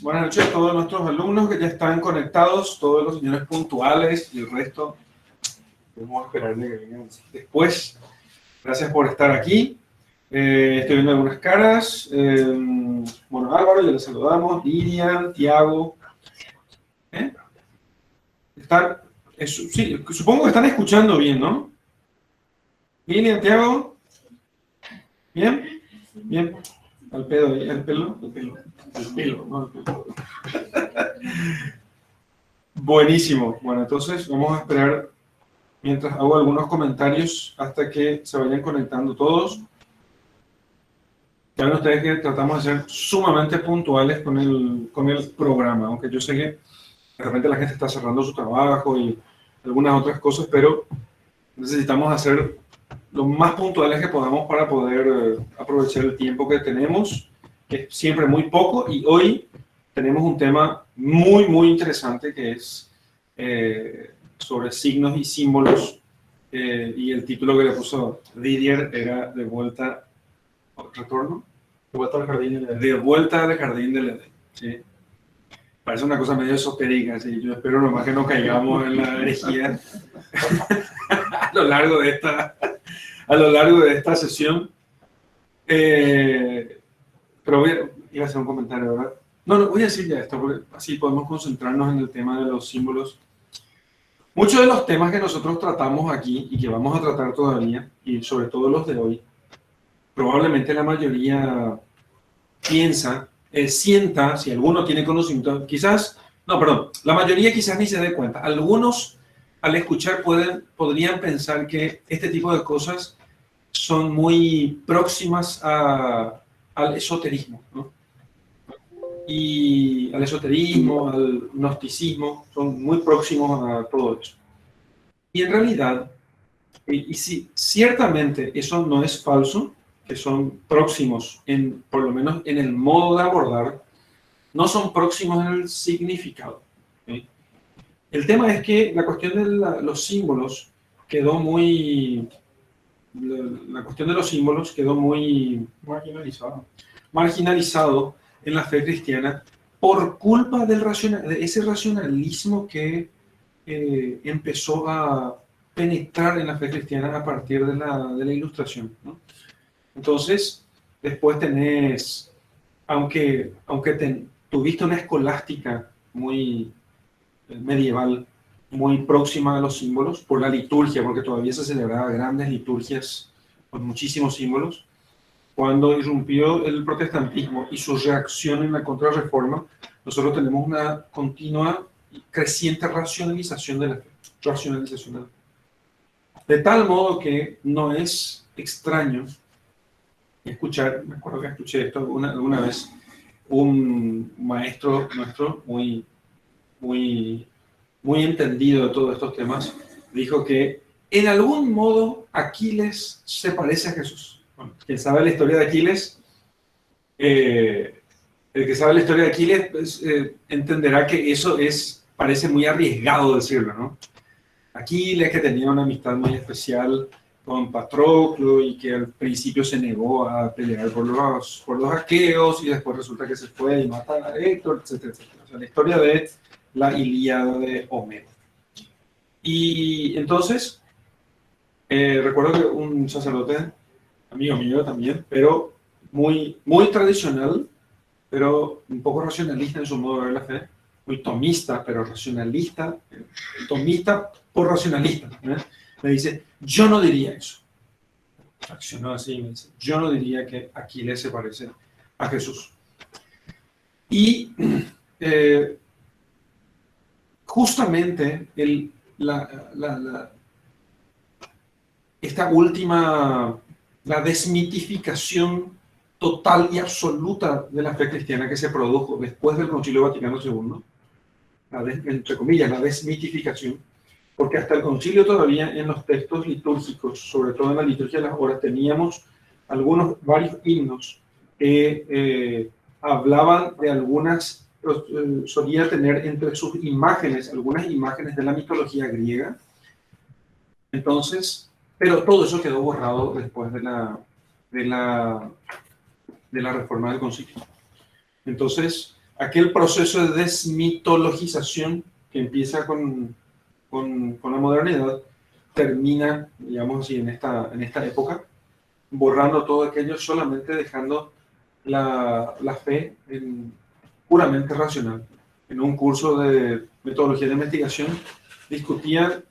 Buenas noches a todos nuestros alumnos que ya están conectados, todos los señores puntuales y el resto. Vamos a esperarle que vengan después. Gracias por estar aquí. Estoy viendo algunas caras. Bueno, Álvaro, ya le saludamos. Lilian, Tiago. Sí, supongo que están escuchando bien, ¿no? Lilian, Tiago. ¿Bien? Bien. Al pedo ahí, al pelo, no al pelo. Buenísimo. Bueno, entonces vamos a esperar mientras hago algunos comentarios hasta que se vayan conectando todos. Ya ven ustedes que tratamos de ser sumamente puntuales con el programa, aunque yo sé que de repente la gente está cerrando su trabajo y algunas otras cosas, pero necesitamos hacer lo más puntuales que podamos para poder aprovechar el tiempo que tenemos, que es siempre muy poco, y hoy tenemos un tema muy, muy interesante que es sobre signos y símbolos, y el título que le puso Didier era De vuelta ¿retorno? De vuelta al jardín del Edén. De vuelta al jardín del Edén, ¿sí? Parece una cosa medio esotérica, ¿sí? Yo espero nomás que no caigamos en la herejía a lo largo de esta sesión. Pero iba a hacer un comentario, ¿verdad? No, voy a decir ya esto, porque así podemos concentrarnos en el tema de los símbolos. Muchos de los temas que nosotros tratamos aquí y que vamos a tratar todavía, y sobre todo los de hoy, probablemente la mayoría piensa, sienta, si alguno tiene conocimiento, la mayoría quizás ni se dé cuenta. Algunos, al escuchar, podrían pensar que este tipo de cosas son muy próximas al esoterismo, ¿no? Y al esoterismo, al gnosticismo, son muy próximos a todo eso. Y en realidad, y sí, ciertamente eso no es falso, que son próximos, por lo menos en el modo de abordar, no son próximos en el significado, ¿sí? El tema es que la cuestión de los símbolos quedó muy... La cuestión de los símbolos quedó muy marginalizado en la fe cristiana por culpa de ese racionalismo que empezó a penetrar en la fe cristiana a partir de la Ilustración, ¿no? Entonces, después tenés, aunque tuviste una escolástica muy medieval, muy próxima a los símbolos, por la liturgia, porque todavía se celebraba grandes liturgias con muchísimos símbolos. Cuando irrumpió el protestantismo y su reacción en la contrarreforma, nosotros tenemos una continua y creciente racionalización de la fe. De tal modo que no es extraño escuchar, me acuerdo que escuché esto alguna vez, un maestro nuestro muy, muy, muy entendido de todos estos temas, dijo que en algún modo Aquiles se parece a Jesús. Bueno, quien sabe la historia de Aquiles, el que sabe la historia de Aquiles, pues, entenderá que eso parece muy arriesgado decirlo, ¿no? Aquiles, que tenía una amistad muy especial con Patroclo y que al principio se negó a pelear por los aqueos y después resulta que se fue y mata a Héctor, etcétera, etcétera. O sea, la historia de la Ilíada de Homero. Y entonces, recuerdo que un sacerdote, amigo mío también, pero muy, muy tradicional, pero un poco racionalista en su modo de ver la fe, muy tomista, pero racionalista, tomista por racionalista, ¿eh? Me dice, yo no diría eso. Accionó así y me dice, yo no diría que Aquiles se parece a Jesús. Y justamente esta última, la desmitificación total y absoluta de la fe cristiana que se produjo después del Concilio Vaticano II, entre comillas, la desmitificación, porque hasta el concilio todavía en los textos litúrgicos, sobre todo en la liturgia de las horas, teníamos varios himnos que hablaban de algunas, solía tener entre sus imágenes, algunas imágenes de la mitología griega. Entonces, pero todo eso quedó borrado después de la reforma del concilio. Entonces, aquel proceso de desmitologización que empieza con la modernidad, termina, digamos así, en esta época, borrando todo aquello, solamente dejando la fe puramente racional. En un curso de metodología de investigación discutían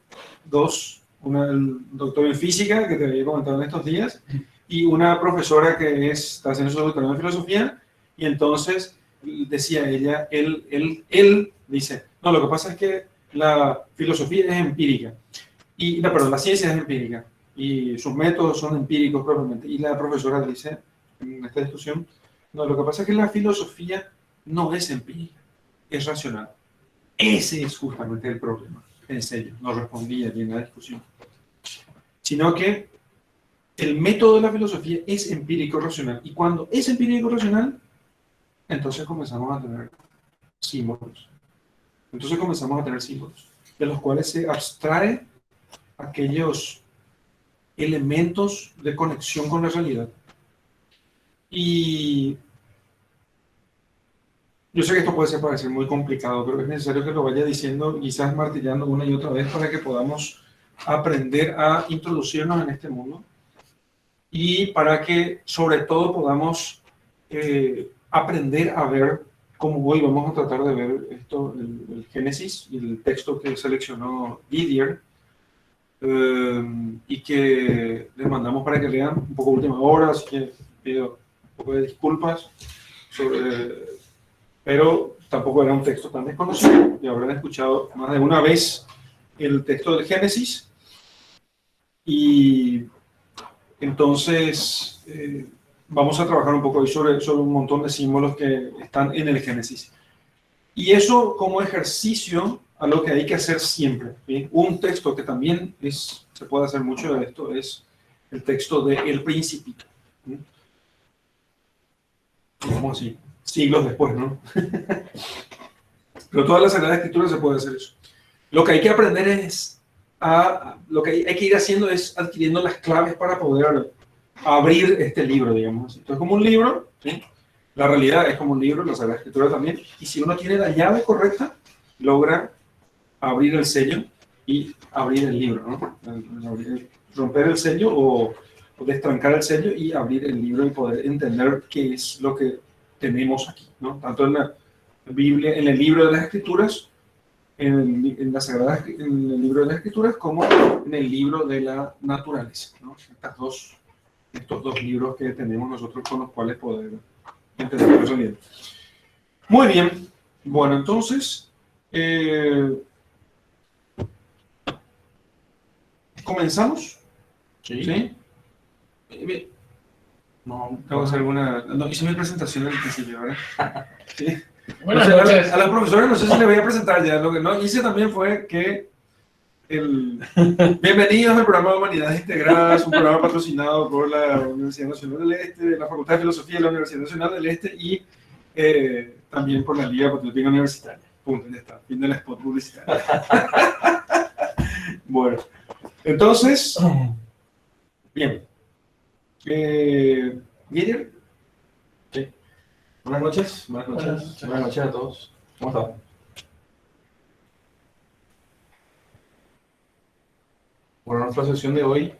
el doctor en física, que te había comentado en estos días, y una profesora que está haciendo su doctorado en filosofía, y entonces decía ella, él dice, no, lo que pasa es que la filosofía es empírica, perdón, la ciencia es empírica, y sus métodos son empíricos propiamente, y la profesora dice, en esta discusión, no, lo que pasa es que la filosofía no es empírica, es racional. Ese es justamente el problema, pensé yo, no respondía bien a la discusión. Sino que el método de la filosofía es empírico-racional. Y cuando es empírico-racional, entonces comenzamos a tener símbolos. De los cuales se abstrae aquellos elementos de conexión con la realidad. Y yo sé que esto puede parecer muy complicado, pero es necesario que lo vaya diciendo, quizás martillando una y otra vez, para que podamos aprender a introducirnos en este mundo y para que, sobre todo, podamos aprender a ver, como hoy vamos a tratar de ver esto, el Génesis y el texto que seleccionó Didier, y que les mandamos para que lean un poco última hora, así que pido un poco de disculpas pero tampoco era un texto tan desconocido y habrán escuchado más de una vez el texto del Génesis. Y entonces vamos a trabajar un poco ahí sobre un montón de símbolos que están en el Génesis. Y eso como ejercicio a lo que hay que hacer siempre. ¿Sí? Un texto que también se puede hacer mucho de esto es el texto de El Principito. ¿Sí? Digamos así, siglos después, ¿no? Pero toda la Sagrada Escritura se puede hacer eso. Lo que hay que aprender lo que hay que ir haciendo es adquiriendo las claves para poder abrir este libro, digamos así. Entonces, como un libro, ¿sí? La realidad es como un libro, la Sagrada Escritura también, y si uno tiene la llave correcta, logra abrir el sello y abrir el libro, ¿no? Romper el sello o destrancar el sello y abrir el libro y poder entender qué es lo que tenemos aquí, ¿no? Tanto en la Biblia, en el libro de las Escrituras, en el libro de las Escrituras, como en el libro de la naturaleza, ¿no? Estos dos libros que tenemos nosotros con los cuales poder entender la realidad. Muy bien, bueno, entonces comenzamos. ¿Sí? No, tengo que hacer alguna. No, hice mi presentación al principio, ¿verdad? Sí. Buenas noches. A la profesora no sé si le voy a presentar ya. Lo que no hice también fue que bienvenidos al programa de Humanidades Integradas, un programa patrocinado por la Universidad Nacional del Este, la Facultad de Filosofía de la Universidad Nacional del Este y también por la Liga Patriótica Universitaria. Punto, ya está. Fin del spot publicitario. Bueno, entonces, bien. Guillermo. Sí. Buenas noches a todos. ¿Cómo están? Bueno, nuestra sesión de hoy,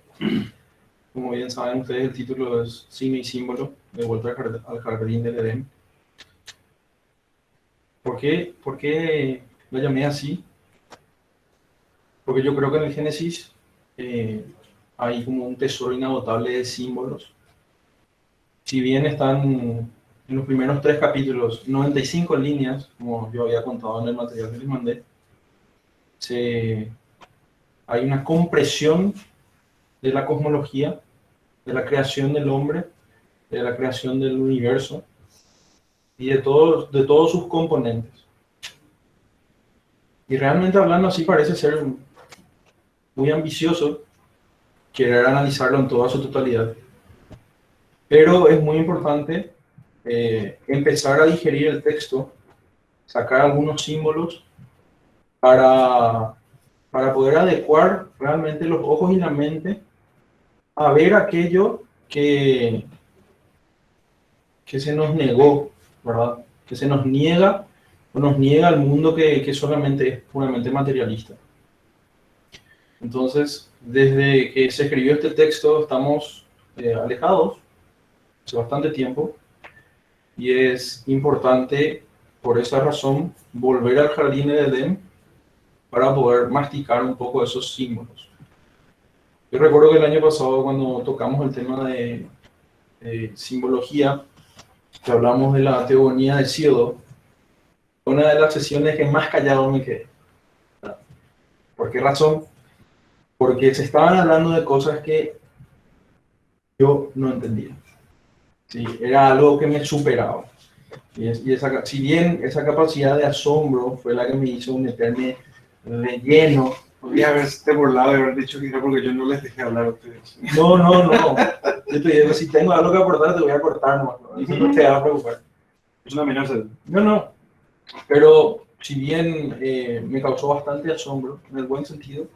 como bien saben ustedes, el título es Signo y Símbolo, de vuelta al Jardín del Edén. ¿Por qué lo llamé así? Porque yo creo que en el Génesis hay como un tesoro inagotable de símbolos. Si bien están en los primeros 3 capítulos, 95 líneas, como yo había contado en el material que les mandé, hay una compresión de la cosmología, de la creación del hombre, de la creación del universo y de todos sus componentes. Y realmente hablando así parece ser muy ambicioso querer analizarlo en toda su totalidad. Pero es muy importante empezar a digerir el texto, sacar algunos símbolos para poder adecuar realmente los ojos y la mente a ver aquello que se nos negó, ¿verdad? Que se nos niega nos niega al mundo que solamente es puramente materialista. Entonces, desde que se escribió este texto, estamos alejados hace bastante tiempo y es importante, por esa razón, volver al jardín de Edén para poder masticar un poco esos símbolos. Yo recuerdo que el año pasado, cuando tocamos el tema de simbología, que hablamos de la teogonía del cielo, una de las sesiones que más callado me quedé. ¿Por qué razón? Porque se estaban hablando de cosas que yo no entendía. Sí, era algo que me superaba. Si bien esa capacidad de asombro fue la que me hizo meterme de lleno. Podría haberte burlado de haber dicho que era porque yo no les dejé hablar a ustedes. No. Yo te digo, si tengo algo que aportar, te voy a cortar nomás, ¿no? Eso no te va a preocupar. Es una amenaza. No. Pero si bien me causó bastante asombro, en el buen sentido,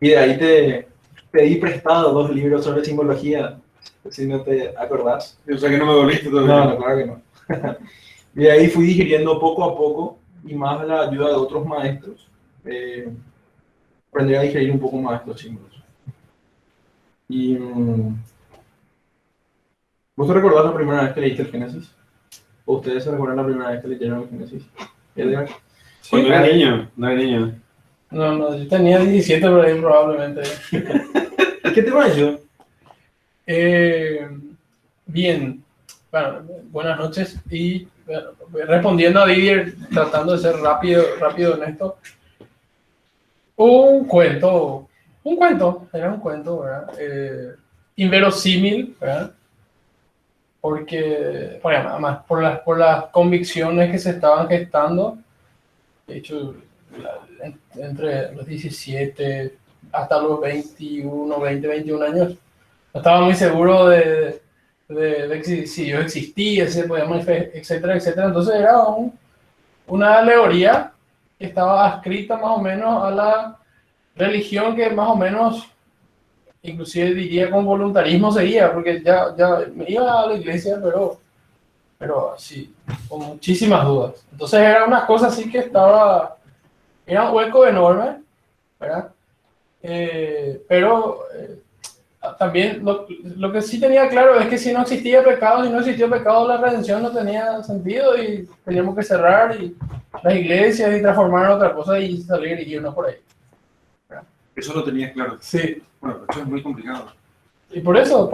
y de ahí te pedí prestado 2 libros sobre simbología, si no te acordás. O sea que no me doliste todavía. No, claro que no. Y de ahí fui digiriendo poco a poco, y más a la ayuda de otros maestros, aprendí a digerir un poco más estos símbolos. Y ¿vos te recordás la primera vez que leíste el Génesis? ¿O ustedes se recuerdan la primera vez que leyeron el Génesis? Edgar. Cuando era niño, no era niño. No, yo tenía 17 por ahí probablemente. ¿Qué te pareció? Bien, bueno, buenas noches. Y bueno, respondiendo a Didier, tratando de ser rápido en esto. Un cuento, era un cuento, ¿verdad? Inverosímil, ¿verdad? Porque, bueno, además, por las convicciones que se estaban gestando, de hecho, entre los 17 hasta los 21 años, no estaba muy seguro de si Dios existía, si se podía manifestar, etcétera. Entonces era una alegoría que estaba adscrita más o menos a la religión que más o menos, inclusive diría con voluntarismo seguía, porque ya me iba a la iglesia, pero sí, con muchísimas dudas. Entonces era una cosa así que era un hueco enorme, ¿verdad? Pero también lo que sí tenía claro es que si no existía pecado, la redención no tenía sentido y teníamos que cerrar y las iglesias y transformar en otra cosa y salir y irnos por ahí. ¿Verdad? Eso lo tenías claro. Sí. Bueno, pero eso es muy complicado. Y por eso,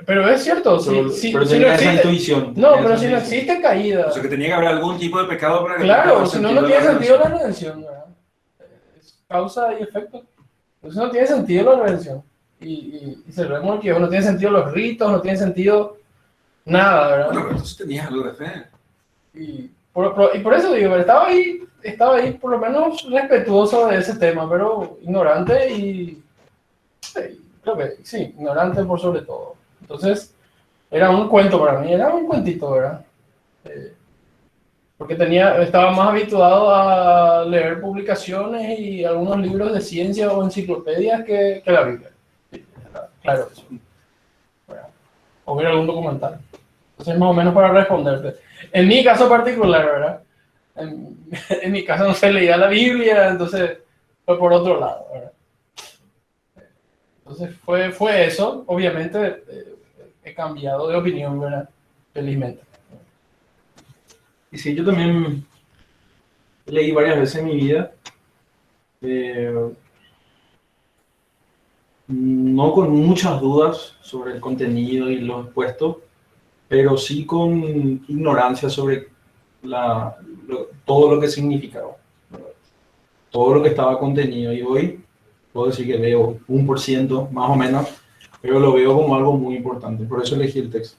pero es cierto, Pero si tenía no esa existe, intuición. no, pero si no existe caída, O sea que tenía que haber algún tipo de pecado para que... claro, si no, no tiene sentido la redención. redención, ¿verdad? Es causa y efecto. Entonces no tiene sentido la redención. Y se lo vemos que no tiene sentido los ritos, no tiene sentido nada, ¿verdad? Bueno, pero entonces tenías algo de fe. Y por eso digo, estaba ahí por lo menos respetuoso de ese tema, pero ignorante y creo que sí, ignorante por sobre todo. Entonces, era un cuento para mí, era un cuentito, ¿verdad? Porque estaba más habituado a leer publicaciones y algunos libros de ciencia o enciclopedias que la Biblia. Sí, claro, eso. ¿Verdad? O ver algún documental. Entonces, más o menos para responderte. En mi caso particular, ¿verdad? En mi caso no se leía la Biblia, entonces fue por otro lado, ¿verdad? Entonces fue eso. Obviamente he cambiado de opinión, ¿verdad? Felizmente. Y sí, yo también leí varias veces en mi vida. No con muchas dudas sobre el contenido y lo expuesto, pero sí con ignorancia sobre todo lo que significaba, todo lo que estaba contenido. Y hoy puedo decir que veo 1% más o menos, pero lo veo como algo muy importante. Por eso elegí el texto.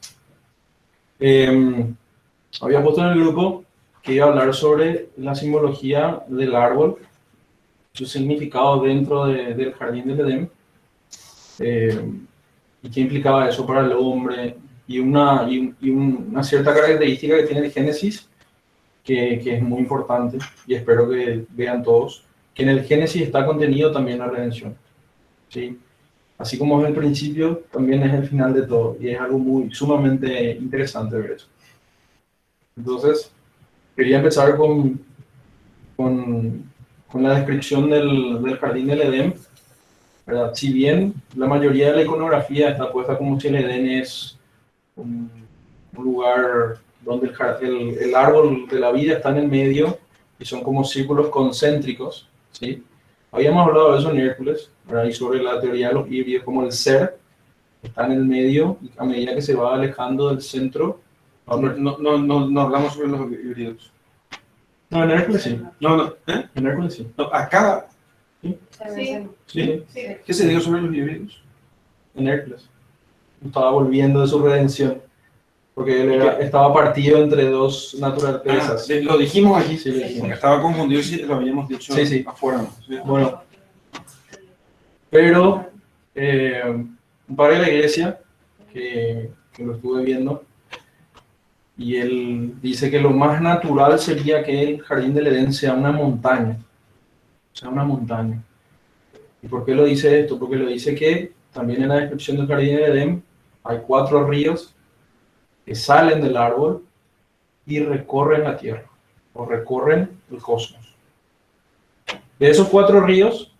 Había puesto en el grupo que iba a hablar sobre la simbología del árbol, su significado dentro del jardín del Edén, y qué implicaba eso para el hombre, y una cierta característica que tiene el Génesis, que es muy importante, y espero que vean todos, que en el Génesis está contenido también la redención. ¿Sí? Así como es el principio, también es el final de todo, y es algo sumamente interesante ver eso. Entonces, quería empezar con la descripción del jardín del Edén, ¿verdad? Si bien la mayoría de la iconografía está puesta como si el Edén es un lugar donde el árbol de la vida está en el medio y son como círculos concéntricos, ¿sí? Habíamos hablado de eso en Hércules, ¿verdad? Y sobre la teoría de los híbridos, como el ser está en el medio y a medida que se va alejando del centro. No hablamos sobre los híbridos. No, en Hércules sí. No, En Hércules sí. no, acá, Sí, Sí, sí. ¿qué se dijo sobre los híbridos? en Hércules. Estaba volviendo de su redención. Porque él estaba partido entre dos naturalezas. Sí, lo dijimos aquí, Sí, lo dijimos. estaba confundido si lo habíamos dicho Sí. afuera. ¿No? Sí. Bueno, pero un padre de la iglesia que lo estuve viendo y él dice que lo más natural sería que el jardín del Edén sea una montaña. Sea una montaña. ¿Y por qué lo dice esto? Porque lo dice que también en la descripción del jardín del Edén hay 4 ríos que salen del árbol y recorren la tierra o recorren el cosmos. De esos 4 ríos,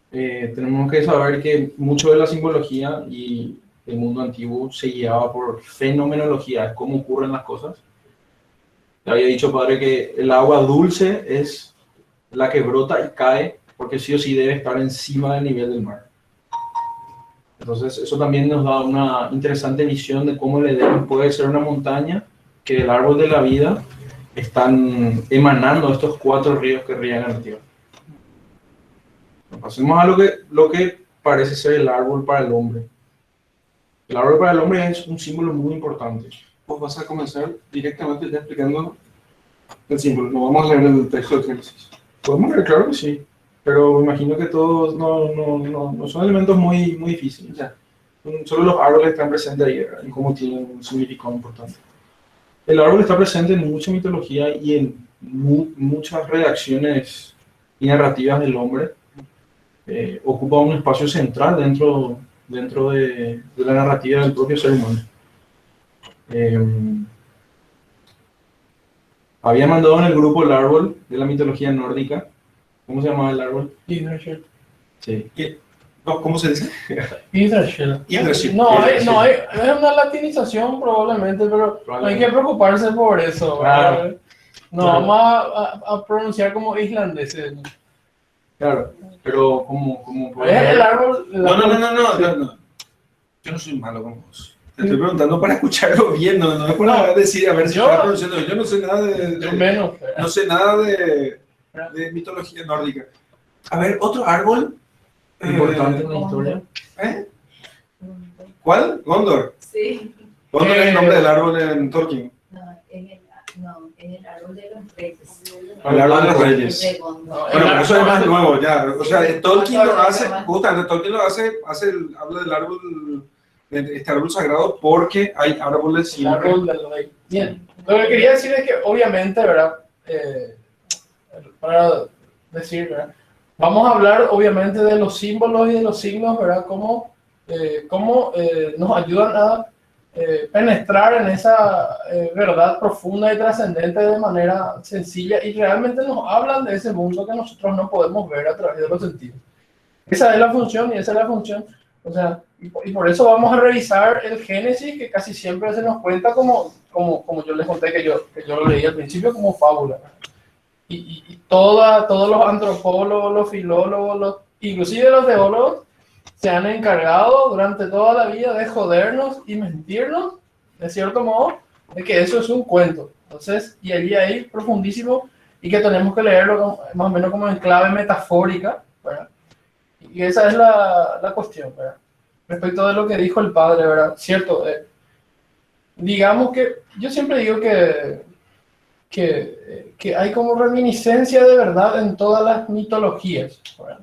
tenemos que saber que mucho de la simbología y el mundo antiguo se guiaba por fenomenología, es cómo ocurren las cosas. Le había dicho, padre, que el agua dulce es la que brota y cae, porque sí o sí debe estar encima del nivel del mar. Entonces, eso también nos da una interesante visión de cómo el Edén puede ser una montaña, que del árbol de la vida están emanando estos 4 ríos que riegan la tierra. Pasemos a lo que parece ser el árbol para el hombre. El árbol para el hombre es un símbolo muy importante. Pues vas a comenzar directamente ya explicando el símbolo. No vamos a leer el texto de Génesis. Podemos ver, claro que sí, pero me imagino que todos no son elementos muy difíciles. Ya. Solo los árboles están presentes ahí, ¿verdad? Y cómo tienen un significado importante. El árbol está presente en mucha mitología y en muchas redacciones y narrativas del hombre. Ocupa un espacio central dentro de la narrativa del propio ser humano. Había mandado en el grupo el árbol de la mitología nórdica. ¿Cómo se llamaba el árbol? Yggdrasil. Sí. No, ¿cómo se dice? Yggdrasil. Yggdrasil. No, es una latinización probablemente, pero no hay que preocuparse por eso. Claro. No, Claro. vamos a pronunciar como islandeses. Claro, pero como Es el árbol. No. Yo no soy malo con vos. Te estoy preguntando para escucharlo bien, no es para decir, a ver si Yo- estás pronunciando. Yo no sé nada Yo menos. no sé nada de mitología nórdica. A ver, otro árbol. importante en la historia. ¿Eh? ¿Cuál? Gondor. Sí. Gondor es el nombre del árbol en Tolkien. Es el árbol de los reyes. El árbol de los reyes. De Gondor. No, Bueno, pero eso es más nuevo, ya. O sea, Tolkien lo hace, Gondor. justamente, Tolkien lo hace habla del árbol, de este árbol sagrado, porque hay árboles El siempre. árbol del rey. Bien. Lo que quería decir es que, obviamente, ¿verdad? Para decir, ¿verdad? Vamos a hablar, obviamente, de los símbolos y de los signos, ¿verdad? Cómo nos ayudan a penetrar en esa verdad profunda y trascendente de manera sencilla y realmente nos hablan de ese mundo que nosotros no podemos ver a través de los sentidos. Esa es la función y esa es la función. O sea, y por eso vamos a revisar el Génesis, que casi siempre se nos cuenta como yo les conté que yo lo leí al principio como fábula. Y todos los antropólogos, los filólogos, inclusive los teólogos, se han encargado durante toda la vida de jodernos y mentirnos, de cierto modo, de que eso es un cuento. Entonces, y allí hay profundísimo y que tenemos que leerlo más o menos como en clave metafórica, ¿verdad? Y esa es la cuestión, ¿verdad? Respecto de lo que dijo el padre, ¿verdad? Cierto, digamos que yo siempre digo que hay como reminiscencia de verdad en todas las mitologías, ¿verdad?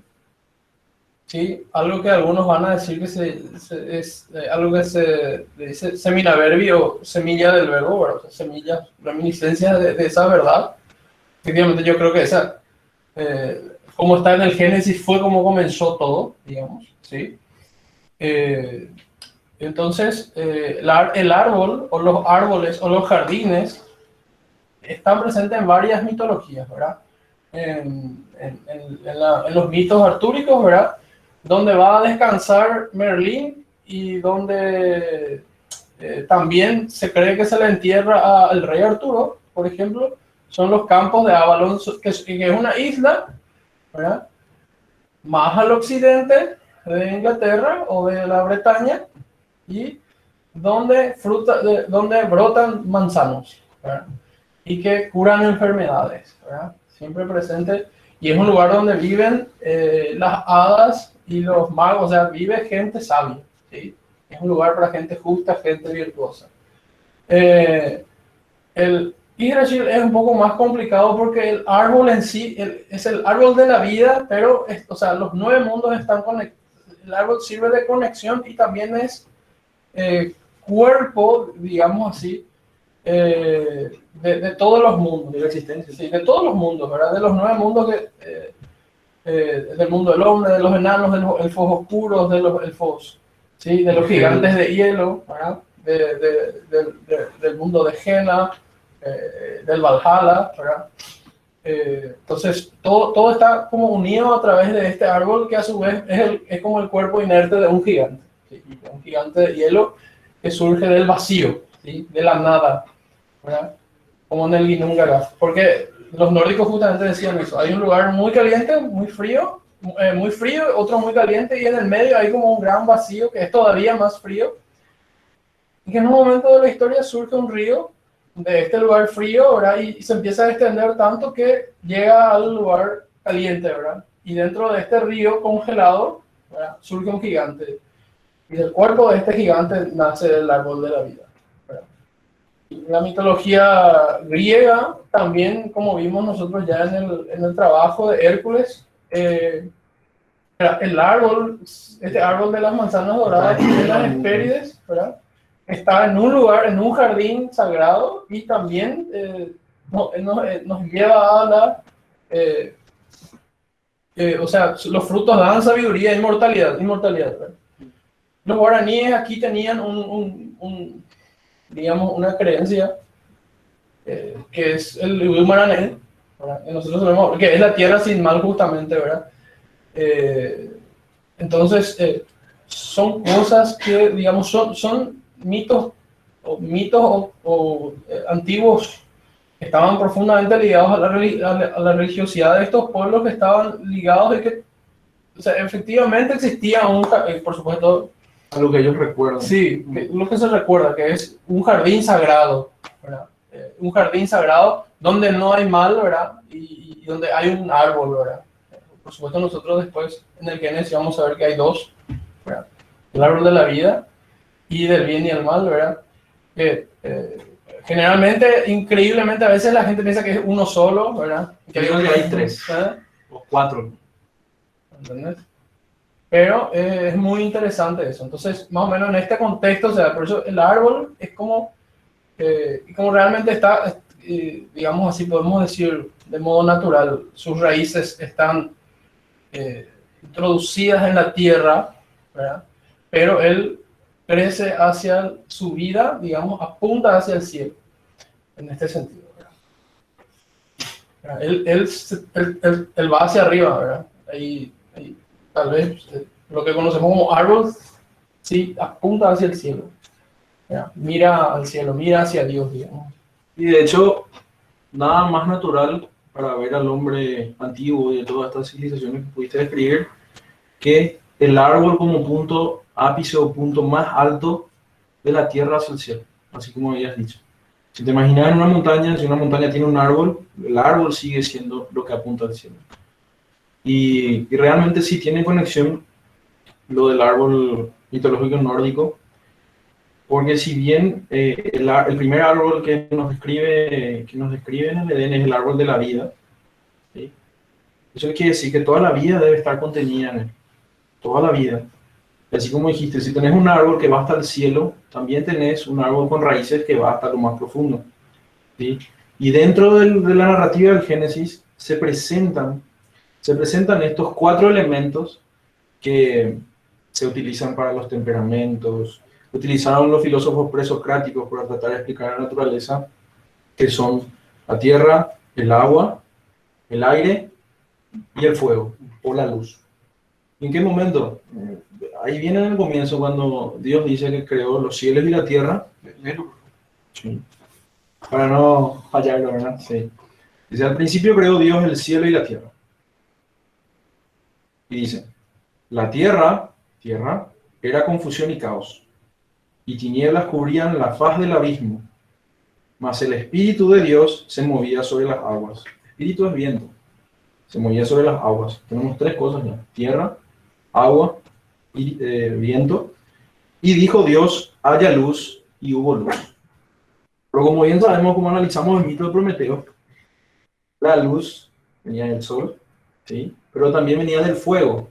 Sí, algo que algunos van a decir que es algo que se dice seminaverbio, semilla del verbo, ¿verdad? O sea, semilla, reminiscencia de esa verdad. Efectivamente, yo creo que esa, como está en el Génesis, fue como comenzó todo, digamos, ¿sí? Entonces, el árbol, o los árboles, o los jardines, está presente en varias mitologías, ¿verdad? En los mitos artúricos, ¿verdad? Donde va a descansar Merlín y donde también se cree que se le entierra al rey Arturo, por ejemplo, son los campos de Avalon, que es una isla, ¿verdad? Más al occidente de Inglaterra o de la Bretaña, y donde brotan manzanos, ¿verdad? Y que curan enfermedades, ¿verdad? Siempre presente, y es un lugar donde viven las hadas y los magos, o sea, vive gente sabia, ¿sí? Es un lugar para gente justa, gente virtuosa. El Yggdrasil es un poco más complicado porque el árbol en sí es el árbol de la vida, pero o sea, los 9 mundos están conectados. El árbol sirve de conexión y también es cuerpo, digamos así, de todos los mundos. De la existencia. Sí, de todos los mundos, ¿verdad? De los 9 mundos del mundo del hombre, de los enanos, de los elfos oscuros, de los elfos, ¿sí? De los gigantes de hielo, ¿verdad? Del mundo de Hela, del Valhalla, ¿verdad? Entonces, todo está como unido a través de este árbol que a su vez es como el cuerpo inerte de un gigante, ¿sí? Un gigante de hielo que surge del vacío, ¿sí? De la nada, ¿verdad? Como en el Ginnungagap, porque los nórdicos justamente decían eso, hay un lugar muy caliente, muy frío, otro muy caliente, y en el medio hay como un gran vacío que es todavía más frío, y que en un momento de la historia surge un río de este lugar frío, ¿verdad? Y se empieza a extender tanto que llega al lugar caliente, ¿verdad? Y dentro de este río congelado, ¿verdad? Surge un gigante, y del cuerpo de este gigante nace el árbol de la vida, ¿verdad? Y la mitología griega también, como vimos nosotros ya en el trabajo de Hércules, el árbol, este árbol de las manzanas doradas y de las Hespérides, ¿verdad? Está en un lugar, en un jardín sagrado, y también nos lleva a la... o sea, los frutos dan sabiduría e inmortalidad, ¿verdad? Los guaraníes aquí tenían digamos, una creencia que es el Uyumarané, ¿verdad? Que nosotros sabemos que es la tierra sin mal, justamente, ¿verdad? Entonces, son cosas que, digamos, son mitos antiguos que estaban profundamente ligados a la religiosidad de estos pueblos, que estaban ligados, y que, o sea, efectivamente existía por supuesto, A lo que ellos recuerdan. sí, lo que se recuerda, que es un jardín sagrado, ¿verdad? Un jardín sagrado donde no hay mal, ¿verdad? Y donde hay un árbol, ¿verdad? Por supuesto, nosotros después en el Génesis vamos a ver que hay 2, ¿verdad? El árbol de la vida y del bien y el mal, ¿verdad? Generalmente, increíblemente, a veces la gente piensa que es uno solo, ¿verdad? Que hay 3 o 4. ¿Entendés? Pero es muy interesante eso. Entonces, más o menos en este contexto, o sea, por eso el árbol es como realmente está, digamos así, podemos decir de modo natural, sus raíces están introducidas en la tierra, ¿verdad? Pero él crece hacia su vida, digamos, apunta hacia el cielo, en este sentido, ¿verdad? Él va hacia arriba, ¿verdad? Ahí tal vez lo que conocemos como árbol, sí, apunta hacia el cielo, ¿verdad? Mira al cielo, mira hacia Dios, digamos. Y de hecho, nada más natural para ver al hombre antiguo y de todas estas civilizaciones que pudiste describir, que el árbol como punto ápice o punto más alto de la tierra hacia el cielo, así como habías dicho. Si te imaginas en una montaña, si una montaña tiene un árbol, el árbol sigue siendo lo que apunta al cielo. Y realmente sí tiene conexión lo del árbol mitológico nórdico, porque si bien el primer árbol que nos describe en el Edén es el árbol de la vida, ¿sí? Eso quiere decir que toda la vida debe estar contenida en él, toda la vida. Así como dijiste, si tenés un árbol que va hasta el cielo, también tenés un árbol con raíces que va hasta lo más profundo, ¿sí? Y dentro de la narrativa del Génesis se presentan estos 4 elementos que se utilizan para los temperamentos, utilizaron los filósofos presocráticos para tratar de explicar la naturaleza, que son La tierra, el agua, el aire y el fuego, o la luz. ¿En qué momento? Ahí viene en el comienzo cuando Dios dice que creó los cielos y la tierra. Léelo. Sí. Para no fallarlo, ¿verdad? Sí. Dice, al principio creó Dios el cielo y la tierra. Y dice, la tierra, era confusión y caos, y tinieblas cubrían la faz del abismo, mas el Espíritu de Dios se movía sobre las aguas. Espíritu es viento, se movía sobre las aguas. Tenemos tres cosas ya, tierra, agua y viento. Y dijo Dios, haya luz, y hubo luz. Pero como bien sabemos, como analizamos el mito de Prometeo, la luz venía del sol, ¿sí? Pero también venía del fuego,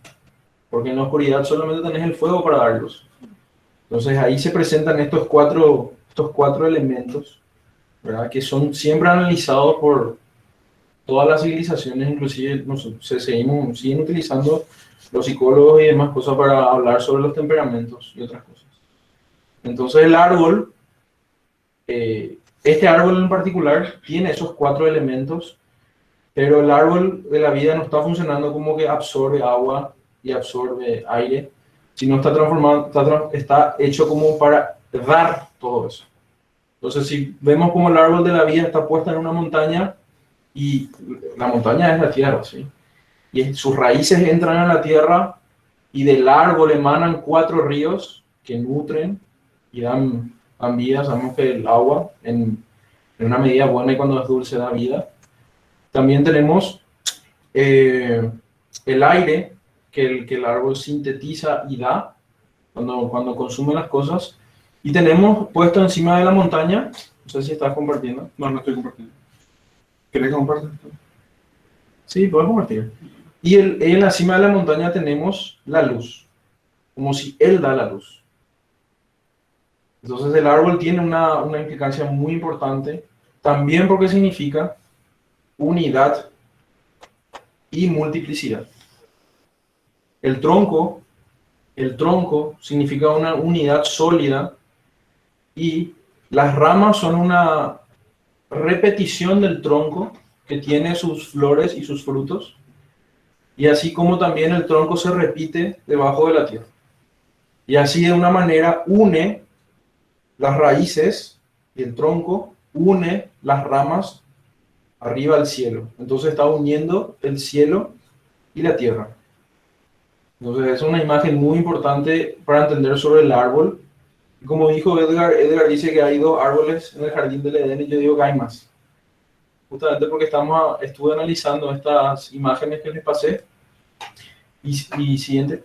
porque en la oscuridad solamente tenés el fuego para dar luz. Entonces ahí se presentan estos cuatro elementos, ¿verdad? Que son siempre analizados por todas las civilizaciones, inclusive siguen utilizando los psicólogos y demás cosas para hablar sobre los temperamentos y otras cosas. Entonces el árbol, este árbol en particular, tiene esos cuatro elementos, pero el árbol de la vida no está funcionando como que absorbe agua y absorbe aire, sino está transformado, está hecho como para dar todo eso. Entonces, si vemos como el árbol de la vida está puesto en una montaña, y la montaña es la tierra, ¿sí? Y sus raíces entran a la tierra, y del árbol emanan 4 ríos que nutren y dan vida. Sabemos que el agua, en una medida buena y cuando es dulce, da vida. También tenemos el aire que el árbol sintetiza y da cuando consume las cosas. Y tenemos puesto encima de la montaña, no sé si estás compartiendo. No, no estoy compartiendo. ¿Querés que compartas? Sí, puedes compartir. Y en la cima de la montaña tenemos la luz, como si Él da la luz. Entonces el árbol tiene una implicancia muy importante, también porque significa unidad y multiplicidad. El tronco significa una unidad sólida, y las ramas son una repetición del tronco que tiene sus flores y sus frutos, y así como también el tronco se repite debajo de la tierra. Y así de una manera une las raíces y el tronco, une las ramas arriba al cielo. Entonces está uniendo el cielo y la tierra. Entonces es una imagen muy importante para entender sobre el árbol. Y como dijo Edgar dice que hay 2 árboles en el jardín del Edén, y yo digo que hay más. Justamente porque estuve analizando estas imágenes que les pasé. Y siguiente.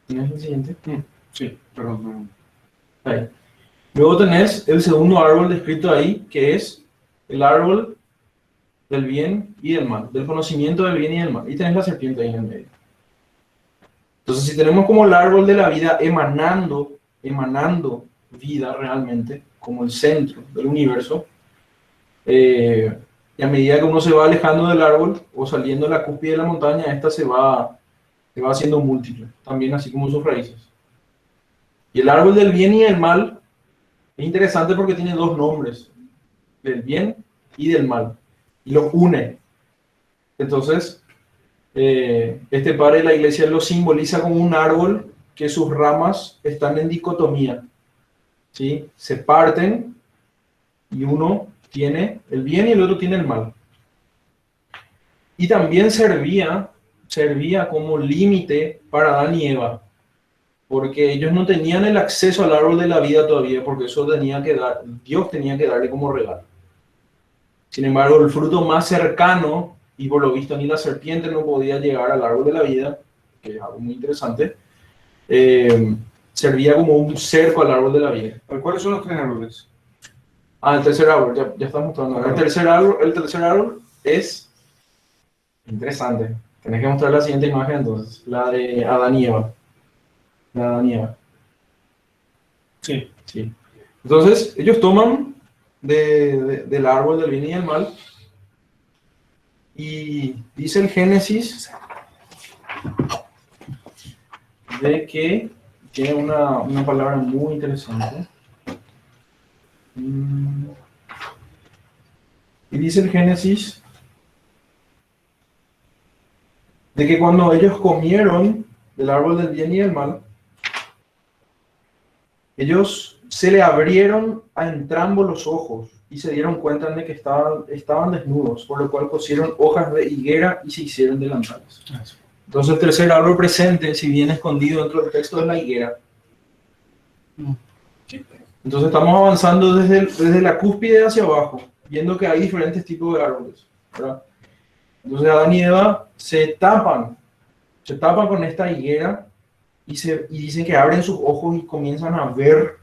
¿Tienes el siguiente? Sí, perdón. Ahí. Luego tenés el segundo árbol descrito ahí, que es el árbol del bien y del mal, del conocimiento del bien y del mal. Y tenés la serpiente ahí en el medio. Entonces, si tenemos como el árbol de la vida emanando vida realmente, como el centro del universo, y a medida que uno se va alejando del árbol o saliendo de la cúspide de la montaña, esta se va haciendo múltiple, también así como sus raíces. Y el árbol del bien y del mal es interesante porque tiene 2 nombres, del bien y del mal, y los une. Entonces, este padre de la iglesia lo simboliza como un árbol que sus ramas están en dicotomía, ¿sí? Se parten y uno tiene el bien y el otro tiene el mal. Y también servía como límite para Adán y Eva, porque ellos no tenían el acceso al árbol de la vida todavía, porque eso Dios tenía que darle como regalo. Sin embargo, el fruto más cercano, y por lo visto ni la serpiente no podía llegar al árbol de la vida, que es algo muy interesante, servía como un cerco al árbol de la vida. ¿Cuáles son los 3 árboles? El tercer árbol, ya estamos mostrando. El tercer árbol es interesante. Tenés que mostrar la siguiente imagen entonces, la de Adán y Eva. Sí. Sí. Entonces, ellos toman del árbol del bien y del mal, y dice el Génesis de que tiene una palabra muy interesante. Y dice el Génesis de que cuando ellos comieron del árbol del bien y del mal, ellos se le abrieron a entrambos los ojos y se dieron cuenta de que estaban desnudos, por lo cual cosieron hojas de higuera y se hicieron delantales. Entonces el tercer árbol presente, si bien escondido dentro del texto, es la higuera. Entonces estamos avanzando desde la cúspide hacia abajo, viendo que hay diferentes tipos de árboles, ¿verdad? Entonces Adán y Eva se tapan con esta higuera y dicen que abren sus ojos y comienzan a ver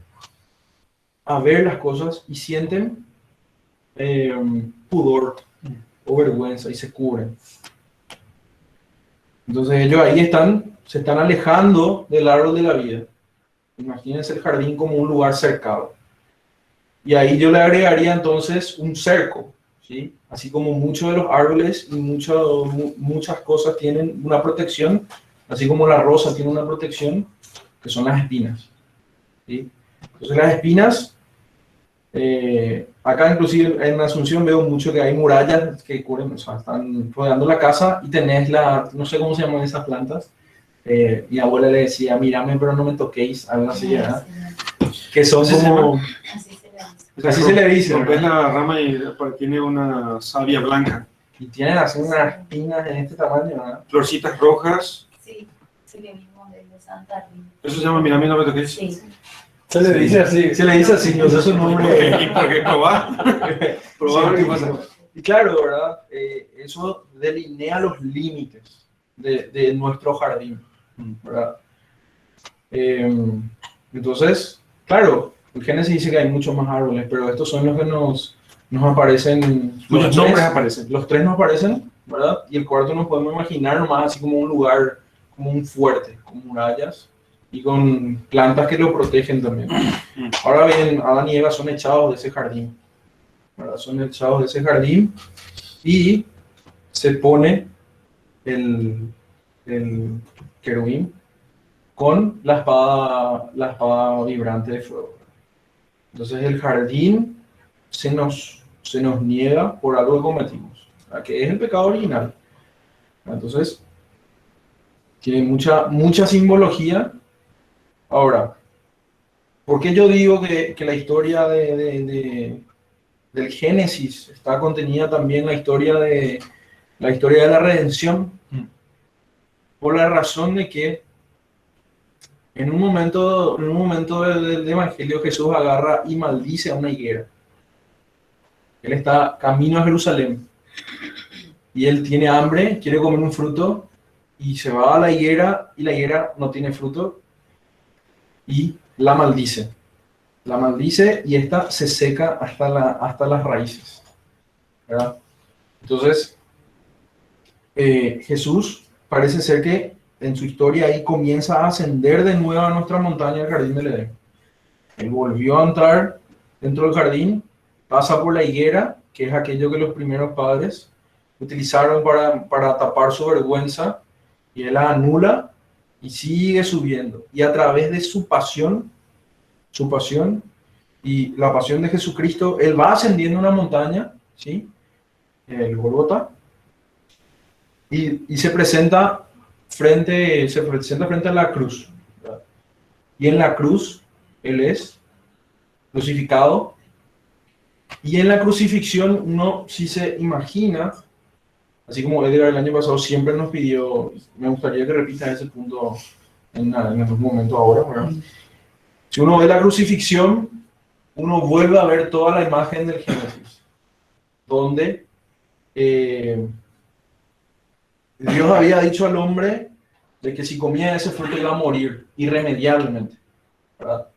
las cosas y sienten pudor o vergüenza y se cubren. Entonces ellos ahí se están alejando del árbol de la vida. Imagínense el jardín como un lugar cercado. Y ahí yo le agregaría entonces un cerco, ¿sí? Así como muchos de los árboles y muchas cosas tienen una protección, así como la rosa tiene una protección, que son las espinas, ¿sí? Entonces las espinas, acá inclusive en Asunción veo mucho que hay murallas que cubren, o sea, están rodeando la casa y tenés no sé cómo se llaman esas plantas. Mi abuela le decía, mírame pero no me toquéis, algo así, ¿verdad? Que son como... Así se le dice. Así se le dice, Rompes ¿verdad? la rama y tiene una savia blanca. Y tienen así unas espinas en este tamaño, ¿verdad? Florcitas rojas. Sí, sí, le mismo de Santa Rita. Eso se llama mira, no me toques. Sí. Se le dice así. Se le dice así, no sé su nombre. ¿Y por qué probar? Probar qué pasa. Y claro, ¿verdad? Eso delinea los límites de nuestro jardín, ¿verdad? Entonces, claro, el Génesis dice que hay muchos más árboles, pero estos son los que nos aparecen. Muchos nombres aparecen. Los tres nos aparecen, ¿verdad? Y el cuarto nos podemos imaginar nomás así como un lugar, como un fuerte, con murallas y con plantas que lo protegen también. Ahora bien, Adán y Eva son echados de ese jardín, ¿verdad? Son echados de ese jardín y se pone el querubín con la espada vibrante de fuego. Entonces el jardín se nos niega por algo que cometimos, ¿verdad? Que es el pecado original. Entonces tiene mucha simbología. Ahora, ¿por qué yo digo que la historia del Génesis está contenida también en la historia de la redención? Por la razón de que en un momento del Evangelio Jesús agarra y maldice a una higuera. Él está camino a Jerusalén y él tiene hambre, quiere comer un fruto y se va a la higuera y la higuera no tiene fruto y la maldice. La maldice y esta se seca hasta las raíces, ¿verdad? Entonces, Jesús parece ser que en su historia ahí comienza a ascender de nuevo a nuestra montaña, el jardín del Edén. Él volvió a entrar dentro del jardín, pasa por la higuera, que es aquello que los primeros padres utilizaron para tapar su vergüenza, y él la anula y sigue subiendo. Y a través de su pasión y la pasión de Jesucristo, él va ascendiendo una montaña, ¿sí? El Gólgota, y se presenta frente a la cruz, ¿verdad? Y en la cruz él es crucificado, y en la crucifixión uno sí se imagina, así como Edgar el año pasado siempre nos pidió, me gustaría que repitas ese punto en algún momento ahora, ¿verdad? Si uno ve la crucifixión, uno vuelve a ver toda la imagen del Génesis, donde Dios había dicho al hombre de que si comía ese fruto iba a morir irremediablemente, ¿verdad?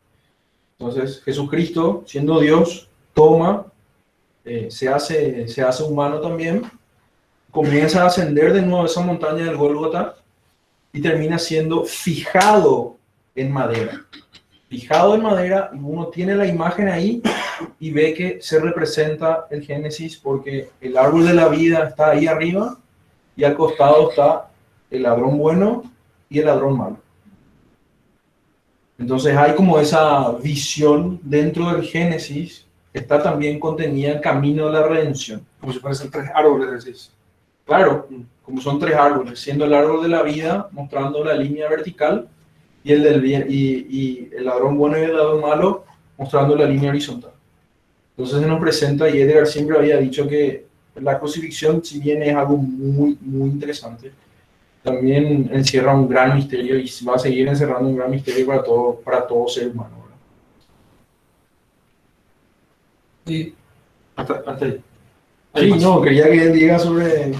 Entonces Jesucristo, siendo Dios, toma, se hace humano también, comienza a ascender de nuevo esa montaña del Gólgota y termina siendo fijado en madera. Fijado en madera, y uno tiene la imagen ahí y ve que se representa el Génesis porque el árbol de la vida está ahí arriba y al costado está el ladrón bueno y el ladrón malo. Entonces hay como esa visión dentro del Génesis está también contenida el camino de la redención. Como si fuesen 3 árboles, decís. Claro, como son 3 árboles, siendo el árbol de la vida mostrando la línea vertical y el del bien y el ladrón bueno y el ladrón malo mostrando la línea horizontal. Entonces se nos presenta, y Edgar siempre había dicho que la crucifixión, si bien es algo muy, muy interesante, también encierra un gran misterio y va a seguir encerrando un gran misterio para todo ser humano, ¿verdad? Sí. Hasta ahí. Sí, no, quería que él diga sobre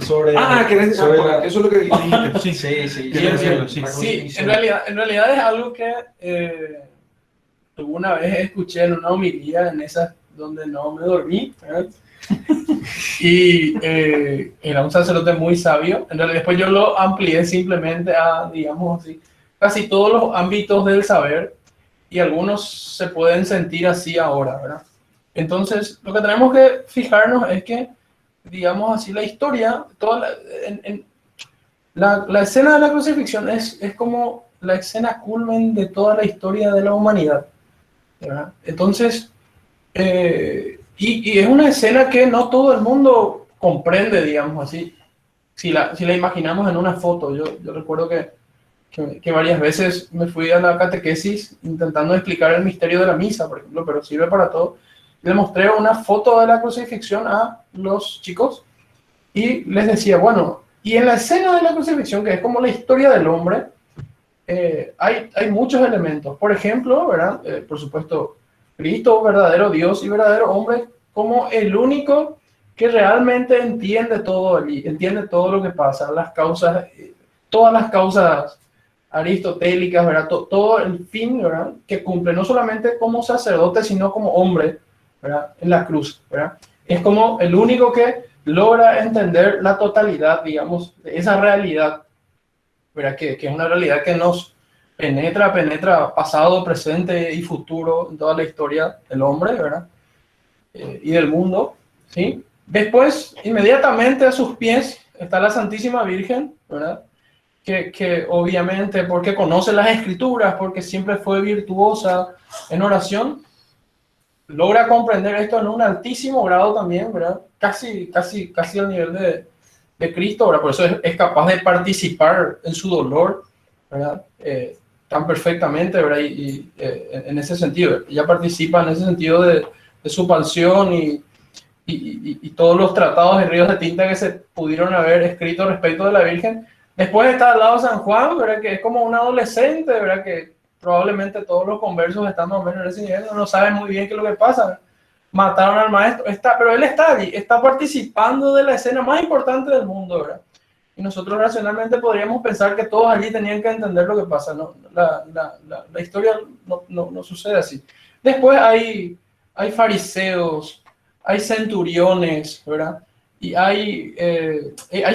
¿querés? sobre Eso es lo que dijiste. sí, sí, Quiero decirlo, sí. Sí, en realidad es algo que alguna vez escuché en una homilía en esas donde no me dormí, ¿verdad? Y era un sacerdote muy sabio. En realidad después yo lo amplié simplemente a, digamos así, casi todos los ámbitos del saber, y algunos se pueden sentir así ahora, ¿verdad? Entonces, lo que tenemos que fijarnos es que, digamos así, la historia, la escena de la crucifixión es como la escena culmen de toda la historia de la humanidad, ¿verdad? Entonces, y es una escena que no todo el mundo comprende, digamos así, si la imaginamos en una foto. Yo recuerdo que varias veces me fui a la catequesis intentando explicar el misterio de la misa, por ejemplo, pero sirve para todo. Le mostré una foto de la crucifixión a los chicos y les decía, bueno, y en la escena de la crucifixión, que es como la historia del hombre, hay muchos elementos. Por ejemplo, ¿verdad? Por supuesto, Cristo, verdadero Dios y verdadero hombre, como el único que realmente entiende todo allí, entiende todo lo que pasa, las causas, todas las causas aristotélicas, ¿verdad? Todo el fin, ¿verdad? Que cumple no solamente como sacerdote, sino como hombre, ¿verdad? En la cruz, ¿verdad? Es como el único que logra entender la totalidad, digamos, de esa realidad, ¿verdad? Que es una realidad que nos penetra pasado, presente y futuro en toda la historia del hombre, ¿verdad? Y del mundo, ¿sí? Después, inmediatamente a sus pies está la Santísima Virgen, ¿verdad? Que obviamente, porque conoce las Escrituras, porque siempre fue virtuosa en oración, logra comprender esto en un altísimo grado también, ¿verdad? Casi al nivel de Cristo, ¿verdad? Por eso es capaz de participar en su dolor, ¿verdad? Tan perfectamente, ¿verdad? En ese sentido, ella participa en ese sentido de su pasión y todos los tratados y ríos de tinta que se pudieron haber escrito respecto de la Virgen. Después está al lado San Juan, ¿verdad? Que es como un adolescente, ¿verdad? Que probablemente todos los conversos están más o menos en ese nivel, no saben muy bien qué es lo que pasa. Mataron al maestro, pero él está allí, está participando de la escena más importante del mundo, ¿verdad? Y nosotros racionalmente podríamos pensar que todos allí tenían que entender lo que pasa, ¿no? La historia no sucede así. Después hay fariseos, hay centuriones, ¿verdad? Y hay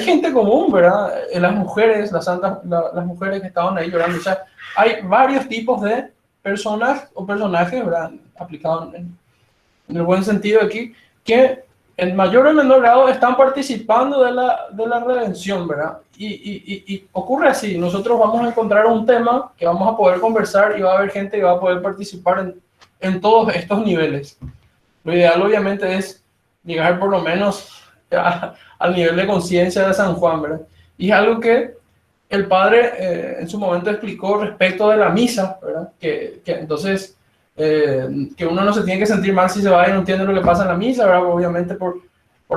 gente común, ¿verdad? Las mujeres, las mujeres que estaban ahí llorando. O sea, hay varios tipos de personas o personajes, ¿verdad? Aplicados en el buen sentido aquí, que en mayor o menor grado están participando de la redención, ¿verdad? Y ocurre así. Nosotros vamos a encontrar un tema que vamos a poder conversar y va a haber gente que va a poder participar en todos estos niveles. Lo ideal, obviamente, es llegar por lo menos al nivel de conciencia de San Juan, ¿verdad? Y es algo que el padre en su momento explicó respecto de la misa, ¿verdad? Que entonces, que uno no se tiene que sentir mal si se va y no entiende lo que pasa en la misa, ¿verdad? Obviamente por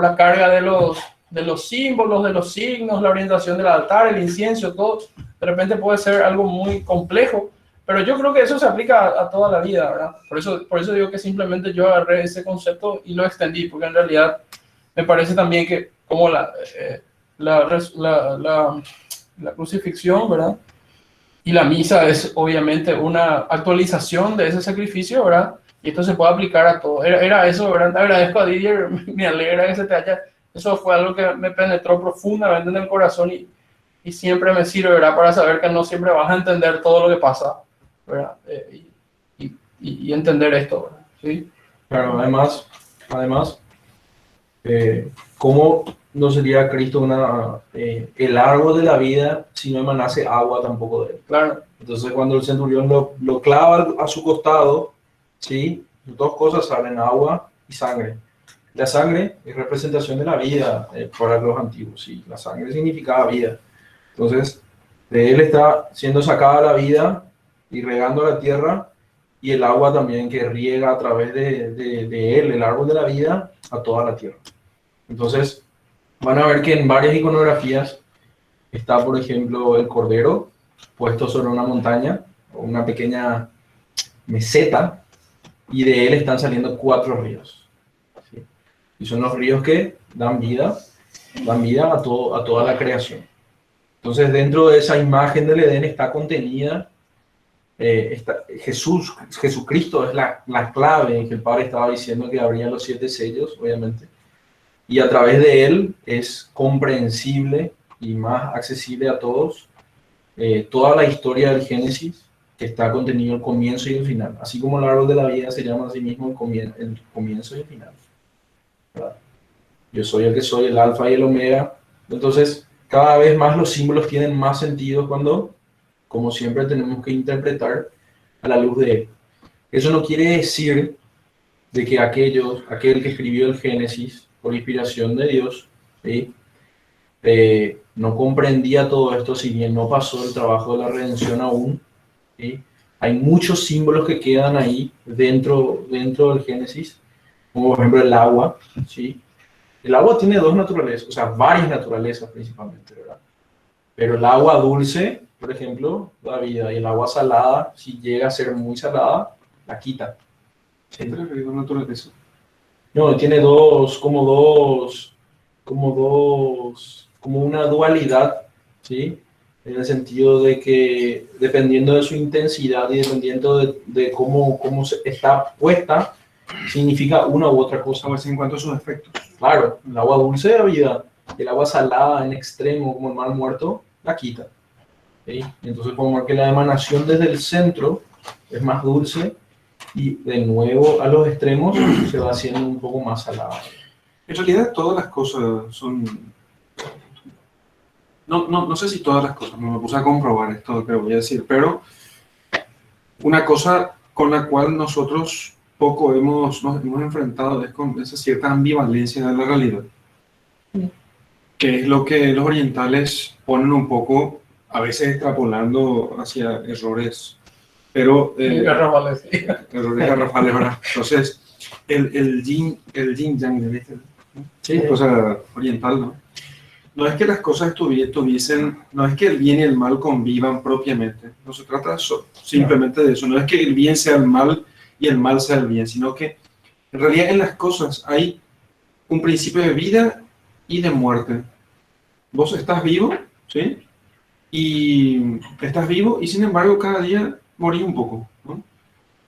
la carga de los símbolos, de los signos, la orientación del altar, el incienso, todo, de repente puede ser algo muy complejo, pero yo creo que eso se aplica a toda la vida, ¿verdad? Por eso digo que simplemente yo agarré ese concepto y lo extendí, porque en realidad me parece también que como la crucifixión, ¿verdad? Y la misa es obviamente una actualización de ese sacrificio, ¿verdad? Y esto se puede aplicar a todo. Era eso, ¿verdad? Te agradezco a Didier, me alegra que se te haya... Eso fue algo que me penetró profundamente en el corazón y siempre me sirve, ¿verdad? Para saber que no siempre vas a entender todo lo que pasa, ¿verdad? Y entender esto, ¿verdad? ¿Sí? Claro, además, ¿cómo no sería Cristo el árbol de la vida si no emanase agua tampoco de él? Claro. Entonces, cuando el centurión lo clava a su costado, ¿sí? Dos cosas salen, agua y sangre. La sangre es representación de la vida para los antiguos, ¿sí? La sangre significaba vida. Entonces, de él está siendo sacada la vida y regando la tierra, y el agua también que riega a través de él, el árbol de la vida, a toda la tierra. Entonces, van a ver que en varias iconografías está, por ejemplo, el cordero puesto sobre una montaña o una pequeña meseta, y de él están saliendo 4 ríos. ¿Sí? Y son los ríos que dan vida a toda la creación. Entonces, dentro de esa imagen del Edén está contenida Jesucristo es la clave en que el Padre estaba diciendo que abría los 7 sellos, obviamente. Y a través de él es comprensible y más accesible a todos toda la historia del Génesis, que está contenido el comienzo y el final. Así como el árbol de la vida se llama a sí mismo el comienzo y el final. ¿Verdad? Yo soy el que soy, el alfa y el omega. Entonces, cada vez más los símbolos tienen más sentido cuando, como siempre, tenemos que interpretar a la luz de él. Eso no quiere decir de que aquel que escribió el Génesis por inspiración de Dios, ¿sí? No comprendía todo esto, si bien no pasó el trabajo de la redención aún, ¿sí? Hay muchos símbolos que quedan ahí dentro del Génesis, como por ejemplo el agua, ¿sí? El agua tiene 2 naturalezas, o sea, varias naturalezas principalmente, ¿verdad? Pero el agua dulce, por ejemplo, da vida, y el agua salada, si llega a ser muy salada, la quita. Siempre ha habido naturaleza. No, tiene como una dualidad, ¿sí? En el sentido de que dependiendo de su intensidad y dependiendo de cómo está puesta, significa una u otra cosa. A ver si en cuanto a sus efectos. Claro, el agua dulce da vida, el agua salada en extremo, como el mar muerto, la quita. ¿Sí? Entonces podemos ver que la emanación desde el centro es más dulce y de nuevo a los extremos se va haciendo un poco más salada. En realidad todas las cosas son... No sé si todas las cosas, no me puse a comprobar esto que voy a decir, pero una cosa con la cual nosotros poco nos hemos enfrentado es con esa cierta ambivalencia de la realidad, que es lo que los orientales ponen un poco, a veces extrapolando hacia errores, pero Garrafales, sí. errores garrafales, ¿verdad? Entonces, el yin yang, ¿viste? Sí, Cosa oriental, ¿no? No es que las cosas estuviesen, no es que el bien y el mal convivan propiamente, no se trata simplemente de eso, no es que el bien sea el mal y el mal sea el bien, sino que en realidad en las cosas hay un principio de vida y de muerte. Vos estás vivo, ¿sí? Y estás vivo y sin embargo cada día morís un poco, ¿no?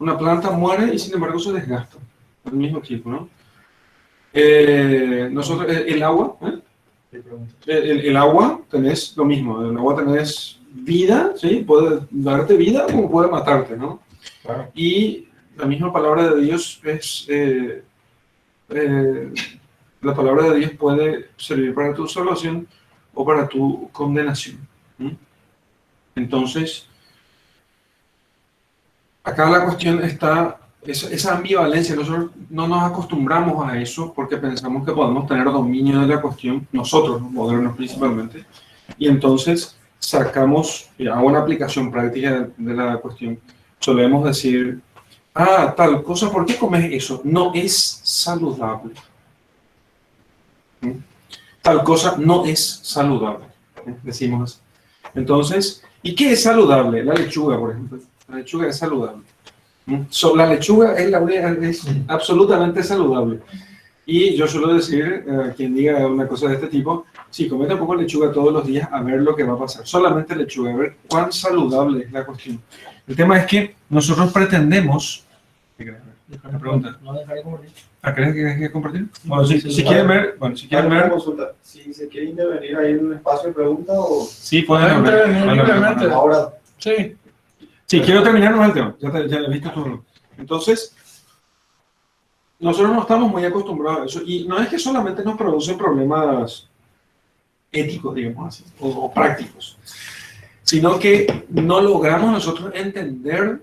Una planta muere y sin embargo se desgasta al mismo tiempo, ¿no? Nosotros, el agua, el agua tenés lo mismo, el agua tenés vida, ¿sí? Puede darte vida como puede matarte, ¿no? claro. Y la misma palabra de Dios la palabra de Dios puede servir para tu salvación o para tu condenación. Entonces, acá la cuestión está, esa ambivalencia, nosotros no nos acostumbramos a eso porque pensamos que podemos tener dominio de la cuestión, nosotros, los modernos principalmente, y entonces sacamos, hago una aplicación práctica de la cuestión, solemos decir, tal cosa, ¿por qué comes eso? No es saludable. Tal cosa no es saludable, decimos así. Entonces, ¿y qué es saludable? La lechuga, por ejemplo. La lechuga es saludable. La lechuga es absolutamente saludable. Y yo suelo decir, quien diga una cosa de este tipo, sí, comete un poco lechuga todos los días a ver lo que va a pasar. Solamente lechuga, a ver cuán saludable es la cuestión. El tema es que nosotros pretendemos... ¿Me pregunta? ¿Crees que hay que compartir? Bueno, si quieren ver... Consulta. Si se quiere intervenir ahí en un espacio de preguntas o... Sí, pueden intervenir libremente. Ahora... Sí. Sí, quiero terminar más el tema. Ya he visto todo. Entonces, nosotros no estamos muy acostumbrados a eso. Y no es que solamente nos producen problemas éticos, digamos así, o prácticos, sino que no logramos nosotros entender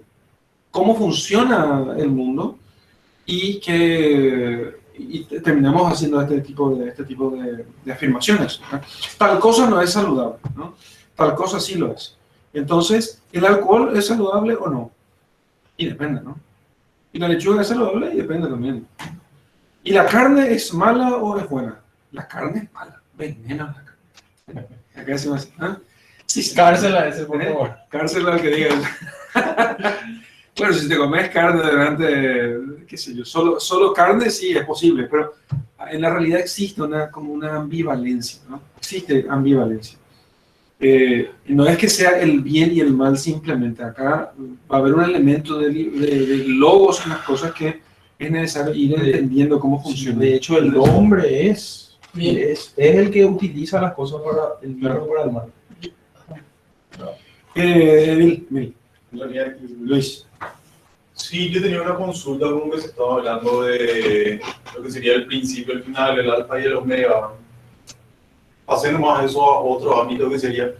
cómo funciona el mundo y terminamos haciendo este tipo de afirmaciones, ¿no? Tal cosa no es saludable, ¿no? Tal cosa sí lo es. Entonces, ¿el alcohol es saludable o no? Y depende, ¿no? Y la lechuga es saludable y depende también. ¿Y la carne es mala o es buena? La carne es mala, venena la carne. Acá decimos así, ¿ah? Sí, sí. Cárcel a ese, por favor. Cárcel al que diga. Claro, si te comes carne delante de, qué sé yo, solo carne sí es posible, pero en la realidad existe como una ambivalencia, ¿no? Existe ambivalencia. No es que sea el bien y el mal simplemente, acá va a haber un elemento de logos en las cosas que es necesario ir entendiendo cómo funciona. De hecho, el hombre es Bien. el que utiliza las cosas para el bien o para el mal. Luis. Sí, yo tenía una consulta como que se estaba hablando de lo que sería el principio, el final, el alfa y el omega. Pasando más eso a otro ámbito que sería,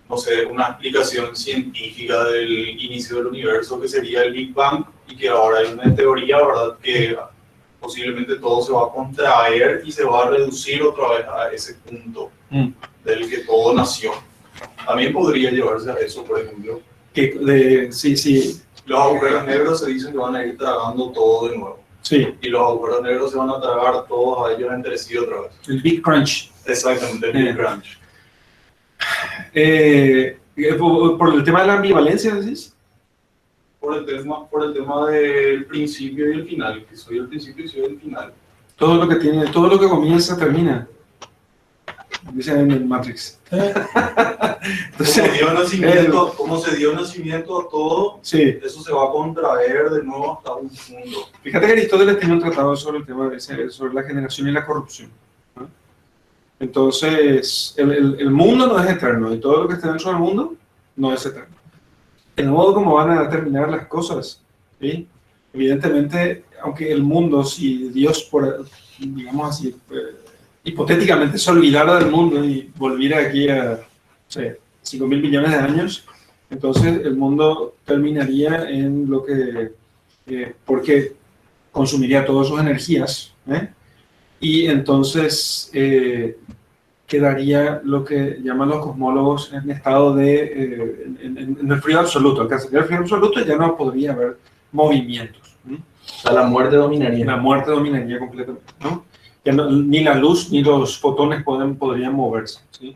no sé, una explicación científica del inicio del universo, que sería el Big Bang, y que ahora hay una teoría, ¿verdad?, que posiblemente todo se va a contraer y se va a reducir otra vez a ese punto del que todo nació. También podría llevarse a eso, por ejemplo. Sí. Los agujeros negros se dicen que van a ir tragando todo de nuevo. Sí, Y los agujeros negros se van a tragar todos a ellos entre sí otra vez. el Big Crunch. Exactamente, el Big Crunch. Por el tema de la ambivalencia, ¿decís? Por el tema del principio y el final, que soy el principio y soy el final. Todo lo que comienza termina. Dice en el Matrix. Entonces, Como se dio nacimiento a todo, sí. eso se va a contraer de nuevo hasta un punto. Fíjate que Aristóteles tiene un tratado sobre el tema sobre la generación y la corrupción, ¿no? Entonces, el mundo no es eterno y todo lo que está dentro del mundo no es eterno. El modo como van a terminar las cosas, ¿sí? Evidentemente, aunque el mundo, si Dios, digamos así, hipotéticamente se olvidara del mundo y volviera aquí a, no sé, 5.000 millones de años, entonces el mundo terminaría en lo que, porque consumiría todas sus energías, y entonces quedaría lo que llaman los cosmólogos en estado de, en el frío absoluto. Al alcanzar el frío absoluto ya no podría haber movimientos. O sea, la muerte dominaría. La muerte dominaría completamente, ¿no? Ya ni la luz ni los fotones podrían moverse, ¿sí?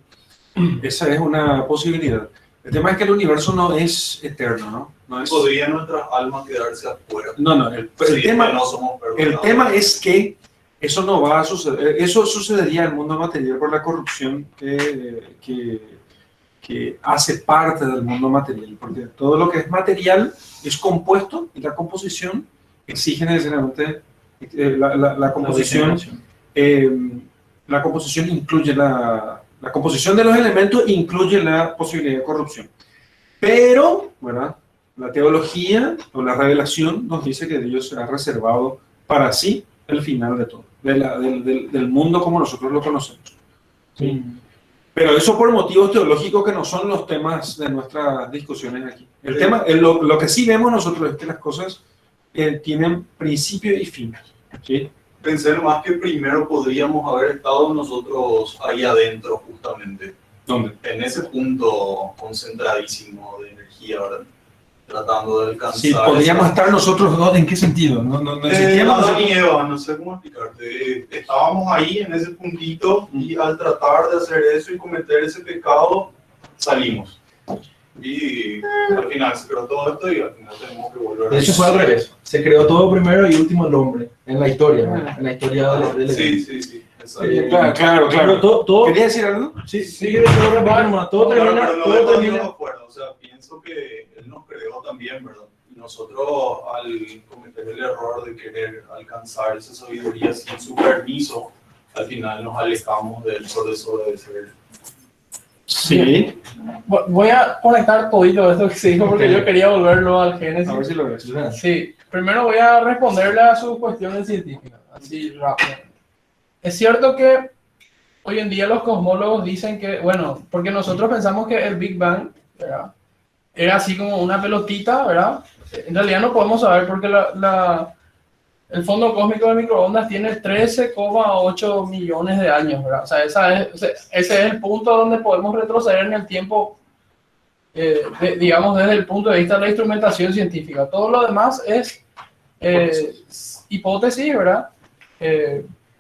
Esa es una posibilidad. El tema es que el universo no es eterno, ¿no? No es... ¿Podrían nuestras almas quedarse afuera? No, el tema, no somos el tema es que eso no va a suceder. Eso sucedería en el mundo material por la corrupción que hace parte del mundo material, porque todo lo que es material es compuesto y la composición exige necesariamente la composición. La composición incluye la composición de los elementos incluye la posibilidad de corrupción. Pero, ¿verdad?, la teología o la revelación nos dice que Dios ha reservado para sí el final de todo, del mundo como nosotros lo conocemos. ¿Sí? Pero eso por motivos teológicos que no son los temas de nuestras discusiones aquí. El tema, lo que sí vemos nosotros es que las cosas tienen principio y fin, ¿sí? Pensé más que primero podríamos haber estado nosotros ahí adentro, justamente. ¿Dónde? En ese punto concentradísimo de energía, ¿verdad? Tratando de alcanzar. Sí, podríamos estar nosotros dos, ¿en qué sentido? No existíamos. Adán y Eva, no sé cómo explicarte. Estábamos ahí en ese puntito y al tratar de hacer eso y cometer ese pecado, salimos. Y al final se creó todo esto y al final tenemos que volver. De hecho fue al revés. Se creó todo primero y último el hombre. En la historia, ¿no? En la historia del Sí. Claro. Pero todo, ¿Quería decir algo? Sí, todo termina. O sea, pienso que él nos creó también, ¿verdad? Y nosotros, al cometer el error de querer alcanzar esa sabiduría sin su permiso, al final nos alejamos de él, por eso debe ser. Sí. Voy a conectar todito esto que se dijo porque yo quería volverlo al Génesis. A ver si lo ves. Sí, primero voy a responderle a sus cuestiones científicas, así rápido. Es cierto que hoy en día los cosmólogos dicen que, bueno, porque nosotros pensamos que el Big Bang, ¿verdad?, era así como una pelotita, ¿verdad? En realidad no podemos saber porque el fondo cósmico de microondas tiene 13,8 millones de años, ¿verdad? O sea, ese es el punto donde podemos retroceder en el tiempo, digamos, desde el punto de vista de la instrumentación científica. Todo lo demás es hipótesis, ¿verdad?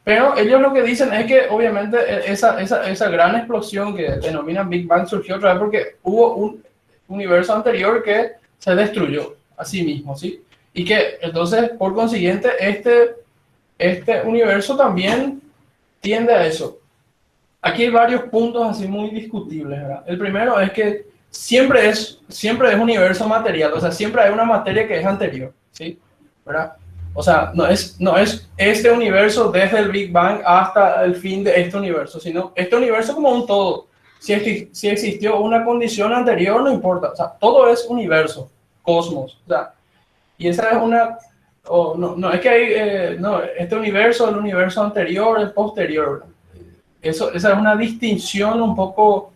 Pero ellos lo que dicen es que obviamente esa gran explosión que denominan Big Bang surgió otra vez porque hubo un universo anterior que se destruyó a sí mismo, ¿sí? Y que entonces, por consiguiente, este universo también tiende a eso. Aquí hay varios puntos así muy discutibles, ¿verdad? El primero es que siempre es universo material, o sea, siempre hay una materia que es anterior, ¿sí? ¿Verdad? O sea, no es este universo desde el Big Bang hasta el fin de este universo, sino este universo como un todo. Si existió una condición anterior, no importa, o sea, todo es universo, cosmos, o sea, y esa es una, no es que hay, no, este universo, el universo anterior, el posterior, esa es una distinción un poco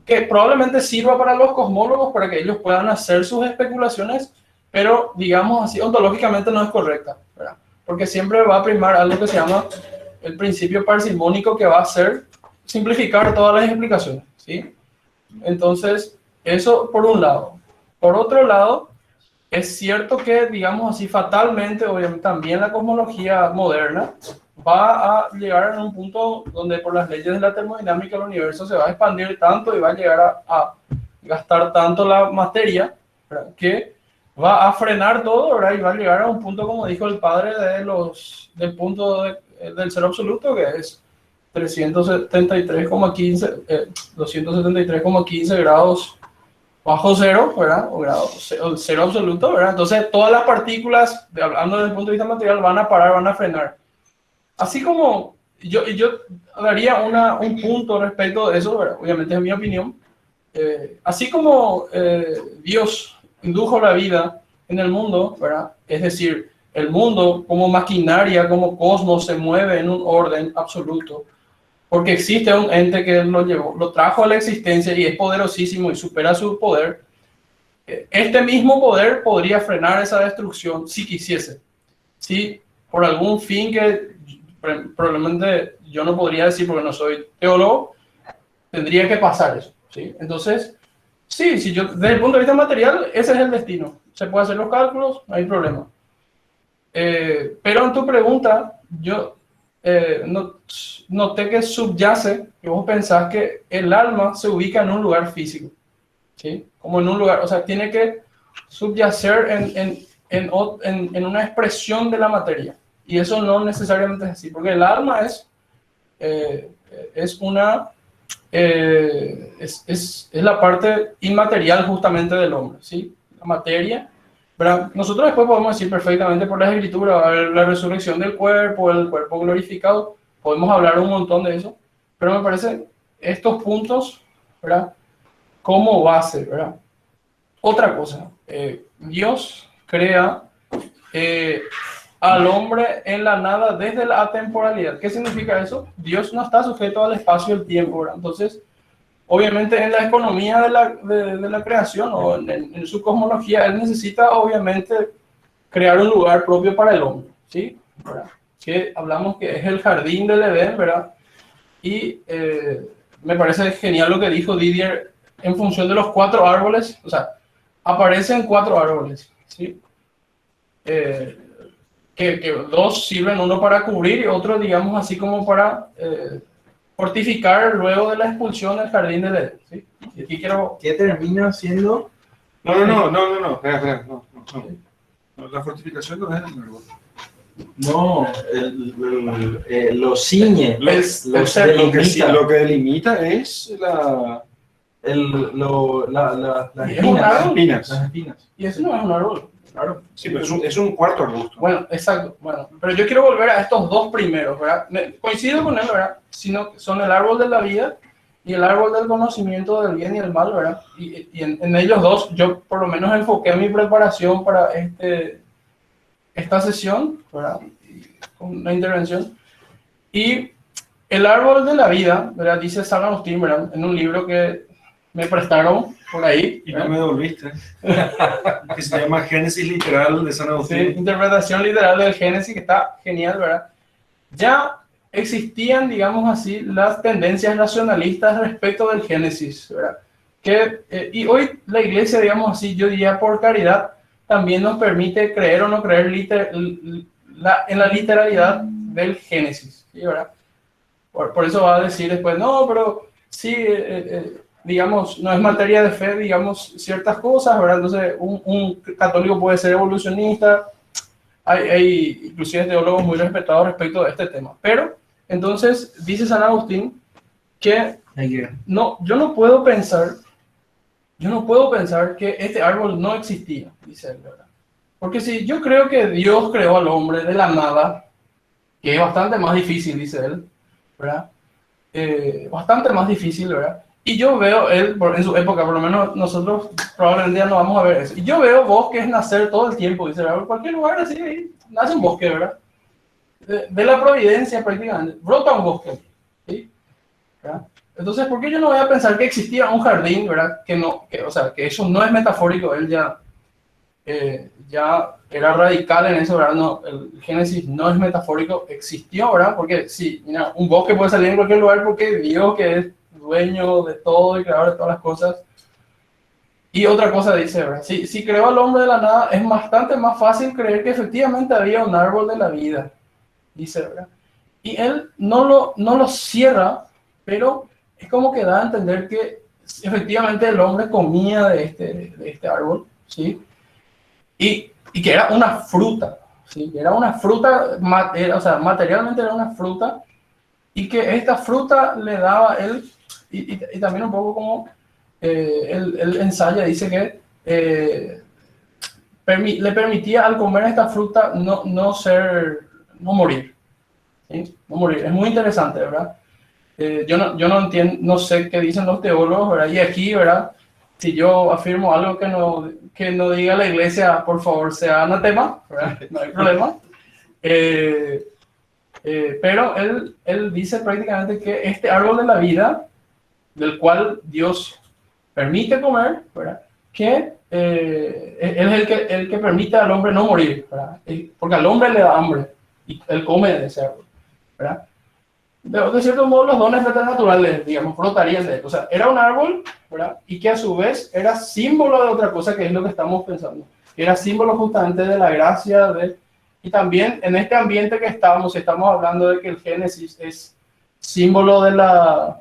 que probablemente sirva para los cosmólogos para que ellos puedan hacer sus especulaciones, pero digamos así, ontológicamente no es correcta, ¿verdad? Porque siempre va a primar algo que se llama el principio parsimónico, que va a ser simplificar todas las explicaciones, ¿sí? Entonces, eso por un lado. Por otro lado, es cierto que, digamos así, fatalmente, obviamente, también la cosmología moderna va a llegar a un punto donde por las leyes de la termodinámica el universo se va a expandir tanto y va a llegar a gastar tanto la materia, ¿verdad?, que va a frenar todo, ¿verdad?, y va a llegar a un punto, como dijo el padre, del punto del cero absoluto, que es 273,15 grados bajo cero, ¿verdad? O cero absoluto, ¿verdad? Entonces, todas las partículas, hablando desde el punto de vista material, van a parar, van a frenar. Así como yo daría un punto respecto de eso, ¿verdad? Obviamente es mi opinión. Así como Dios indujo la vida en el mundo, ¿verdad? Es decir, el mundo como maquinaria, como cosmos, se mueve en un orden absoluto, porque existe un ente que lo trajo a la existencia y es poderosísimo y supera su poder. Este mismo poder podría frenar esa destrucción si quisiese. Si por algún fin que probablemente yo no podría decir porque no soy teólogo, tendría que pasar eso, ¿sí? Entonces, sí, si yo, desde el punto de vista material, ese es el destino. Se puede hacer los cálculos, no hay problema. Pero en tu pregunta, yo noté que subyace, que vos pensás que el alma se ubica en un lugar físico, ¿sí? Como en un lugar, o sea, tiene que subyacer en una expresión de la materia. Y eso no necesariamente es así, porque el alma es la parte inmaterial justamente del hombre, ¿sí? La materia. ¿Verdad? Nosotros después podemos decir perfectamente por las escrituras, la resurrección del cuerpo, el cuerpo glorificado, podemos hablar un montón de eso, pero me parece estos puntos, ¿verdad?, como base, ¿verdad? Otra cosa, Dios crea al hombre en la nada desde la atemporalidad. ¿Qué significa eso? Dios no está sujeto al espacio y el tiempo, ¿verdad? Entonces, obviamente en la economía de la creación o en su cosmología, él necesita obviamente crear un lugar propio para el hombre, ¿sí? ¿Verdad? Que hablamos que es el jardín del Edén, ¿verdad? Y me parece genial lo que dijo Didier en función de los 4 árboles, o sea, aparecen 4 árboles, ¿sí? Que 2 sirven, uno para cubrir y otro, digamos, así como para fortificar luego de la expulsión del jardín del Edén, ¿sí? Y aquí quiero... ¿Qué termina siendo? No, espera. No, la fortificación no es el árbol. No, lo ciñe, Lo que delimita es las ¿Es un árbol? espinas. Las espinas. Y eso no es un árbol, claro. Sí, pero es un cuarto arbusto. Bueno, exacto. Bueno, pero yo quiero volver a estos 2 primeros, ¿verdad? Coincido con él, ¿verdad? Sino que son el árbol de la vida y el árbol del conocimiento del bien y del mal, ¿verdad? Y en ellos 2, yo por lo menos enfoqué mi preparación para esta sesión, ¿verdad?, con la intervención. Y el árbol de la vida, ¿verdad?, dice San Agustín, ¿verdad?, en un libro que me prestaron por ahí. Y no me devolviste. Que se llama Génesis literal de San Sí, Agustín. interpretación literal del Génesis, que está genial, ¿verdad? Ya existían, digamos así, las tendencias racionalistas respecto del Génesis, ¿verdad? Y hoy la iglesia, digamos así, yo diría por caridad, también nos permite creer o no creer en la literalidad del Génesis, ¿sí, verdad? Por eso va a decir después, no, pero sí, digamos, no es materia de fe, digamos, ciertas cosas, ¿verdad? Entonces, un católico puede ser evolucionista, hay inclusive teólogos muy respetados respecto de este tema. Pero, entonces, dice San Agustín que no, yo no puedo pensar que este árbol no existía, dice él, ¿verdad? Porque si yo creo que Dios creó al hombre de la nada, que es bastante más difícil, dice él, ¿verdad? Bastante más difícil, ¿verdad? Y yo veo él, en su época, por lo menos nosotros probablemente ya no vamos a ver eso. Y yo veo bosques nacer todo el tiempo, dice, ¿verdad? En cualquier lugar así, ahí nace un bosque, ¿verdad? De la providencia prácticamente, brota un bosque, ¿sí? ¿Verdad? Entonces, ¿por qué yo no voy a pensar que existía un jardín, ¿verdad? O sea, que eso no es metafórico, él ya era radical en eso, ¿verdad? No, el Génesis no es metafórico, existió, ¿verdad? Porque sí, mira, un bosque puede salir en cualquier lugar porque Dios, que es dueño de todo y creador de todas las cosas. Y otra cosa dice, ¿verdad? Si creó al hombre de la nada, es bastante más fácil creer que efectivamente había un árbol de la vida, dice, ¿verdad? Y él no lo cierra, pero es como que da a entender que efectivamente el hombre comía de este árbol, ¿sí? Y que era una fruta, ¿sí? Era una fruta, o sea, materialmente era una fruta, y que esta fruta le daba él, y también un poco como él ensaya, dice que le permitía al comer esta fruta no morir, ¿sí? No morir. Es muy interesante, ¿verdad? Yo no entiendo, no sé qué dicen los teólogos, ¿verdad? Y aquí, ¿verdad? Si yo afirmo algo que no diga la iglesia, por favor, sea anatema, ¿verdad? No hay problema. Pero él dice prácticamente que este árbol de la vida, del cual Dios permite comer, ¿verdad? Que él es el que permite al hombre no morir, ¿verdad? Porque al hombre le da hambre y él come de ese árbol, ¿verdad? De cierto modo, los dones naturales, digamos, brotarían de él. O sea, era un árbol, ¿verdad? Y que a su vez era símbolo de otra cosa, que es lo que estamos pensando. Era símbolo justamente de la gracia, y también en este ambiente que estamos hablando de que el Génesis es símbolo de la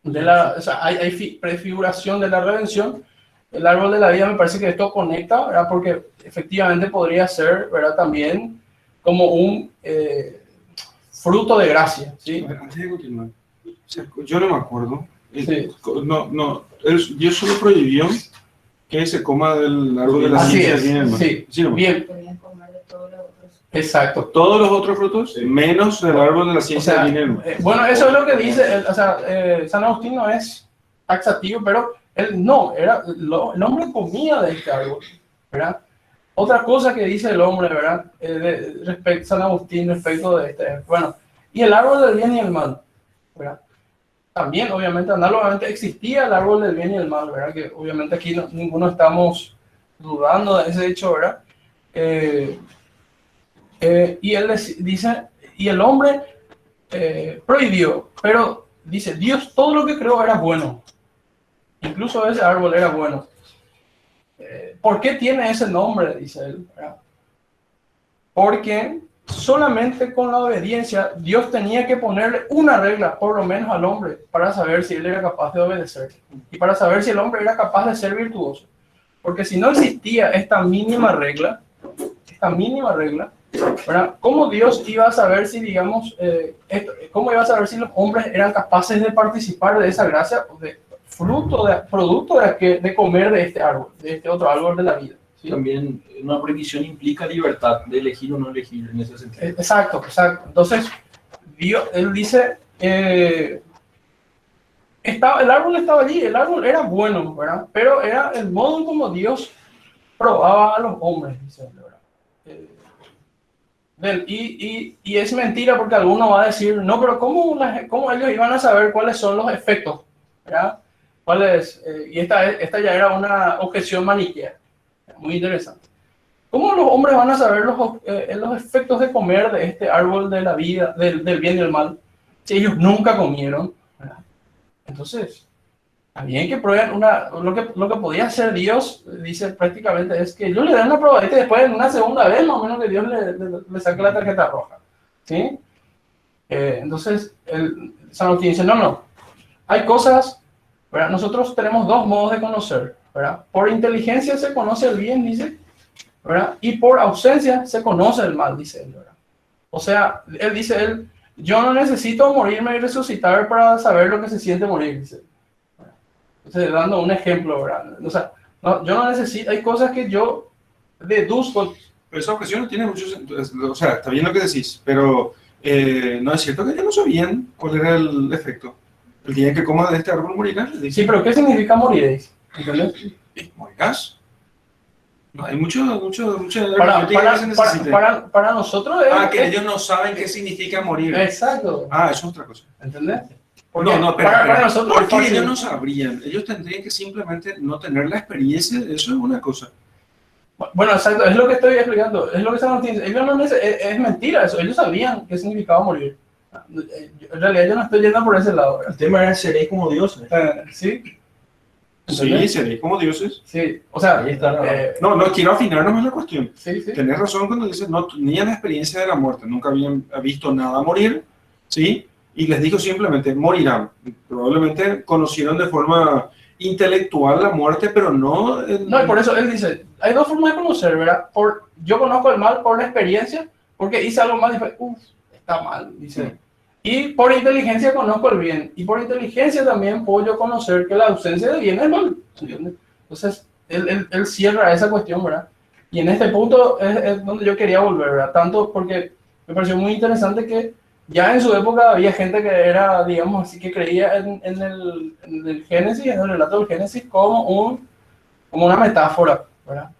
o sea, hay prefiguración de la redención. El árbol de la vida, me parece que esto conecta, ¿verdad? Porque efectivamente podría ser, ¿verdad? También como un fruto de gracia, ¿sí? Antes de continuar, o sea, yo no me acuerdo. Sí. Dios solo prohibió que se coma del árbol de la Así ciencia es, del bien y del mal. sí, ¿Sí, no? bien, Podían comer de todos los otros. exacto. Todos los otros frutos, menos del árbol de la O ciencia sea, del bien y del mal. bueno, eso es lo que dice, o sea, San Agustín no es taxativo, pero él no, el hombre comía de este árbol, ¿verdad? Otra cosa que dice el hombre, ¿verdad? Respecto a San Agustín, respecto de bueno, y el árbol del bien y el mal, ¿verdad? También, obviamente, análogamente existía el árbol del bien y el mal, ¿verdad? Que obviamente aquí ninguno estamos dudando de ese hecho, ¿verdad? Y él dice, y el hombre prohibió, pero dice, Dios todo lo que creó era bueno, incluso ese árbol era bueno. ¿Por qué tiene ese nombre? Dice él, ¿verdad? Porque solamente con la obediencia Dios tenía que ponerle una regla, por lo menos al hombre, para saber si él era capaz de obedecer y para saber si el hombre era capaz de ser virtuoso. Porque si no existía esta mínima regla, ¿verdad? ¿Cómo Dios iba a saber si, digamos, cómo iba a saber si los hombres eran capaces de participar de esa gracia, producto de comer de este árbol, de este otro árbol de la vida? ¿Sí? También una prohibición implica libertad de elegir o no elegir en ese sentido. Exacto. Entonces, él dice, el árbol estaba allí, el árbol era bueno, ¿verdad? Pero era el modo en como Dios probaba a los hombres, dice él, ¿verdad? Y es mentira porque alguno va a decir, no, pero ¿cómo ellos iban a saber cuáles son los efectos, ¿verdad? ¿Cuál es? Y esta ya era una objeción maniquea. Muy interesante. ¿Cómo los hombres van a saber los efectos de comer de este árbol de la vida, del bien y el mal, si ellos nunca comieron? ¿Verdad? Entonces, también que prueben lo que podía hacer Dios, dice prácticamente, es que ellos le den una probadita y después en una segunda vez, más o menos, que Dios le saque la tarjeta roja. ¿Sí? Entonces, San Agustín dice, no, hay cosas, ¿verdad? Nosotros tenemos dos modos de conocer, ¿verdad? Por inteligencia se conoce el bien, dice, ¿verdad? Y por ausencia se conoce el mal, dice él, ¿verdad? O sea, él dice, yo no necesito morirme y resucitar para saber lo que se siente morir, dice. Entonces, dando un ejemplo, ¿verdad? O sea, no, yo no necesito, hay cosas que yo deduzco. Pero esa ocasión no tiene mucho sentido. O sea, está bien lo que decís, pero no es cierto que ellos no sabían cuál era el efecto. El día que coma de este árbol morirás. Sí, pero ¿qué significa moriréis? ¿Entendés? Morirás. No, hay mucho para nosotros que ellos no saben qué significa morir. Exacto. Eso es otra cosa. ¿Entendés? Para nosotros porque fácil. ellos no sabrían. Ellos tendrían que simplemente no tener la experiencia. Eso es una cosa. Bueno, exacto, es lo que estoy explicando. Es lo que estamos diciendo. Ellos no es mentira eso. Ellos sabían qué significaba morir. En realidad yo no estoy yendo por ese lado. El tema era seréis como dioses. Sí. Sí, seréis como dioses. Sí, o sea, Ahí está, No quiero afinarnos en la cuestión. sí. Tenés razón cuando dices, no tenían la experiencia de la muerte, nunca habían visto nada morir, ¿sí? Y les digo simplemente, morirán. Probablemente conocieron de forma intelectual la muerte, pero no... No, y por eso él dice, hay dos formas de conocer, ¿verdad? Yo conozco el mal por la experiencia, porque hice algo mal y fue, está mal, dice. Sí. Y por inteligencia conozco el bien. Y por inteligencia también puedo yo conocer que la ausencia de bien es mal. ¿Entiendes? Entonces, él cierra esa cuestión, ¿verdad? Y en este punto es donde yo quería volver, ¿verdad? Tanto porque me pareció muy interesante que ya en su época había gente que era, digamos así, que creía en el Génesis, en el relato del Génesis, como una metáfora, ¿verdad?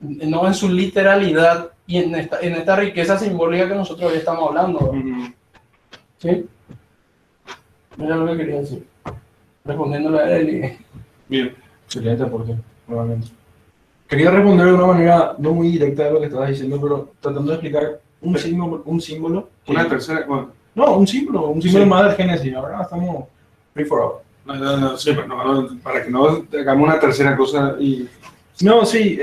No en su literalidad y en esta riqueza simbólica que nosotros hoy estamos hablando, ¿verdad? ¿Sí? Mira lo que quería decir. Respondiéndole a él. Bien. Excelente aporte, nuevamente. Quería responder de una manera no muy directa de lo que estabas diciendo, pero tratando de explicar un símbolo. Una tercera... Bueno, No, un símbolo Sí. más del Génesis. Ahora estamos free for all. sí, pero no, para que no hagamos una tercera cosa y... No, sí.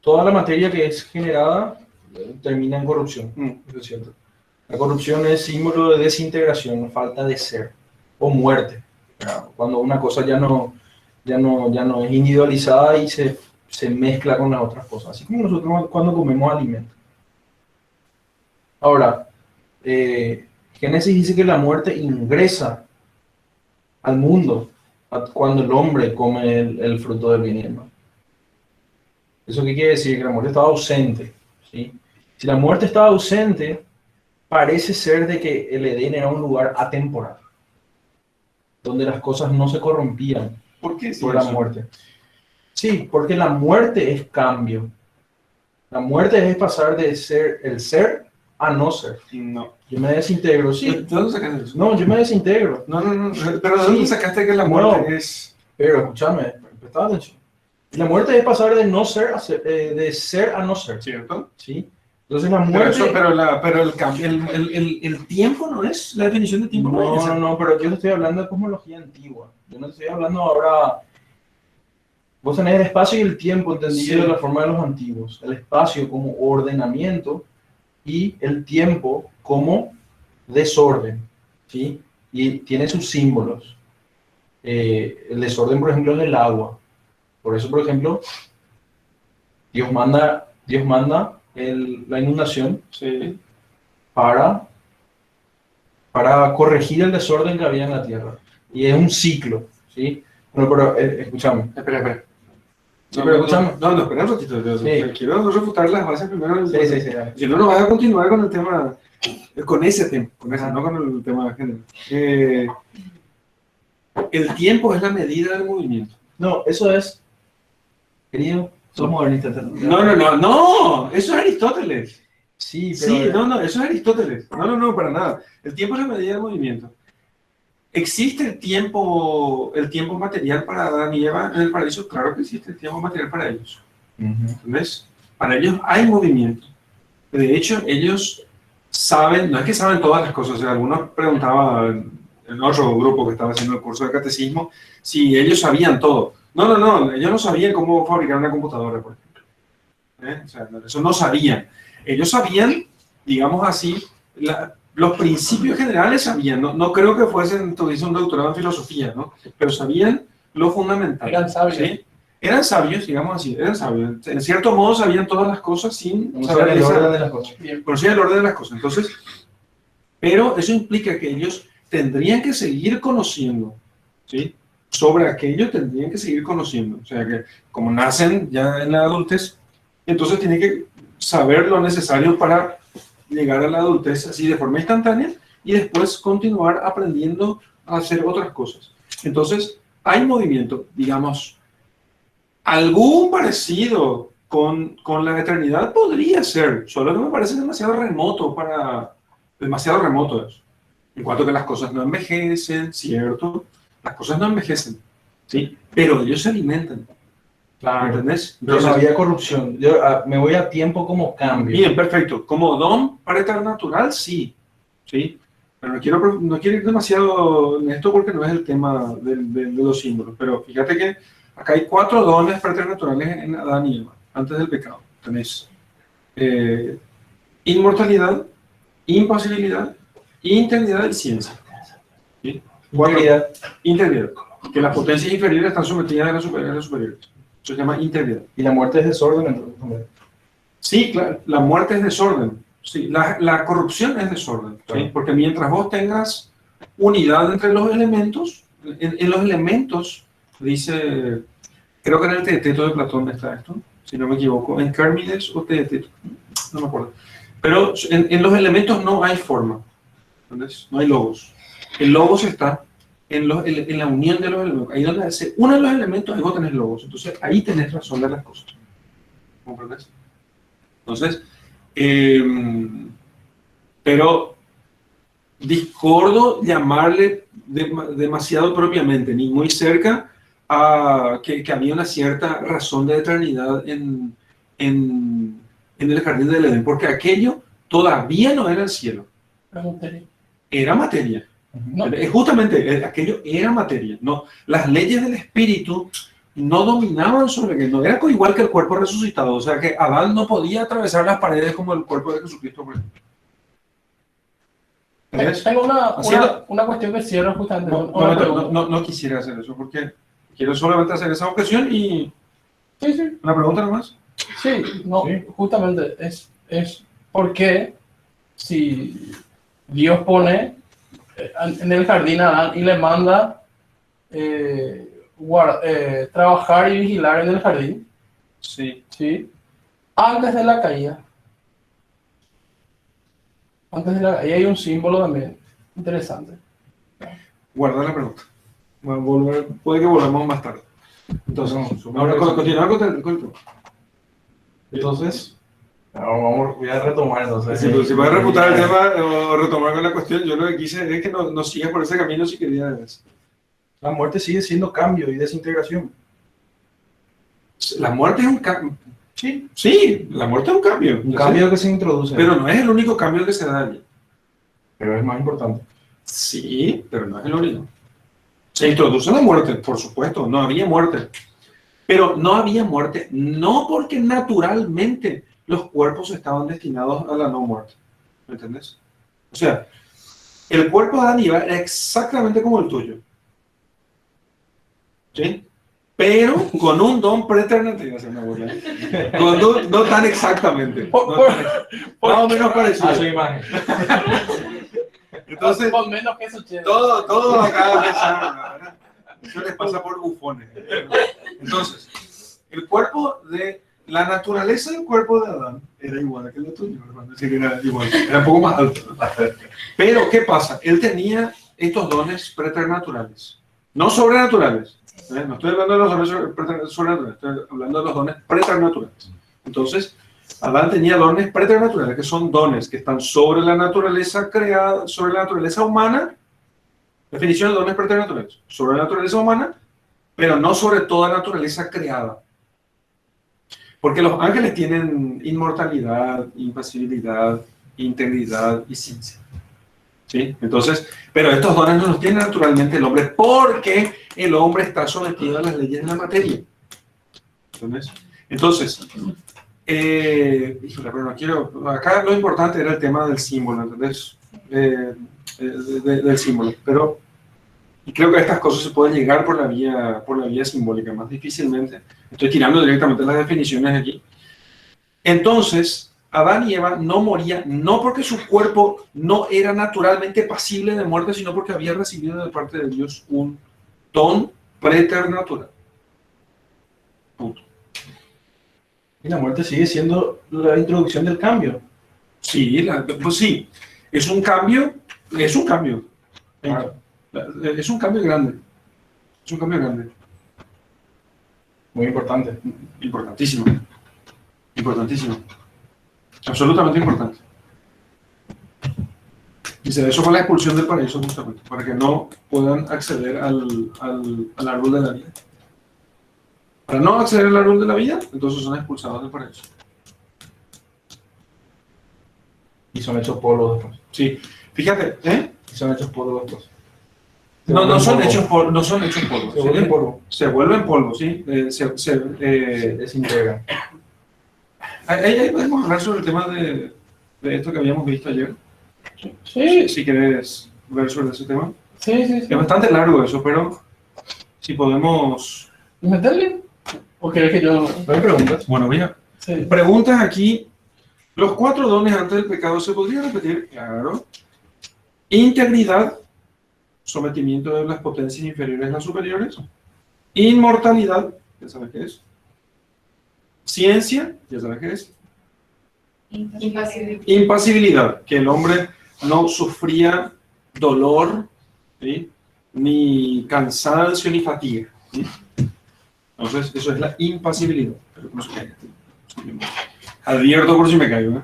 Toda la materia que es generada termina en corrupción. Eso es cierto. La corrupción es símbolo de desintegración, falta de ser o muerte. Cuando una cosa ya no es individualizada y se mezcla con las otras cosas. Así como nosotros cuando comemos alimentos. Ahora, Génesis dice que la muerte ingresa al mundo cuando el hombre come el fruto del bien y el mal. ¿Eso qué quiere decir? Que la muerte estaba ausente, ¿sí? Si la muerte estaba ausente, parece ser de que el Edén era un lugar atemporal, donde las cosas no se corrompían ¿Por qué? por la muerte. Sí, porque la muerte es cambio. La muerte es pasar de ser el ser a no ser. No. Yo me desintegro, sí. ¿De dónde sacaste eso? No, yo me desintegro. No, pero ¿de dónde Sí. sacaste que la muerte es...? Pero escúchame, presta atención. La muerte es pasar de no ser a ser, de ser a no ser, ¿Cierto? ¿sí? Entonces la muerte... Pero el cambio, el tiempo no es la definición de tiempo. No, pero yo te estoy hablando de cosmología antigua. Yo no te estoy hablando ahora... Vos tenés el espacio y el tiempo entendido de la forma de los antiguos. El espacio como ordenamiento y el tiempo como desorden, ¿sí? Y tiene sus símbolos. El desorden, por ejemplo, es el agua. Por eso, por ejemplo, Dios manda la inundación, Sí. para corregir el desorden que había en la tierra. Y es un ciclo, ¿sí? Bueno, pero escúchame. Espera. Sí, pero escúchame. No, espera un ratito. Sí. Quiero refutar las bases primero. Sí. Si no, vas a continuar con el tema, con ese tema, no con el tema de género. El tiempo es la medida del movimiento. No, eso es, querido, sos modernista. No, eso es Aristóteles. Sí, pero... Sí, eso es Aristóteles. No, para nada. El tiempo es la medida del movimiento. ¿existe el tiempo material para Adán y Eva en el paraíso? Claro que existe el tiempo material para ellos. ¿Entendés? Para ellos hay movimiento. De hecho, ellos saben, no es que saben todas las cosas, o sea, algunos preguntaban en otro grupo que estaba haciendo el curso de catecismo si ellos sabían todo. No, ellos no sabían cómo fabricar una computadora, por ejemplo. O sea, eso no sabían. Ellos sabían, digamos así, los principios generales sabían, no creo que tuviesen un doctorado en filosofía, ¿no? Pero sabían lo fundamental. Eran sabios. ¿Sí? Eran sabios, digamos así, eran sabios. En cierto modo sabían todas las cosas sin Conocían el orden de las cosas. conocían el orden de las cosas. Entonces, pero eso implica que ellos tendrían que seguir conociendo, ¿sí? Sobre aquello tendrían que seguir conociendo. O sea que como nacen ya en la adultez, entonces tienen que saber lo necesario para llegar a la adultez así de forma instantánea y después continuar aprendiendo a hacer otras cosas. Entonces, hay movimiento, digamos, algún parecido con la eternidad podría ser, solo que me parece demasiado remoto eso. En cuanto que las cosas no envejecen, ¿cierto? Las cosas no envejecen, ¿sí? Pero ellos se alimentan. Claro. ¿Entendés? Pero no había corrupción. Yo me voy a tiempo como cambio. Bien, perfecto. Como don preternatural, sí. ¿Sí? Pero no quiero ir demasiado en esto porque no es el tema de los símbolos. Pero fíjate que acá hay 4 dones preternaturales en Adán y Eva, antes del pecado. Tenés inmortalidad, impasibilidad, integridad y ciencia. ¿Sí? Cualidad. Integridad. Que las potencias inferiores están sometidas a las superiores. Eso se llama integridad. Y la muerte es desorden, entonces. Sí, claro, la muerte es desorden. Sí, la corrupción es desorden. ¿Sí? Porque mientras vos tengas unidad entre los elementos, en los elementos, dice, creo que en el Teeteto de Platón está esto, si no me equivoco, en Charmides o Teeteto, no me acuerdo. Pero en los elementos no hay forma, ¿entendés? No hay logos. El logos está en la unión de los elementos. Ahí donde se unen los elementos, ahí vos tenés logos. Entonces, ahí tenés razón de las cosas. ¿Comprendes? Entonces, pero discordo llamarle demasiado propiamente, ni muy cerca, a que había una cierta razón de eternidad en el jardín del Edén, porque aquello todavía no era el cielo, era materia. No. Justamente, aquello era materia. No, las leyes del espíritu no dominaban sobre que no era igual que el cuerpo resucitado. O sea que Adán no podía atravesar las paredes como el cuerpo de Jesucristo, por ejemplo. ¿Entendés? Tengo una cuestión que cierro justamente. No quisiera hacer eso porque quiero solamente hacer esa objeción y... Sí. ¿Una pregunta nomás? Sí, no, Sí. justamente es por qué si Dios pone en el jardín a Adán y le manda trabajar y vigilar en el jardín, Sí. ¿sí? Antes de la caída. Ahí hay un símbolo también interesante. Guarda la pregunta. Puede que volvamos más tarde. Entonces, ahora continuar con el tema. Entonces, voy a retomar entonces. Si puedes refutar el tema o retomar con la cuestión, yo lo que quise es que no sigas por ese camino si querías. La muerte sigue siendo cambio y desintegración. La muerte es un cambio. Sí, la muerte es un cambio. Un cambio que se introduce. Pero no es el único cambio que se da allí. Pero es más importante. Sí, pero no es el único. Se introduce la muerte, por supuesto, no había muerte. Pero no había muerte, no porque naturalmente los cuerpos estaban destinados a la no muerte. ¿Me entiendes? O sea, el cuerpo de Adán y Eva era exactamente como el tuyo. ¿Sí? Pero con un don preternatural. No tan exactamente. Más o menos parecido. A su imagen. Entonces, Con menos que eso, che. todo acá pensando, eso les pasa por bufones. Entonces, la naturaleza del cuerpo de Adán era igual que el de tuyo, hermano. Así que era igual, era un poco más alto. Pero, ¿qué pasa? Él tenía estos dones preternaturales, no sobrenaturales. No estoy hablando de los dones sobrenaturales, estoy hablando de los dones preternaturales. Entonces, Adán tenía dones preternaturales, que son dones que están sobre la naturaleza creada, sobre la naturaleza humana, Definición de dones preternaturales. Sobre la naturaleza humana, pero no sobre toda naturaleza creada. Porque los ángeles tienen inmortalidad, impasibilidad, integridad y ciencia. ¿Sí? Entonces, pero estos dones no los tiene naturalmente el hombre porque el hombre está sometido a las leyes de la materia. Entonces, híjole, pero no quiero. Acá lo importante era el tema del símbolo, ¿entendés? Del símbolo. Pero y creo que a estas cosas se puede llegar por la vía simbólica, más difícilmente. Estoy tirando directamente las definiciones aquí. Entonces, Adán y Eva no morían, no porque su cuerpo no era naturalmente pasible de muerte, sino porque había recibido de parte de Dios un don preternatural. Punto. Y la muerte sigue siendo la introducción del cambio. Sí, pues sí, es un cambio. Claro. Es un cambio grande. Es un cambio grande. Muy importante. Importantísimo. Importantísimo. Absolutamente importante. Dice, eso fue la expulsión del paraíso justamente, para que no puedan acceder al árbol de la vida. Para no acceder al árbol de la vida, entonces son expulsados del paraíso. Y son hechos polvo después. Sí. Fíjate, Y son hechos polvo después. no son hechos polvo. Se vuelven polvo. Se vuelven polvo, sí. Se desintegran. Ahí podemos hablar sobre el tema de esto que habíamos visto ayer. Sí, Si quieres ver sobre ese tema. sí. Es bastante largo eso, pero si podemos... ¿Meterle? ¿O querés que yo...? ¿No hay preguntas? Bueno, mira. Sí. Preguntas aquí. ¿Los 4 dones antes del pecado se podrían repetir? Claro. Integridad, sometimiento de las potencias inferiores a las superiores. Inmortalidad, ya sabes qué es. Ciencia, ya sabes qué es. Impasibilidad, que el hombre no sufría dolor, ¿sí? Ni cansancio ni fatiga, ¿sí? Entonces, eso es la impasibilidad. Pero no se caiga. Advierto por si me caigo, ¿eh?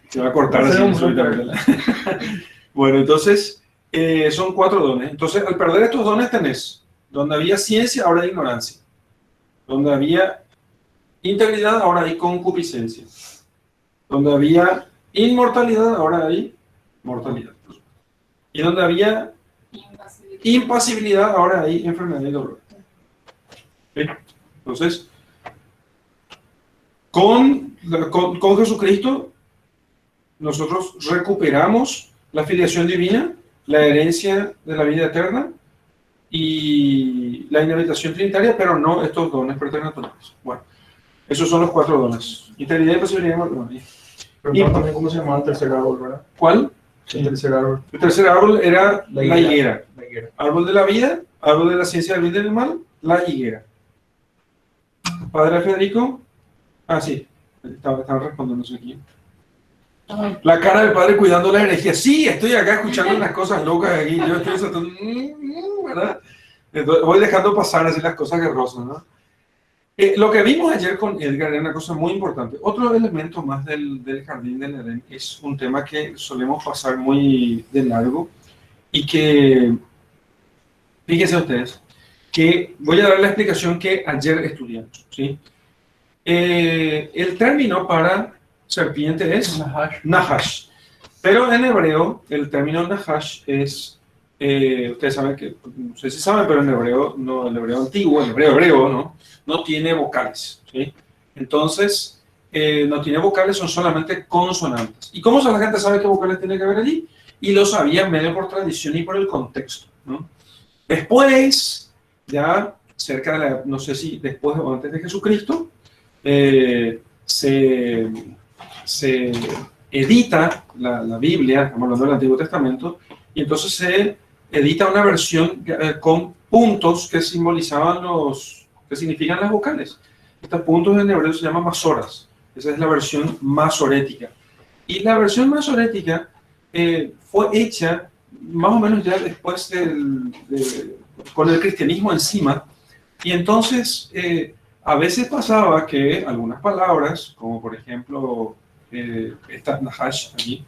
Se va a cortar así súbitamente. Bueno, entonces, son 4 dones. Entonces, al perder estos dones tenés, donde había ciencia, ahora hay ignorancia. Donde había integridad, ahora hay concupiscencia. Donde había inmortalidad, ahora hay mortalidad. Y donde había impasibilidad, ahora hay enfermedad y dolor. ¿Sí? Entonces, con Jesucristo, nosotros recuperamos la filiación divina, la herencia de la vida eterna y la inhabitación trinitaria, pero no estos dones preternaturales. Bueno, esos son los 4 dones. Integridad y posibilidad de mortalidad. Pero también cómo se llamaba el tercer árbol, ¿verdad? ¿Cuál? El tercer árbol. El tercer árbol era la higuera. La higuera. Árbol de la vida, árbol de la ciencia del bien y del mal, la higuera. Padre Federico. Ah, sí. Estaba respondiéndose aquí. La cara del padre cuidando la herejía. Sí, estoy acá escuchando unas cosas locas aquí. Yo estoy saltando, ¿verdad? Entonces, voy dejando pasar así las cosas guerrosas, ¿no? Lo que vimos ayer con Edgar era una cosa muy importante. Otro elemento más del jardín del Edén es un tema que solemos pasar muy de largo y que, fíjense ustedes, que voy a dar la explicación que ayer estudiamos, ¿sí? El término para serpiente es Nahash, pero en hebreo el término Nahash es, ustedes saben que, no sé si saben, pero en hebreo, no, el hebreo antiguo, el hebreo, no tiene vocales, ¿sí? Entonces, no tiene vocales, son solamente consonantes. ¿Y cómo la gente sabe qué vocales tiene que haber allí? Y lo sabía medio por tradición y por el contexto, ¿no? Después, ya cerca de la, no sé si después o antes de Jesucristo, se edita la Biblia, estamos hablando del Antiguo Testamento, y entonces se edita una versión con puntos que simbolizaban que significan las vocales. Estos puntos en hebreo se llaman masoras. Esa es la versión masorética. Y la versión masorética fue hecha más o menos ya después con el cristianismo encima. Y entonces, a veces pasaba que algunas palabras, como por ejemplo esta Nahash allí,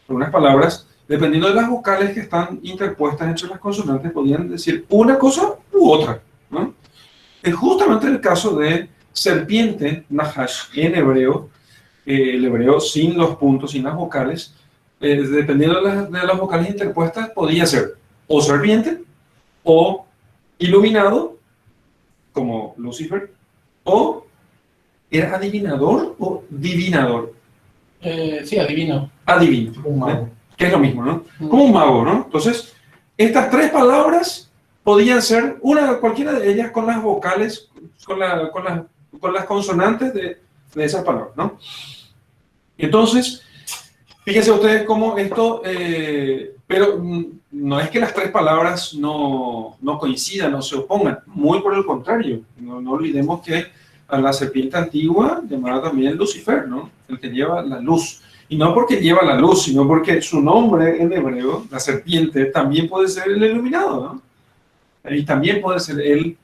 algunas palabras dependiendo de las vocales que están interpuestas entre las consonantes, podían decir una cosa u otra, ¿no? Es justamente el caso de serpiente, nahash, en hebreo, el hebreo sin los puntos, sin las vocales, dependiendo de las vocales interpuestas, podía ser o serpiente, o iluminado, como Lucifer, o era adivinador o divinador. Sí, adivino. Adivino, Un mago. que es lo mismo, ¿no? Como un mago, ¿no? Entonces, estas tres palabras podían ser cualquiera de ellas con las vocales, con las consonantes de esas palabras, ¿no? Entonces, fíjense ustedes cómo esto, pero no es que las tres palabras no coincidan, no se opongan, muy por el contrario. No olvidemos que a la serpiente antigua, llamada también Lucifer, ¿no? El que lleva la luz. Y no porque lleva la luz, sino porque su nombre en hebreo, la serpiente, también puede ser el iluminado, ¿no? Y también puede ser el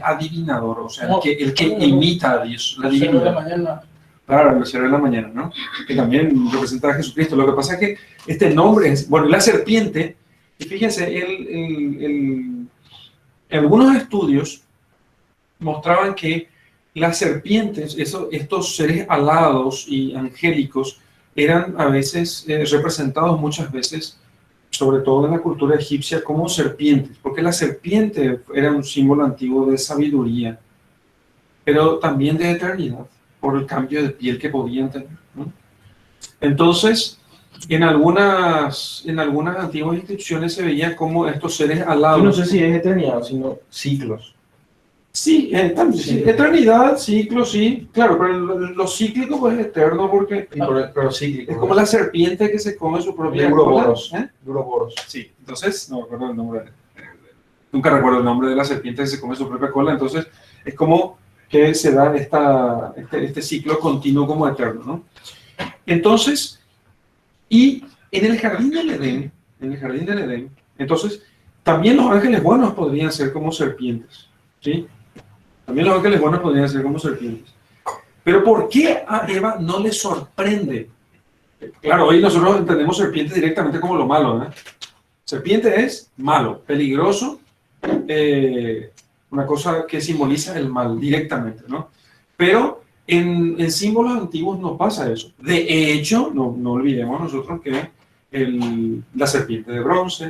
adivinador, o sea, el que imita a Dios, la Lucero de divinidad. la mañana. Claro, el lucero de la mañana, ¿no? Que también representa a Jesucristo. Lo que pasa es que este nombre es, bueno, la serpiente, y fíjense, algunos estudios mostraban que las serpientes, estos seres alados y angélicos, eran a veces representados muchas veces, sobre todo en la cultura egipcia, como serpientes, porque la serpiente era un símbolo antiguo de sabiduría, pero también de eternidad, por el cambio de piel que podían tener, ¿no? Entonces, en algunas antiguas inscripciones se veía como estos seres alados. Yo no sé si es eternidad, sino ciclos. Sí, también, sí, eternidad, ciclo, sí, claro, pero lo cíclico pues es eterno porque Pero cíclico. es como la serpiente que se come su propia Uroboros. cola, ¿eh? Uroboros. Sí, entonces, no recuerdo el nombre, nunca recuerdo el nombre de la serpiente que se come su propia cola, entonces es como que se da este ciclo continuo como eterno, ¿no? Entonces, y en el jardín del Edén, entonces, también los ángeles buenos podrían ser como serpientes, ¿sí? También los ángeles buenos podrían ser como serpientes. Pero ¿por qué a Eva no le sorprende? Claro, hoy nosotros entendemos serpiente directamente como lo malo, ¿eh? Serpiente es malo, peligroso, una cosa que simboliza el mal directamente, ¿no? Pero en símbolos antiguos no pasa eso. De hecho, no olvidemos nosotros que la serpiente de bronce,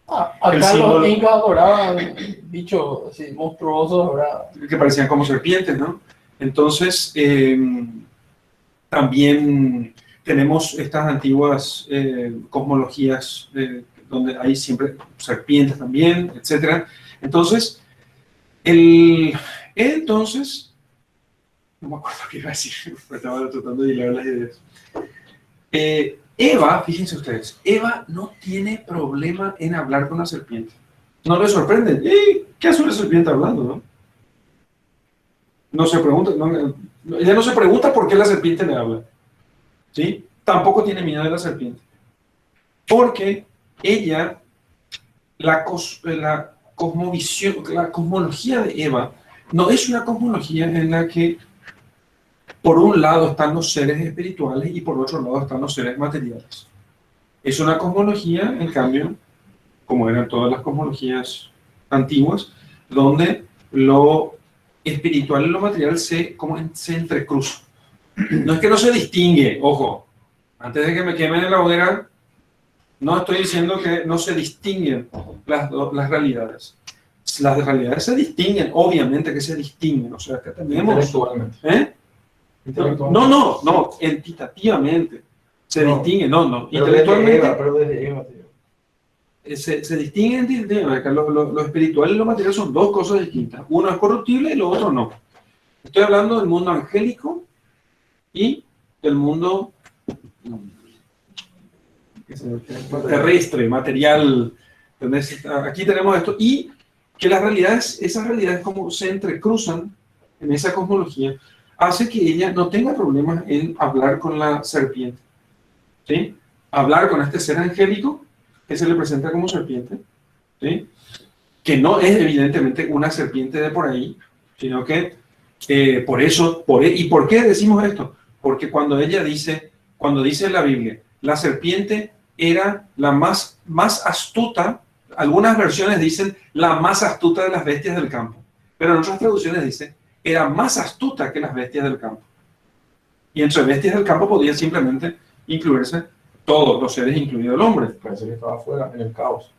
el Acá símbolo- los incas adoraban bichos así, monstruosos, ¿verdad? que parecían como serpientes, ¿no? Entonces, también tenemos estas antiguas cosmologías donde hay siempre serpientes también, etc. Entonces, no me acuerdo qué iba a decir, estaba tratando de hilar las ideas. Eva, fíjense ustedes, Eva no tiene problema en hablar con la serpiente. No le sorprende. ¿Qué hace una serpiente hablando, no? No se pregunta, ella no se pregunta por qué la serpiente le habla, ¿sí? Tampoco tiene miedo de la serpiente, porque ella, la cosmovisión, la cosmología de Eva no es una cosmología en la que por un lado están los seres espirituales y por otro lado están los seres materiales. Es una cosmología, en cambio, como eran todas las cosmologías antiguas, donde lo espiritual y lo material se entrecruzan. No es que no se distingue, ojo, antes de que me quemen en la hoguera, no estoy diciendo que no se distinguen las realidades. Las realidades se distinguen, obviamente que se distinguen, o sea, que tenemos... Intelectualmente. ¿Eh? No, entitativamente. Se distingue, Pero intelectualmente. desde Eva, tío. Se distinguen entitativamente. Lo espiritual y lo material son dos cosas distintas. Uno es corruptible y lo otro no. Estoy hablando del mundo angélico y del mundo terrestre, material. ¿Entendés? Aquí tenemos esto. Y que esas realidades como se entrecruzan en esa cosmología, hace que ella no tenga problemas en hablar con la serpiente, ¿sí? Hablar con este ser angélico que se le presenta como serpiente, ¿sí? Que no es evidentemente una serpiente de por ahí, sino que por eso, ¿y por qué decimos esto? Porque cuando dice en la Biblia, la serpiente era la más astuta. Algunas versiones dicen la más astuta de las bestias del campo, pero en otras traducciones dice era más astuta que las bestias del campo. Y entre bestias del campo podía simplemente incluirse todos los seres, incluido el hombre. Parece que estaba afuera, en el caos.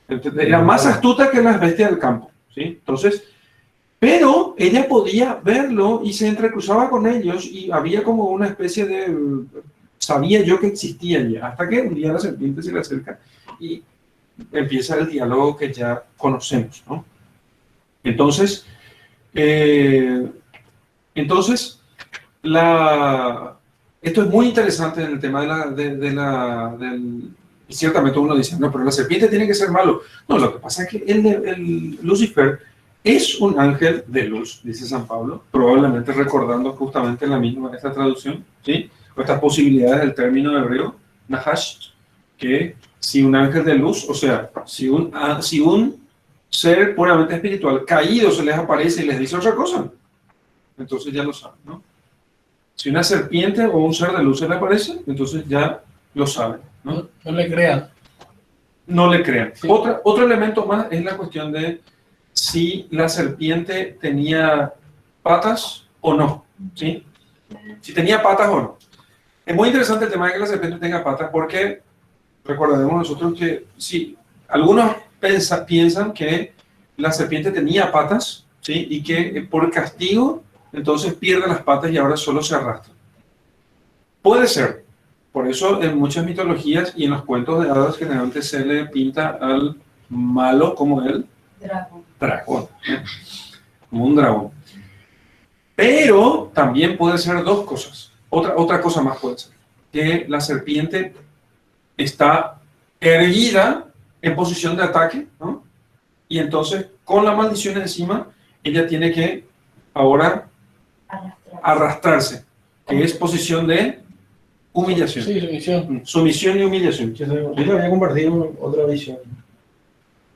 Era más astuta que las bestias del campo, ¿sí? Entonces, pero ella podía verlo y se entrecruzaba con ellos y había como una especie de... Sabía yo que existía ya, hasta que un día la serpiente se le acerca y empieza el diálogo que ya conocemos, ¿no? Entonces, esto es muy interesante en el tema del... Y ciertamente uno dice, no, pero la serpiente tiene que ser malo. No, lo que pasa es que el Lucifer es un ángel de luz, dice San Pablo, probablemente recordando justamente esta traducción, ¿sí? O estas posibilidades del término hebreo, Nahash, que si un ángel de luz, o sea, si un ser puramente espiritual caído se les aparece y les dice otra cosa, entonces ya lo saben, ¿no? Si una serpiente o un ser de luz se le aparece, entonces ya lo saben, ¿no? No le crean. No le crean. Sí. Otro elemento más es la cuestión de si la serpiente tenía patas o no, ¿sí? Si tenía patas o no. Es muy interesante el tema de que la serpiente tenga patas porque recordemos nosotros que sí, algunos piensan que la serpiente tenía patas, ¿sí? Y que por castigo entonces pierde las patas y ahora solo se arrastra. Puede ser. Por eso en muchas mitologías y en los cuentos de hadas generalmente se le pinta al malo como el dragón, ¿eh? Como un dragón. Pero también puede ser dos cosas. Otra cosa más puede ser. Que la serpiente está erguida en posición de ataque, ¿no? Y entonces con la maldición encima, ella tiene que ahora arrastrarse, que es posición de humillación. Sí, sumisión. Sumisión y humillación. Yo te había compartido otra visión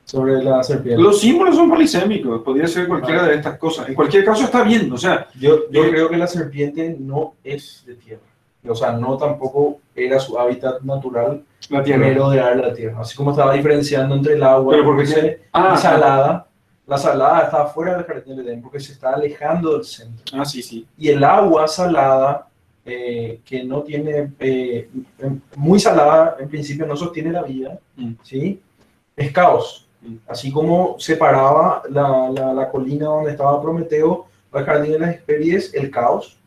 sobre la serpiente. Los símbolos son polisémicos, podría ser cualquiera de estas cosas. En cualquier caso está bien, o sea, Yo creo que la serpiente no es de tierra. O sea, no tampoco era su hábitat natural la tierra. merodear la tierra. Así como estaba diferenciando entre el agua Pero porque dulce y salada. La salada está fuera del jardín del Edén porque se está alejando del centro. Sí. Y el agua salada, que no tiene, muy salada, en principio no sostiene la vida, ¿sí? Es caos. Así como separaba la colina donde estaba Prometeo al jardín de las Hespérides, el caos,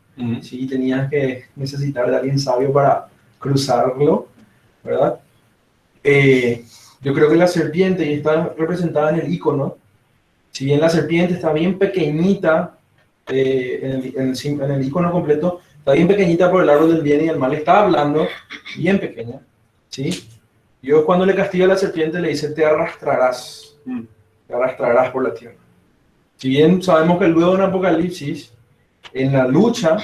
¿sí? Tenías que necesitar de alguien sabio para cruzarlo, ¿verdad? Yo creo que la serpiente, y está representada en el icono, si bien la serpiente está bien pequeñita, en el icono completo, está bien pequeñita por el árbol del bien y del mal, está hablando bien pequeña, ¿sí? Dios cuando le castiga a la serpiente le dice, te arrastrarás por la tierra. Si bien sabemos que luego en Apocalipsis, en la lucha,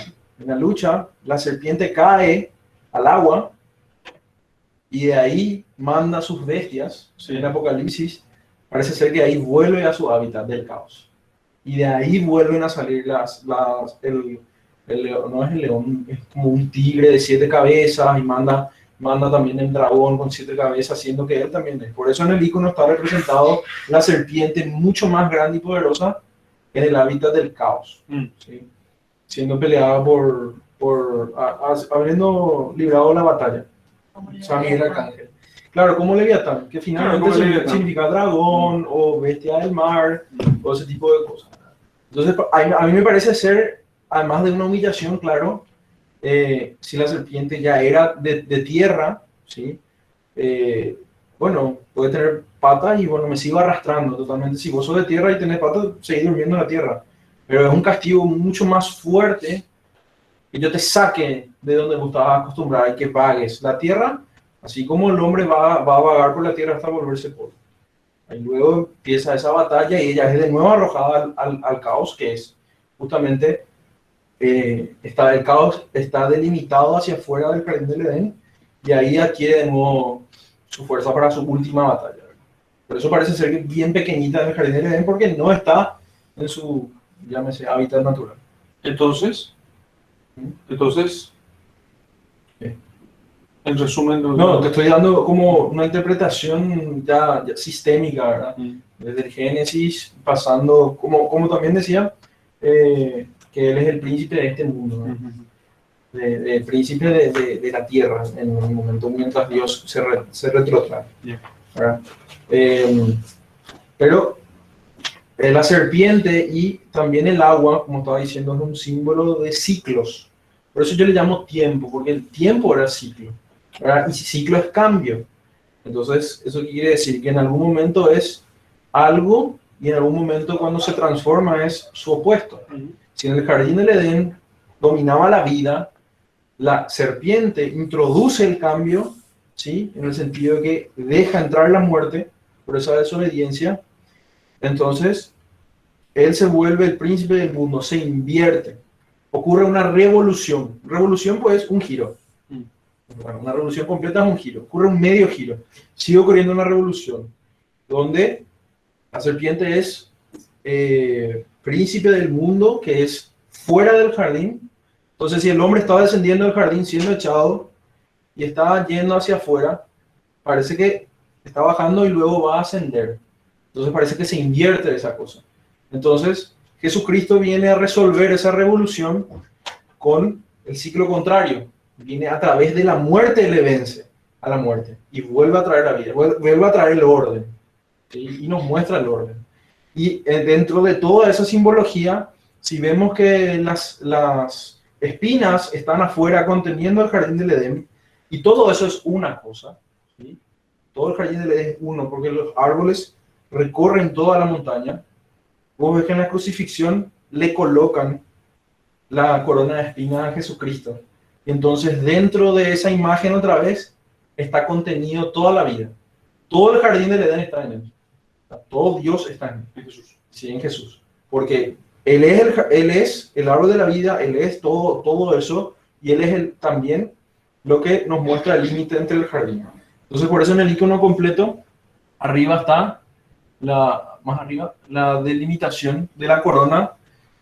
la serpiente cae al agua y de ahí manda sus bestias, Sí. en Apocalipsis, parece ser que ahí vuelve a su hábitat del caos. Y de ahí vuelven a salir el león, no es el león, es como un tigre de 7 cabezas y manda también el dragón con 7 cabezas, siendo que él también es. Por eso en el icono está representado la serpiente mucho más grande y poderosa en el hábitat del caos, ¿sí? Siendo peleada habiendo librado la batalla. San Miguel Arcángel. Claro, como Leviatán, que finalmente significa dragón o bestia del mar o ese tipo de cosas. Entonces, a mí me parece ser, además de una humillación, claro, si la serpiente ya era de tierra, ¿sí? Bueno, puede tener patas y bueno, me sigo arrastrando totalmente. Si vos sos de tierra y tenés patas, seguís durmiendo en la tierra. Pero es un castigo mucho más fuerte que yo te saque de donde vos estabas acostumbrado y que pagues. La tierra, así como el hombre va a vagar por la tierra hasta volverse polvo. Y luego empieza esa batalla y ella es de nuevo arrojada al caos, que es justamente... el caos está delimitado hacia afuera del jardín del Edén y ahí adquiere de nuevo su fuerza para su última batalla. Por eso parece ser bien pequeñita en el jardín del Edén porque no está en su, llámese, hábitat natural. Entonces, En resumen, No, te estoy dando como una interpretación ya sistémica, ¿verdad? Desde el Génesis, pasando, como también decía, que Él es el príncipe de este mundo, ¿verdad? El príncipe de la tierra, en el momento mientras Dios se retrotrae. ¿Verdad? Pero la serpiente y también el agua, como estaba diciendo, es un símbolo de ciclos. Por eso yo le llamo tiempo, porque el tiempo era ciclo, ¿verdad? Y ciclo es cambio. Entonces, eso quiere decir que en algún momento es algo y en algún momento cuando se transforma es su opuesto. Si en el jardín del Edén dominaba la vida, la serpiente introduce el cambio, ¿sí? En el sentido de que deja entrar la muerte por esa desobediencia. Entonces, él se vuelve el príncipe del mundo, se invierte. Ocurre una revolución. Revolución, pues, un giro. Bueno, una revolución completa es un giro. Ocurre un medio giro. Sigue ocurriendo una revolución, donde la serpiente es príncipe del mundo, que es fuera del jardín. Entonces, si el hombre estaba descendiendo del jardín, siendo echado, y está yendo hacia afuera, parece que está bajando y luego va a ascender. Entonces parece que se invierte esa cosa. Entonces, Jesucristo viene a resolver esa revolución con el ciclo contrario. Viene a través de la muerte, le vence a la muerte y vuelve a traer la vida, vuelve a traer el orden, ¿sí? Y nos muestra el orden. Y dentro de toda esa simbología, si vemos que las espinas están afuera conteniendo el jardín del Edén, y todo eso es una cosa, ¿sí? Todo el jardín del Edén es uno, porque los árboles recorren toda la montaña. Vos ves que en la crucifixión le colocan la corona de espinas a Jesucristo. Y entonces dentro de esa imagen otra vez está contenido toda la vida. Todo el jardín del Edén está en él. Todo Dios está en Jesús. Sí, en Jesús. Porque Él es el árbol de la vida, Él es todo eso, y Él es también lo que nos muestra el límite entre el jardín. Entonces por eso en el icono completo, arriba está más arriba, la delimitación de la corona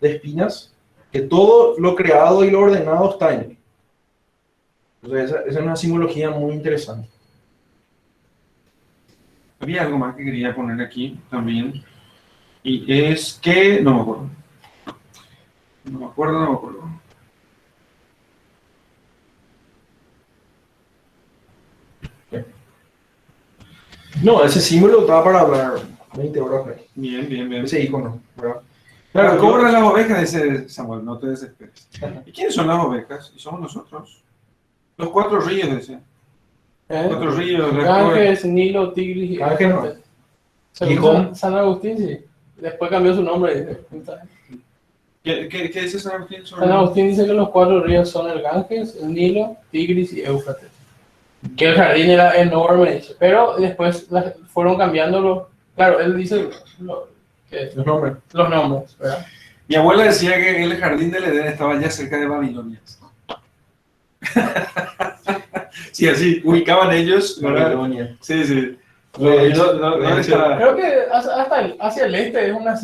de espinas, que todo lo creado y lo ordenado está en él. Entonces, esa es una simbología muy interesante. Había algo más que quería poner aquí también, y es que, no me acuerdo. No, ese símbolo estaba para hablar 20 horas. Bien. Ese icono, ¿verdad? Claro, cobran las ovejas, dice Samuel, no te desesperes. ¿Y quiénes son las ovejas? Y somos nosotros. Los 4 ríos, decía. 4 ríos. Ganges, Nilo, Tigris y Ganges, no. Según San Agustín, sí. Después cambió su nombre. ¿Qué dice San Agustín? San Agustín dice que los 4 ríos son el Ganges, el Nilo, Tigris y Éufrates. Que el jardín era enorme, dice. Pero después fueron cambiando claro, él dice Los nombres. Los nombres, ¿verdad? Mi abuela decía que el jardín del Edén estaba ya cerca de Babilonia. Sí, así, ubicaban ellos. Babilonia. Sí. No está. Creo que hasta hacia el este es una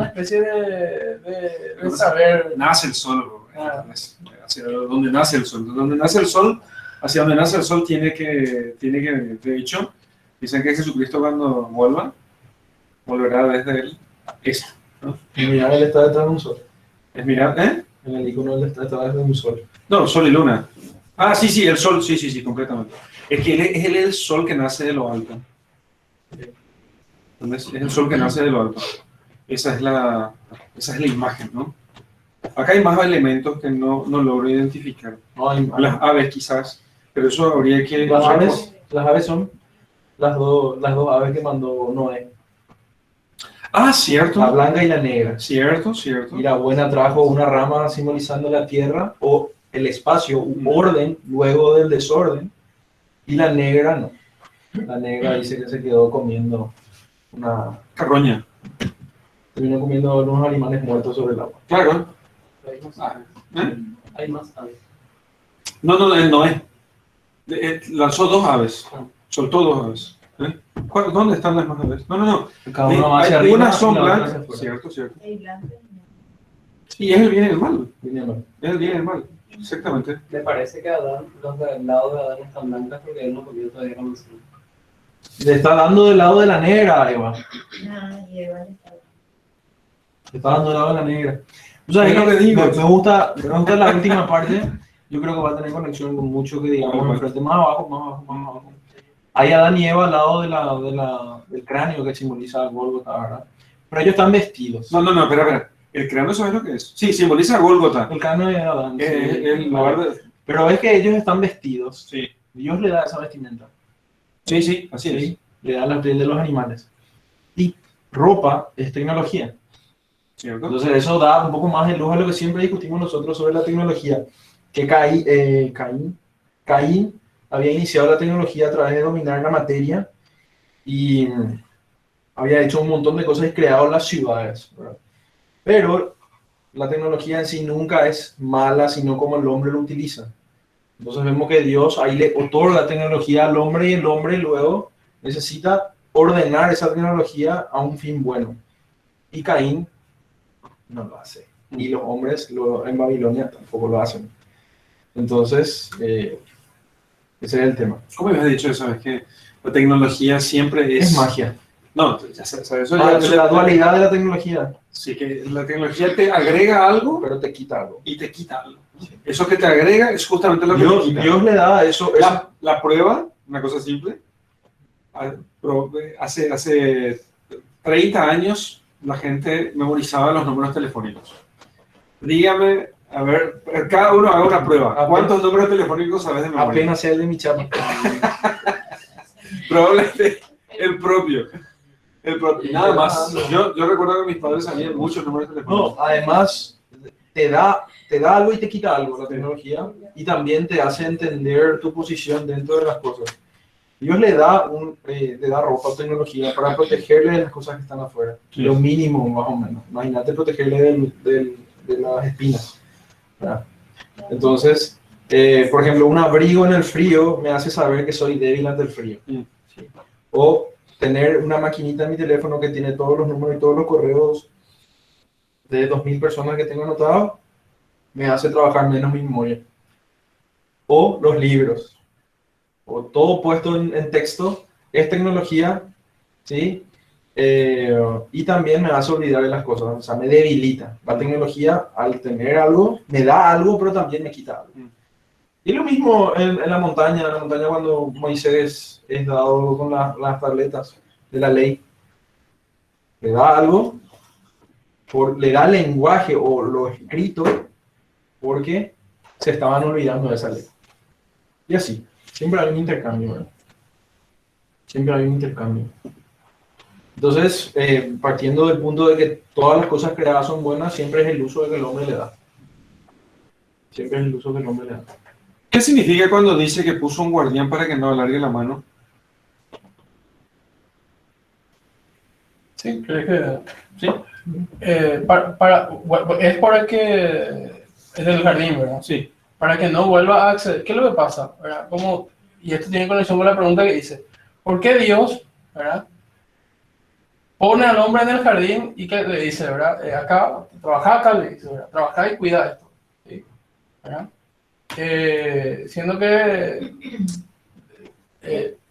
especie de saber. Nace el sol, hacia donde nace el sol. Donde nace el sol, hacia donde nace el sol tiene que, de hecho, dicen que Jesucristo cuando volverá desde él esto, ¿no? Y mirar, él está detrás de un sol. Es mirar, En el icono él está detrás de un sol. No, sol y luna. Ah, sí, el sol, sí, completamente. Es que él es el sol que nace de lo alto. Es el sol que nace de lo alto. Esa es la imagen, ¿no? Acá hay más elementos que no logro identificar. No, hay Las aves quizás, pero eso habría que... Las aves son las dos aves que mandó Noé. Ah, cierto. La blanca y la negra. Cierto. Y la buena trajo una rama simbolizando la tierra o el espacio, un orden luego del desorden. Y la negra no. La negra dice que se quedó comiendo una carroña. Terminó comiendo unos animales muertos sobre el agua. Claro. Hay más aves. No, él no es. Lanzó 2 aves. Soltó 2 aves. ¿Dónde están las más aves? No. Cada uno va hacia arriba. Unas son y la otra blancas. hacia afuera. Cierto. El blanco. Y es el bien y el mal. Bien y el mal. Es el bien y el mal. Exactamente. Me parece que Adán, los del lado de Adán están blancas porque él no comió todavía la manzana. Le está dando del lado de la negra, Eva. Ah, y Eva le está Le está dando del lado de la negra. O sea, Es lo que digo. me gusta la última parte. Yo creo que va a tener conexión con mucho que digamos enfrente. Más abajo, más abajo, más abajo. Hay Adán y Eva al lado del cráneo que simboliza el Gólgota, ¿verdad? Pero ellos están vestidos. No, espera. ¿El cráneo sabes lo que es? Sí, simboliza a Gólgota. El cráneo de Adán. El lugar de... Pero es que ellos están vestidos. Sí. Dios le da esa vestimenta. Sí, así es. ¿Sí? Le da la piel de los animales. Y ropa es tecnología. ¿Cierto? Entonces eso da un poco más de luz a lo que siempre discutimos nosotros sobre la tecnología. Que Caín había iniciado la tecnología a través de dominar la materia y había hecho un montón de cosas y creado las ciudades, ¿verdad? Pero la tecnología en sí nunca es mala, sino como el hombre lo utiliza. Entonces vemos que Dios ahí le otorga tecnología al hombre y el hombre luego necesita ordenar esa tecnología a un fin bueno. Y Caín no lo hace. Y los hombres en Babilonia tampoco lo hacen. Entonces, ese es el tema. ¿Cómo habías dicho eso? Es que la tecnología siempre Es magia. No, ya sabes, eso ya... La dualidad de la tecnología. Sí, que la tecnología te agrega algo Pero te quita algo. y te quita algo. Eso que te agrega es justamente lo que te quita. Dios le da eso. La prueba, una cosa simple, hace 30 años la gente memorizaba los números telefónicos. Dígame, a ver, cada uno haga una prueba. ¿Cuántos números telefónicos sabes de memoria? Apenas sea el de mi chapa. Probablemente el propio. Nada más. Yo recuerdo que mis padres sabían muchos números telefónicos. No, además te da algo y te quita algo la tecnología y también te hace entender tu posición dentro de las cosas. Dios le da ropa o tecnología para protegerle de las cosas que están afuera. Sí. Lo mínimo, más o menos. Imagínate protegerle de las espinas, ¿verdad? Entonces, por ejemplo, un abrigo en el frío me hace saber que soy débil ante el frío. Sí. ¿Sí? O tener una maquinita en mi teléfono que tiene todos los números y todos los correos de 2000 personas que tengo anotados, me hace trabajar menos mi memoria. O los libros. O todo puesto en texto es tecnología, ¿sí? Y también me hace olvidar de las cosas, o sea, me debilita. La tecnología, al tener algo, me da algo, pero también me quita algo. Y lo mismo en la montaña cuando Moisés es dado con las tabletas de la ley. Le da algo, le da lenguaje o lo escrito, porque se estaban olvidando de esa ley. Y así, siempre hay un intercambio, ¿verdad? Siempre hay un intercambio. Entonces, partiendo del punto de que todas las cosas creadas son buenas, siempre es el uso que el hombre le da. Siempre es el uso que el hombre le da. ¿Qué significa cuando dice que puso un guardián para que no alargue la mano? Sí, creo que Sí. es para que es del jardín, ¿verdad? Sí. Para que no vuelva a acceder. ¿Qué es lo que pasa? ¿Verdad? Y esto tiene conexión con la pregunta que hice. ¿Por qué Dios, ¿verdad?, pone al hombre en el jardín y que le dice, ¿verdad? Trabaja acá, le dice, ¿verdad? Trabaja y cuida esto. ¿Sí? ¿Verdad? Siendo que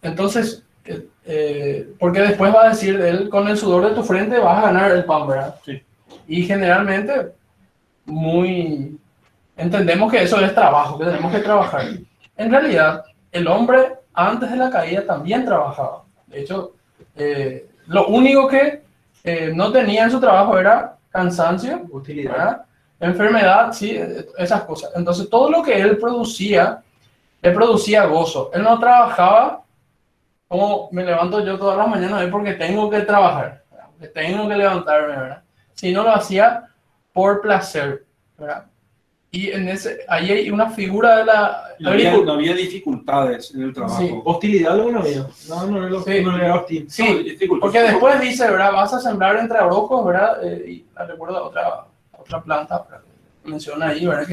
entonces porque después va a decir de él, con el sudor de tu frente vas a ganar el pan, ¿verdad? Sí. Y generalmente entendemos que eso es trabajo, que tenemos que trabajar. En realidad, el hombre antes de la caída también trabajaba. De hecho, lo único que no tenía en su trabajo era cansancio, Utilidad. ¿verdad?, enfermedad, sí, esas cosas. Entonces, todo lo que él producía gozo. Él no trabajaba como me levanto yo todas las mañanas hoy porque tengo que trabajar, ¿verdad?, porque tengo que levantarme, ¿verdad?, sino lo hacía por placer, ¿verdad? Y ahí hay una figura de la No había dificultades en el trabajo. Sí. Hostilidad lo que no había. No era hostil. Sí, porque después dice, ¿verdad?, vas a sembrar entre abrojos, ¿verdad? Y recuerdo otra planta, ¿verdad?, menciona ahí, ¿verdad?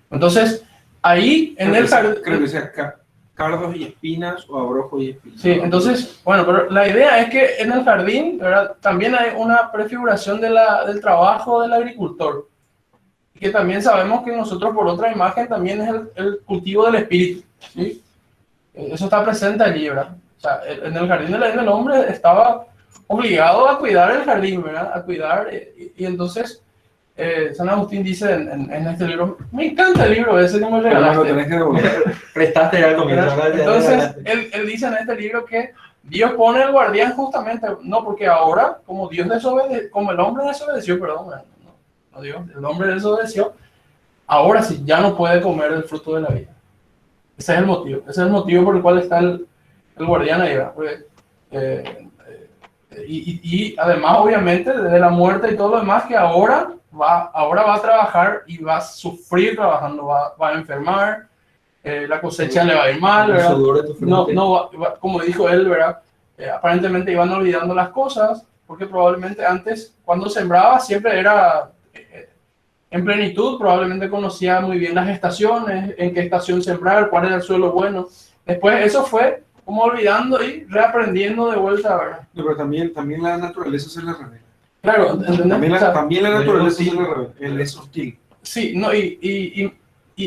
Entonces, ahí en el jardín... Creo que decía cardos y espinas o abrojos y espinas. Sí, entonces, bueno, pero la idea es que en el jardín, ¿verdad?, también hay una prefiguración del trabajo del agricultor. que también sabemos que nosotros por otra imagen también es el cultivo del espíritu, ¿sí? Eso está presente allí, ¿verdad? O sea, en el jardín del Edén el hombre estaba obligado a cuidar el jardín, ¿verdad? A cuidar, y entonces San Agustín dice en este libro, me encanta el libro ese que me Pero no lo regalaste. tenés que devolver. Prestaste ya al comienzo. ahora ya- Entonces, él dice en este libro que Dios pone el guardián justamente, no porque ahora, como Dios desobedeció, como el hombre desobedeció, perdón, no Dios, el hombre desobedeció, ahora sí ya no puede comer el fruto de la vida. Ese es el motivo por el cual está el guardián ahí, ¿verdad? Porque, y además, obviamente, desde la muerte y todo lo demás, que ahora va a trabajar y va a sufrir trabajando, va a enfermar, la cosecha le va a ir mal, el ¿verdad? sudor de tu frente. Como dijo él, ¿verdad? Aparentemente iban olvidando las cosas, porque probablemente antes, cuando sembraba, siempre era en plenitud, probablemente conocía muy bien las estaciones, en qué estación sembrar, cuál era el suelo bueno. Después eso fue como olvidando y reaprendiendo de vuelta, ¿verdad? No, pero también la naturaleza se le revela. Claro, ¿entendés? También O sea, también la naturaleza se hostil. le revela. Él es hostil. sí, no, y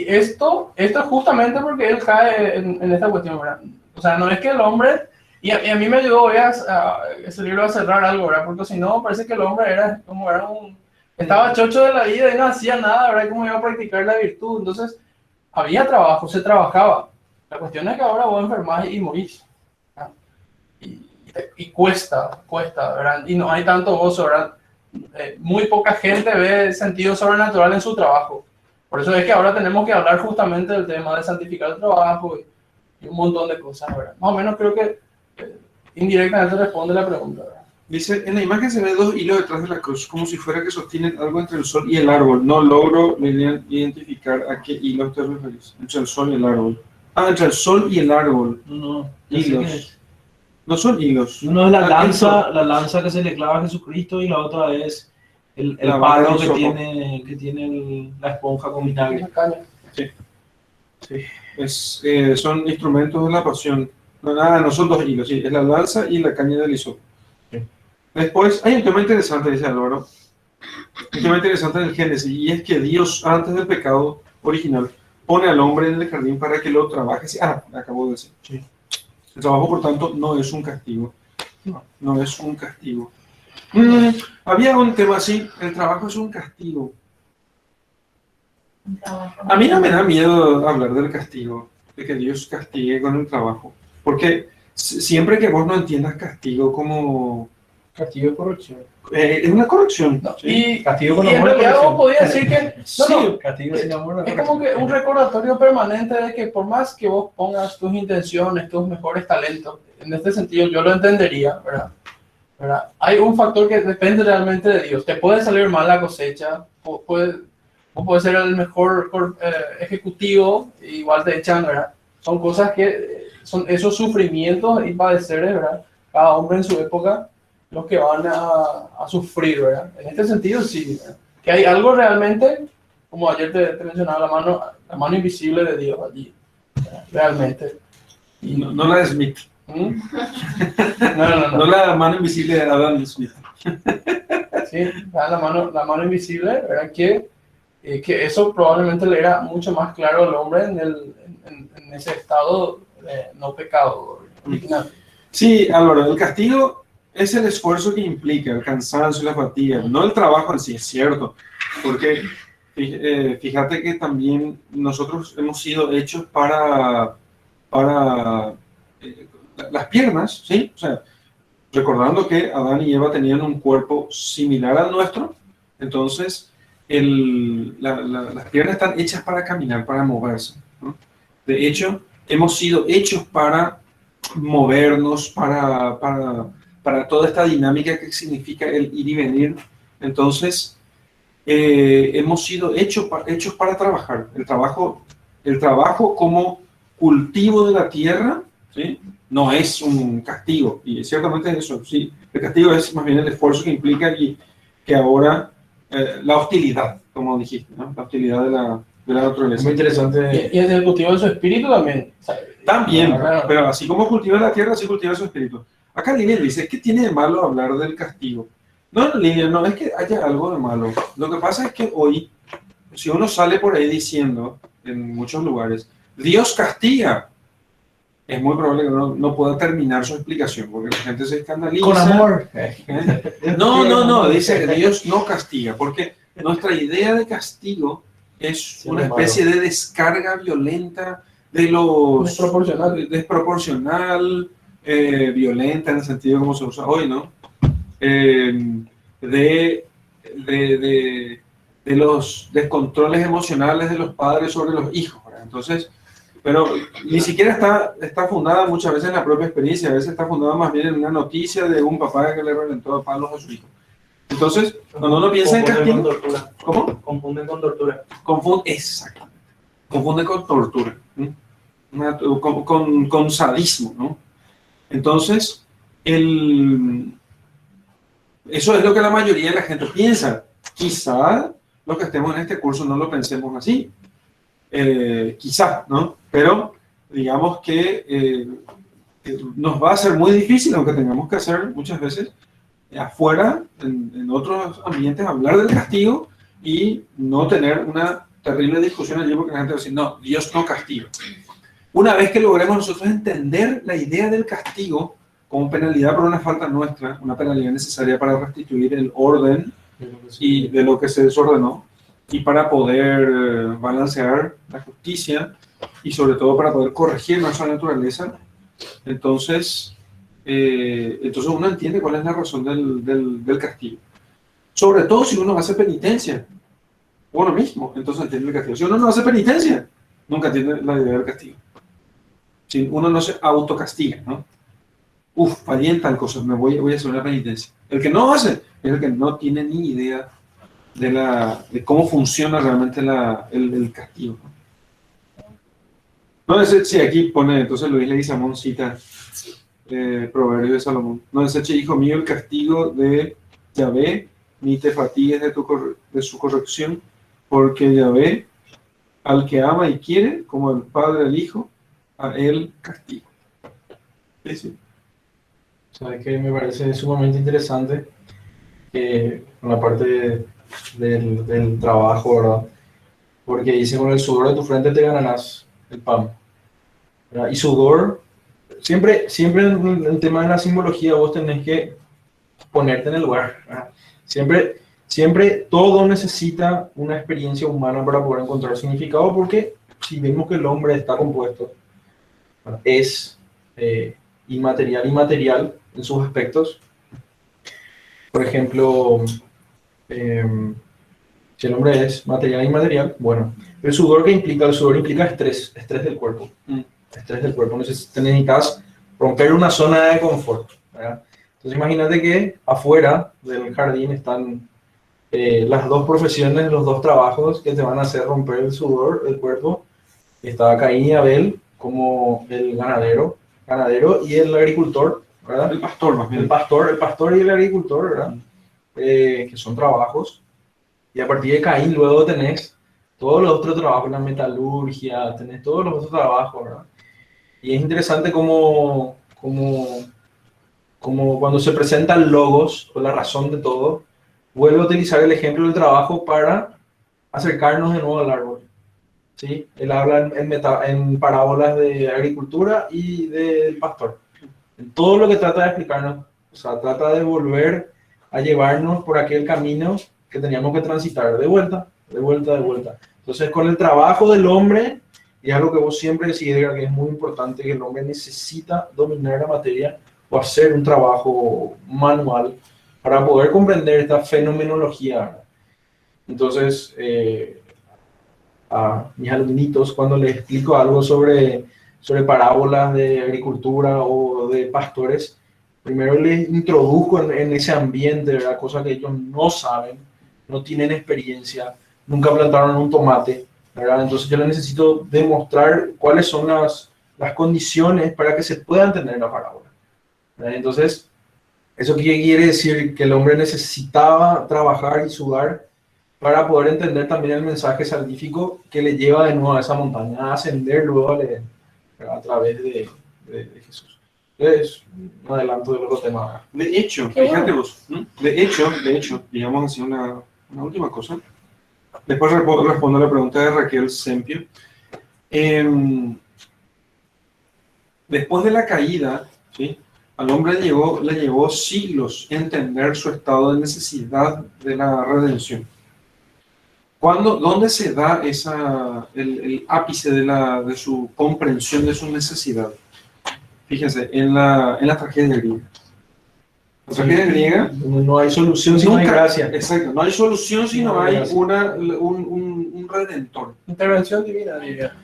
esto es justamente porque él cae en esta cuestión, ¿verdad? O sea, no es que el hombre, y a mí me ayudó hoy ese libro a cerrar algo, ¿verdad? Porque si no, parece que el hombre era estaba chocho de la vida y no hacía nada, ¿verdad? ¿Cómo iba a practicar la virtud? Entonces, había trabajo, se trabajaba. La cuestión es que ahora vos enfermás y morís. ¿verdad? Y cuesta, ¿verdad? Y no hay tanto gozo, ¿verdad? Muy poca gente ve sentido sobrenatural en su trabajo. Por eso es que ahora tenemos que hablar justamente del tema de santificar el trabajo y un montón de cosas, ¿verdad? Más o menos creo que indirectamente responde la pregunta, ¿verdad? Dice, en la imagen se ven dos hilos detrás de la cruz, como si fuera que sostienen algo entre el sol y el árbol. No logro identificar a qué hilo te referís. Entre el sol y el árbol. Ah, entre el sol y el árbol. No, ya sé qué Hilos. es. No son hilos. Uno es Ah, la lanza que se le clava a Jesucristo y la otra es el La vara palo del que hisopo. tiene la esponja con vinagre. Una caña. Son instrumentos de la pasión. No son dos hilos, sí, es la lanza y la caña del hisopo. Sí. Después, hay un tema interesante, dice Álvaro. Un tema interesante del Génesis, y es que Dios, antes del pecado original, pone al hombre en el jardín para que lo trabaje. Sí, acabo de decir. Sí. El trabajo, por tanto, no es un castigo. No es un castigo. Había un tema así, el trabajo es un castigo. Un trabajo. A mí no me da miedo hablar del castigo, de que Dios castigue con el trabajo, porque siempre que vos no entiendas castigo como Castigo de corrupción. es una corrección. No, ¿sí? y Castigo con en amor. realidad vos podías decir que Sí, Castigo sin amor. es como que un recordatorio permanente de que por más que vos pongas tus intenciones, tus mejores talentos, en este sentido yo lo entendería, ¿verdad? Hay un factor que depende realmente de Dios. Te puede salir mal la cosecha, vos puedes ser el mejor ejecutivo, igual te echan, ¿verdad? Son cosas que son esos sufrimientos y padeceres, ¿verdad? Cada hombre en su época, los que van a sufrir, ¿verdad? En este sentido, sí, ¿verdad? Que hay algo realmente, como ayer te mencionaba, la mano invisible de Dios allí, ¿verdad? Realmente. Y, no la de Smith, ¿Mm? No. no la mano invisible de Adam Smith. Sí, la mano invisible, ¿verdad? Que eso probablemente le era mucho más claro al hombre en ese estado de no pecado original. Sí, Álvaro, el castigo es el esfuerzo que implica, el cansancio y la fatiga, no el trabajo en sí, es cierto, porque fíjate que también nosotros hemos sido hechos para las piernas, ¿sí? O sea, recordando que Adán y Eva tenían un cuerpo similar al nuestro, entonces las piernas están hechas para caminar, para moverse, ¿no? De hecho, hemos sido hechos para movernos, para toda esta dinámica que significa el ir y venir. Entonces, hemos sido hechos para trabajar. El trabajo como cultivo de la tierra, ¿sí? No es un castigo, y ciertamente eso, sí. El castigo es más bien el esfuerzo que implica que ahora la hostilidad, como dijiste, ¿no? La hostilidad de la naturaleza. Muy interesante. Y el cultivo de su espíritu también. O sea, También, claro. pero así como cultiva la tierra, así cultiva su espíritu. Acá Lilian dice, ¿qué tiene de malo hablar del castigo? No, Lilian, no es que haya algo de malo. Lo que pasa es que hoy si uno sale por ahí diciendo, en muchos lugares, Dios castiga, es muy probable que no pueda terminar su explicación, porque la gente se escandaliza. Con amor. No, dice que Dios no castiga, porque nuestra idea de castigo es una especie de descarga violenta de los... Desproporcional, violenta en el sentido como se usa hoy, ¿no? De los descontroles emocionales de los padres sobre los hijos, ¿verdad? Entonces, pero ni siquiera está fundada muchas veces en la propia experiencia, a veces está fundada más bien en una noticia de un papá que le reventó a palos a su hijo. Entonces, cuando uno piensa en castigo... ¿Cómo? Confunden con tortura. Exactamente. Confunde con tortura, ¿no? Con sadismo, ¿no? Entonces, eso es lo que la mayoría de la gente piensa. Quizá los que estemos en este curso no lo pensemos así. Quizá, ¿no? Pero digamos que nos va a ser muy difícil, aunque tengamos que hacer muchas veces afuera, en otros ambientes, hablar del castigo y no tener una terrible discusión allí porque la gente va a decir, no, Dios no castiga. Una vez que logremos nosotros entender la idea del castigo como penalidad por una falta nuestra, una penalidad necesaria para restituir el orden y de lo que se desordenó, y para poder balancear la justicia y sobre todo para poder corregir nuestra naturaleza, entonces uno entiende cuál es la razón del castigo. Sobre todo si uno hace penitencia, uno mismo, entonces entiende el castigo. Si uno no hace penitencia, nunca entiende la idea del castigo. Si uno no se autocastiga, ¿no? Fallé en tal cosa, voy a hacer una penitencia. El que no hace es el que no tiene ni idea de cómo funciona realmente el castigo. No sé si aquí pone, entonces Luis Leguizamón cita Proverbios de Salomón. No deseche, hijo mío, el castigo de Yahvé, ni te fatigues de su corrección, porque Yahvé, al que ama y quiere, como el padre al hijo, a él castigo. Sí. ¿Sabes qué? Me parece sumamente interesante con la parte del trabajo, ¿verdad? Porque dice, con el sudor de tu frente te ganarás el pan, ¿verdad? Y sudor, siempre en el tema de la simbología vos tenés que ponerte en el lugar, ¿verdad? Siempre todo necesita una experiencia humana para poder encontrar significado, porque si vemos que el hombre está compuesto, ¿verdad? Es inmaterial y material en sus aspectos. Por ejemplo, si el hombre es material e inmaterial, bueno, el sudor implica estrés del cuerpo. Estrés del cuerpo. Necesitas romper una zona de confort, ¿verdad? Entonces imagínate que afuera del jardín están las dos profesiones, los dos trabajos que te van a hacer romper el sudor del cuerpo. Está Caín y Abel como el ganadero y el agricultor, ¿verdad? El pastor, más bien. El pastor y el agricultor, ¿verdad? Que son trabajos. Y a partir de Caín luego tenés todos los otros trabajos, la metalurgia, tenés todos los otros trabajos, ¿verdad? Y es interesante como cuando se presenta el logos o la razón de todo, vuelve a utilizar el ejemplo del trabajo para acercarnos de nuevo al árbol. ¿Sí? Él habla en parábolas de agricultura y del pastor. En todo lo que trata de explicarnos, o sea, trata de volver a llevarnos por aquel camino que teníamos que transitar de vuelta. Entonces, con el trabajo del hombre, y es algo que vos siempre decís, Edgar, que es muy importante, que el hombre necesita dominar la materia o hacer un trabajo manual para poder comprender esta fenomenología. Entonces, a mis alumnitos, cuando les explico algo sobre parábolas de agricultura o de pastores, primero les introduzco en ese ambiente, ¿verdad? Cosa que ellos no saben, no tienen experiencia, nunca plantaron un tomate, ¿verdad? Entonces yo les necesito demostrar cuáles son las condiciones para que se pueda entender la parábola, ¿verdad? Entonces, ¿eso qué quiere decir? Que el hombre necesitaba trabajar y sudar para poder entender también el mensaje salvífico que le lleva de nuevo a esa montaña, a ascender luego a través de Jesús. Entonces, un adelanto de los temas. De hecho, fíjate vos, de hecho, digamos así una última cosa. después respondo a la pregunta de Raquel Sempio. Después de la caída, ¿sí? Al hombre le llevó siglos entender su estado de necesidad de la redención. ¿Dónde se da el ápice de su comprensión de su necesidad? Fíjense, en la tragedia griega. La tragedia griega. No hay solución si no hay gracia. Exacto, no hay solución si no hay gracia. un redentor. Intervención divina, diría.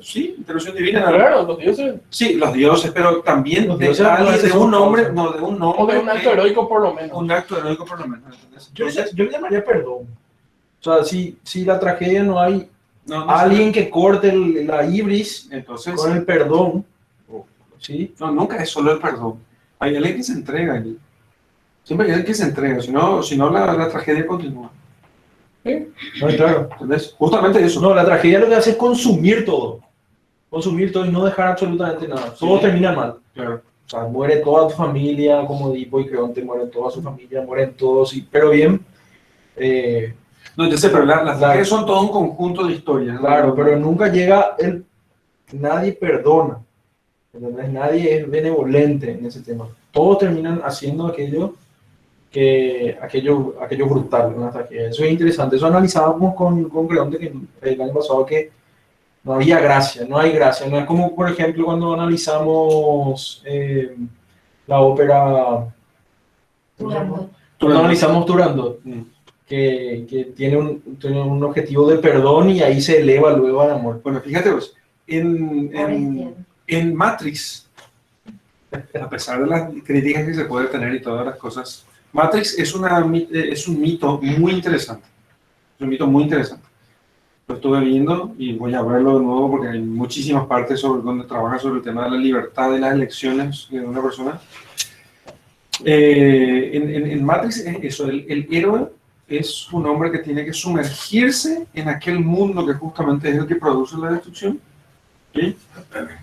Sí, intervención divina. Claro, los dioses. Sí, los dioses, pero también Los de dioses un hombre, causa. de un O hombre. de un acto heroico, por lo menos. Un acto heroico por lo menos. ¿Entendés? Yo le llamaría perdón. O sea, si la tragedia no hay No, alguien que corte la ibris entonces, con el perdón, ¿sí? no, nunca es solo el perdón. Hay alguien que se entrega allí. Siempre hay alguien que se entrega, si no la tragedia continúa. No, claro. ¿Entendés? Justamente eso. No, la tragedia lo que hace es consumir todo y no dejar absolutamente nada. Todo termina mal. Claro. O sea, muere toda tu familia, como Edipo y Creonte, muere toda su familia, mueren todos, pero bien. No, yo sé, pero las tragedias son todo un conjunto de historias. Claro, pero nunca llega nadie perdona, ¿entendés? Nadie es benevolente en ese tema. Todos terminan haciendo aquello brutal en la tragedia. Eso es interesante. Eso analizábamos con Creonte que el año pasado, que no había gracia, no hay gracia. No es como, por ejemplo, cuando analizamos la ópera, Turandot. cuando analizamos Turandot, Mm. que tiene un objetivo de perdón y ahí se eleva luego al amor. Bueno, fíjate vos, en Orestiano. Matrix, a pesar de las críticas que se puede tener y todas las cosas, Matrix es un mito muy interesante. Es un mito muy interesante. Lo estuve viendo y voy a verlo de nuevo porque hay muchísimas partes donde trabaja sobre el tema de la libertad y las elecciones de una persona. En Matrix es eso, el héroe es un hombre que tiene que sumergirse en aquel mundo que justamente es el que produce la destrucción, ¿sí?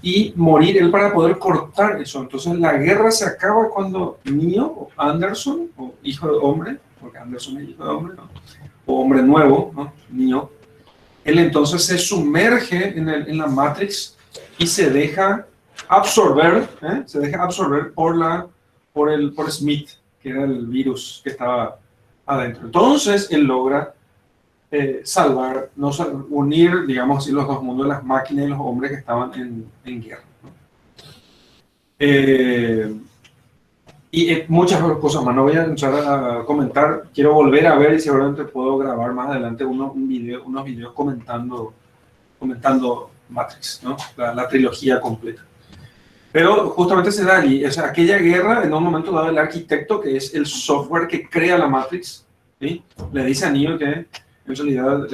Y morir él para poder cortar eso. Entonces la guerra se acaba cuando Neo o Anderson, o hijo de hombre, porque Anderson es hijo de hombre, ¿no? O hombre nuevo, ¿no? Neo, él entonces se sumerge en la Matrix y se deja absorber, por Smith, que era el virus que estaba adentro. Entonces él logra unir, digamos así, los dos mundos, las máquinas y los hombres que estaban en guerra, ¿no? Y muchas otras cosas más. No voy a entrar a comentar. Quiero volver a ver y seguramente puedo grabar más adelante unos videos comentando Matrix, ¿no? La trilogía completa. Pero justamente se da allí, o sea, aquella guerra, en un momento dado, el arquitecto, que es el software que crea la Matrix, ¿sí? Le dice a Neo que en realidad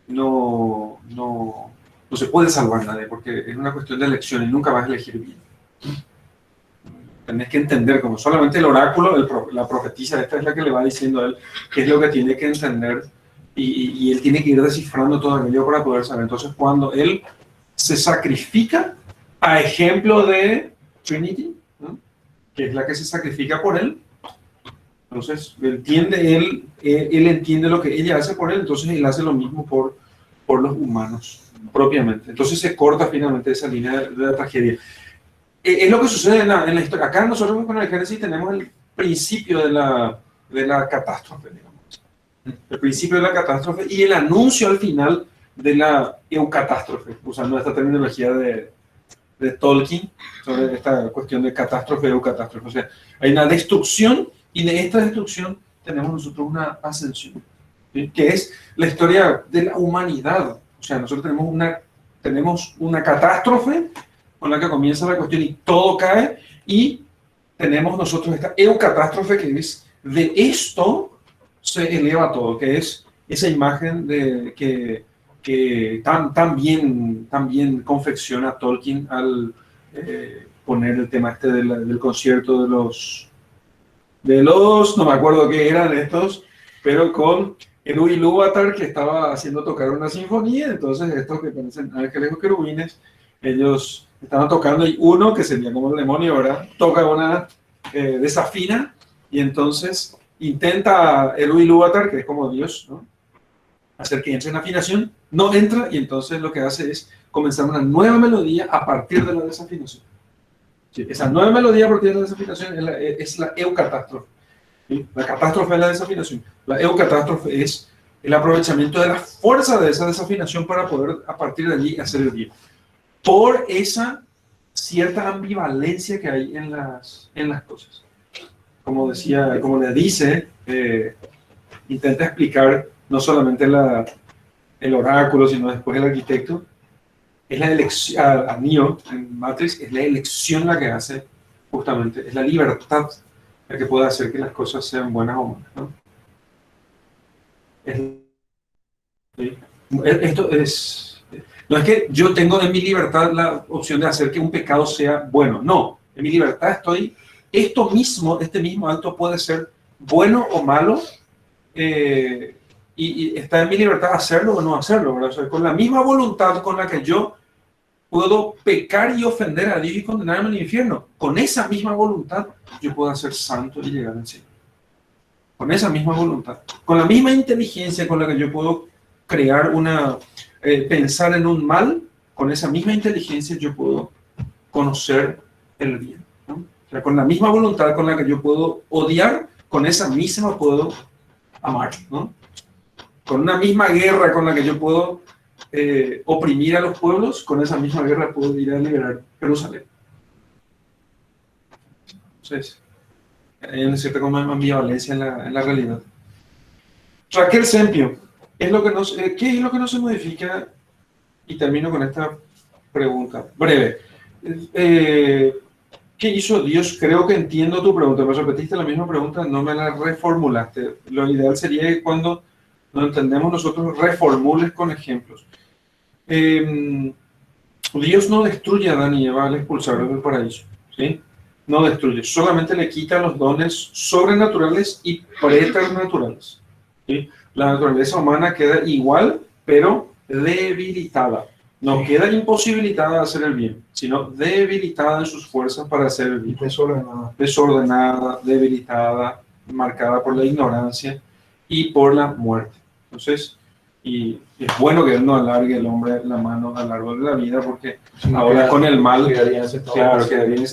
no se puede salvar nadie, porque es una cuestión de elección y nunca vas a elegir bien. Tenés que entender, como solamente el oráculo, la profetisa, esta es la que le va diciendo a él qué es lo que tiene que entender, y él tiene que ir descifrando todo aquello para poder saber. Entonces, cuando él se sacrifica, a ejemplo de Trinity, ¿no? Que es la que se sacrifica por él, entonces él entiende lo que ella hace por él, entonces él hace lo mismo por los humanos propiamente. Entonces se corta finalmente esa línea de la tragedia. Es lo que sucede en la historia. Acá nosotros con el Génesis tenemos el principio de la catástrofe, digamos. El principio de la catástrofe y el anuncio al final de la eucatástrofe, usando esta terminología de Tolkien, sobre esta cuestión de catástrofe, eucatástrofe. O sea, hay una destrucción y de esta destrucción tenemos nosotros una ascensión, ¿sí? Que es la historia de la humanidad. O sea, nosotros tenemos una catástrofe con la que comienza la cuestión y todo cae, y tenemos nosotros esta eucatástrofe, que es de esto se eleva todo, que es esa imagen de que tan bien confecciona Tolkien al poner el tema este del concierto de los, no me acuerdo qué eran estos, pero con Eru Ilúvatar, que estaba haciendo tocar una sinfonía. Entonces estos que parecen ángeles o querubines, ellos estaban tocando, y uno, que sería como el demonio, ¿verdad?, toca una desafina, y entonces intenta Eru Ilúvatar, que es como Dios, ¿no?, hacer que entre en afinación, no entra y entonces lo que hace es comenzar una nueva melodía a partir de la desafinación. Sí, esa nueva melodía a partir de la desafinación es la eucatástrofe. ¿Sí? La catástrofe es la desafinación. La eucatástrofe es el aprovechamiento de la fuerza de esa desafinación para poder a partir de allí hacer el bien. Por esa cierta ambivalencia que hay en las cosas. Como decía, como le dice, intenta explicar no solamente el oráculo, sino después el arquitecto. Es la elección, a Neo en Matrix, es la elección la que hace, justamente, es la libertad la que puede hacer que las cosas sean buenas o malas, ¿no? Esto es, no es que yo tengo en mi libertad la opción de hacer que un pecado sea bueno, no, en mi libertad este mismo acto puede ser bueno o malo, y está en mi libertad hacerlo o no hacerlo, ¿verdad? O sea, con la misma voluntad con la que yo puedo pecar y ofender a Dios y condenarme al infierno, con esa misma voluntad yo puedo ser santo y llegar al cielo. Con esa misma voluntad, con la misma inteligencia con la que yo puedo crear pensar en un mal, con esa misma inteligencia yo puedo conocer el bien, ¿no? O sea, con la misma voluntad con la que yo puedo odiar, con esa misma puedo amar, ¿no? Con una misma guerra con la que yo puedo oprimir a los pueblos, con esa misma guerra puedo ir a liberar Jerusalén. Entonces, hay una cierta ambivalencia en la realidad. Raquel Sempio, ¿qué es lo que no se modifica? Y termino con esta pregunta breve. ¿Qué hizo Dios? Creo que entiendo tu pregunta. Me repetiste la misma pregunta, no me la reformulaste. Lo ideal sería que cuando no entendemos nosotros, reformules con ejemplos. Dios no destruye a Adán y Eva al expulsarlos del paraíso, ¿sí? No destruye, solamente le quita los dones sobrenaturales y preternaturales, ¿sí? La naturaleza humana queda igual, pero debilitada. No queda imposibilitada de hacer el bien, sino debilitada en sus fuerzas para hacer el bien. Desordenada, debilitada, marcada por la ignorancia y por la muerte. Entonces, y es bueno que Él no alargue el hombre la mano al árbol de la vida, porque ahora con el mal, quedaría en ese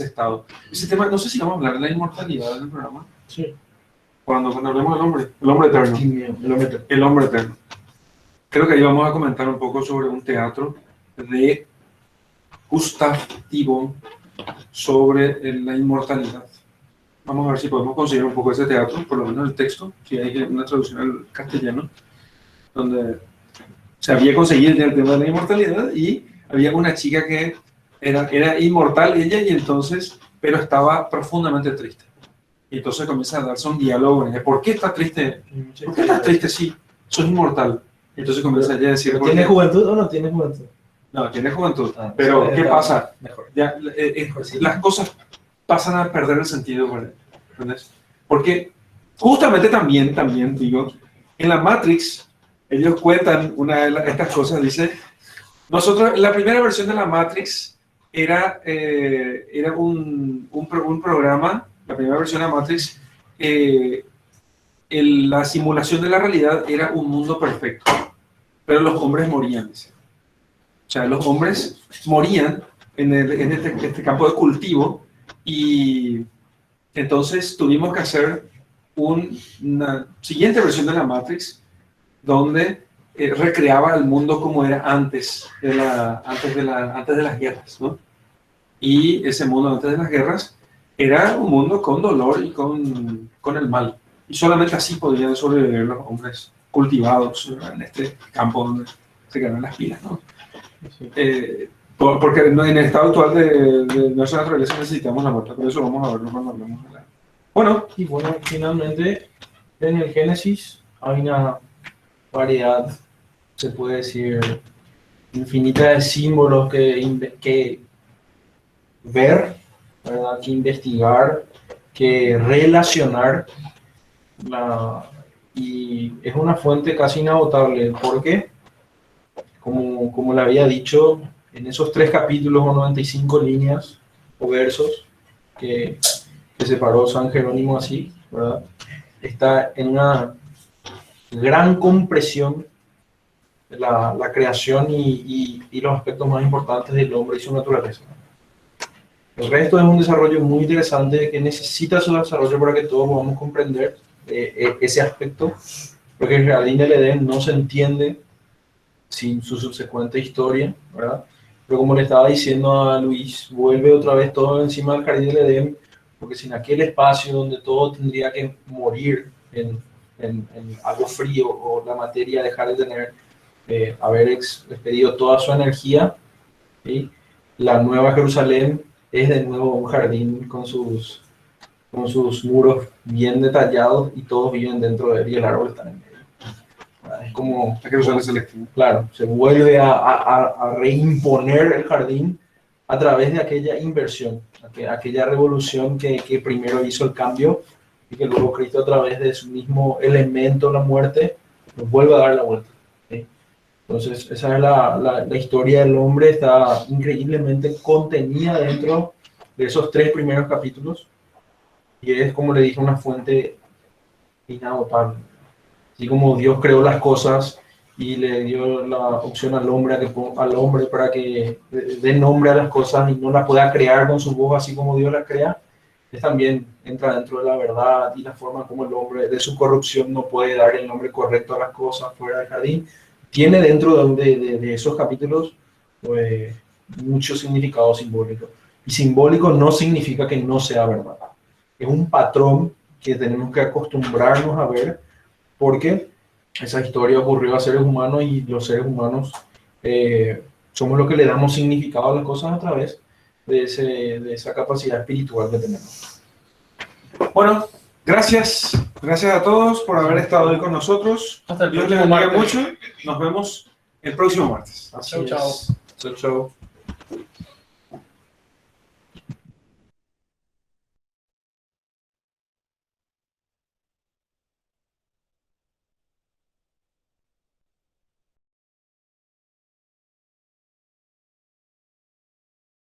estado. Ese tema, no sé si vamos a hablar de la inmortalidad del programa. Sí. Cuando hablemos del hombre, el hombre eterno. El hombre eterno. Creo que ahí vamos a comentar un poco sobre un teatro de Gustav Thibon sobre la inmortalidad. Vamos a ver si podemos conseguir un poco ese teatro, por lo menos el texto, si hay una traducción al castellano, donde se había conseguido el tema de la inmortalidad y había una chica que era inmortal ella, y entonces, pero estaba profundamente triste. Y entonces comienza a darse un diálogo de ¿por qué estás triste? ¿Por qué estás triste? Sí, sos inmortal. Y entonces comienza ella a decir... ¿Tiene juventud o no tiene juventud? No, tiene juventud. Pero ¿qué pasa? Ya, las cosas pasan a perder el sentido, ¿entendés? Porque justamente también digo, en la Matrix, ellos cuentan una de estas cosas, dice, nosotros, la primera versión de la Matrix era un programa, la primera versión de la Matrix, la simulación de la realidad era un mundo perfecto, pero los hombres morían, dice. O sea, los hombres morían en este campo de cultivo, y entonces tuvimos que hacer una siguiente versión de la Matrix donde recreaba el mundo como era antes de las guerras, ¿no? Y ese mundo antes de las guerras era un mundo con dolor y con el mal. Y solamente así podían sobrevivir los hombres cultivados en este campo donde se ganan las pilas, ¿no? Sí. Porque en el estado actual de nuestra naturaleza necesitamos la muerte, por eso vamos a verlo cuando hablemos de la... Bueno, finalmente en el Génesis hay una variedad, se puede decir, infinita de símbolos que ver, ¿verdad? Que investigar, que relacionar, y es una fuente casi inagotable, porque como le había dicho, en esos 3 capítulos o 95 líneas o versos que separó San Jerónimo así, ¿verdad? Está en una gran compresión la creación y los aspectos más importantes del hombre y su naturaleza. El resto es un desarrollo muy interesante que necesita su desarrollo para que todos podamos comprender ese aspecto, porque el jardín del Edén no se entiende sin su subsecuente historia, ¿verdad? Pero como le estaba diciendo a Luis, vuelve otra vez todo encima del jardín del Edén, porque sin aquel espacio donde todo tendría que morir en algo frío o la materia dejar de tener, haber expedido toda su energía, ¿sí? La Nueva Jerusalén es de nuevo un jardín con sus muros bien detallados y todos viven dentro de él y el árbol está en medio. Es como, Hay que usar el selectivo. claro, se vuelve a reimponer el jardín a través de aquella inversión, aquella revolución que primero hizo el cambio y que luego Cristo a través de su mismo elemento, la muerte, nos vuelve a dar la vuelta. ¿Sí? Entonces, esa es la historia del hombre, está increíblemente contenida dentro de esos 3 primeros capítulos y es, como le dije, una fuente inagotable. Así como Dios creó las cosas y le dio la opción al hombre para que dé nombre a las cosas y no las pueda crear con su voz así como Dios las crea, él también entra dentro de la verdad y la forma como el hombre de su corrupción no puede dar el nombre correcto a las cosas fuera del jardín. Tiene dentro de esos capítulos pues, mucho significado simbólico. Y simbólico no significa que no sea verdad. Es un patrón que tenemos que acostumbrarnos a ver porque esa historia ocurrió a seres humanos y los seres humanos somos los que le damos significado a las cosas a través de esa capacidad espiritual que tenemos. Bueno, gracias a todos por haber estado hoy con nosotros. Hasta el Dios les próximo bendiga martes. mucho. Nos vemos el próximo martes. Así Chau, es. chau. Chau, chau.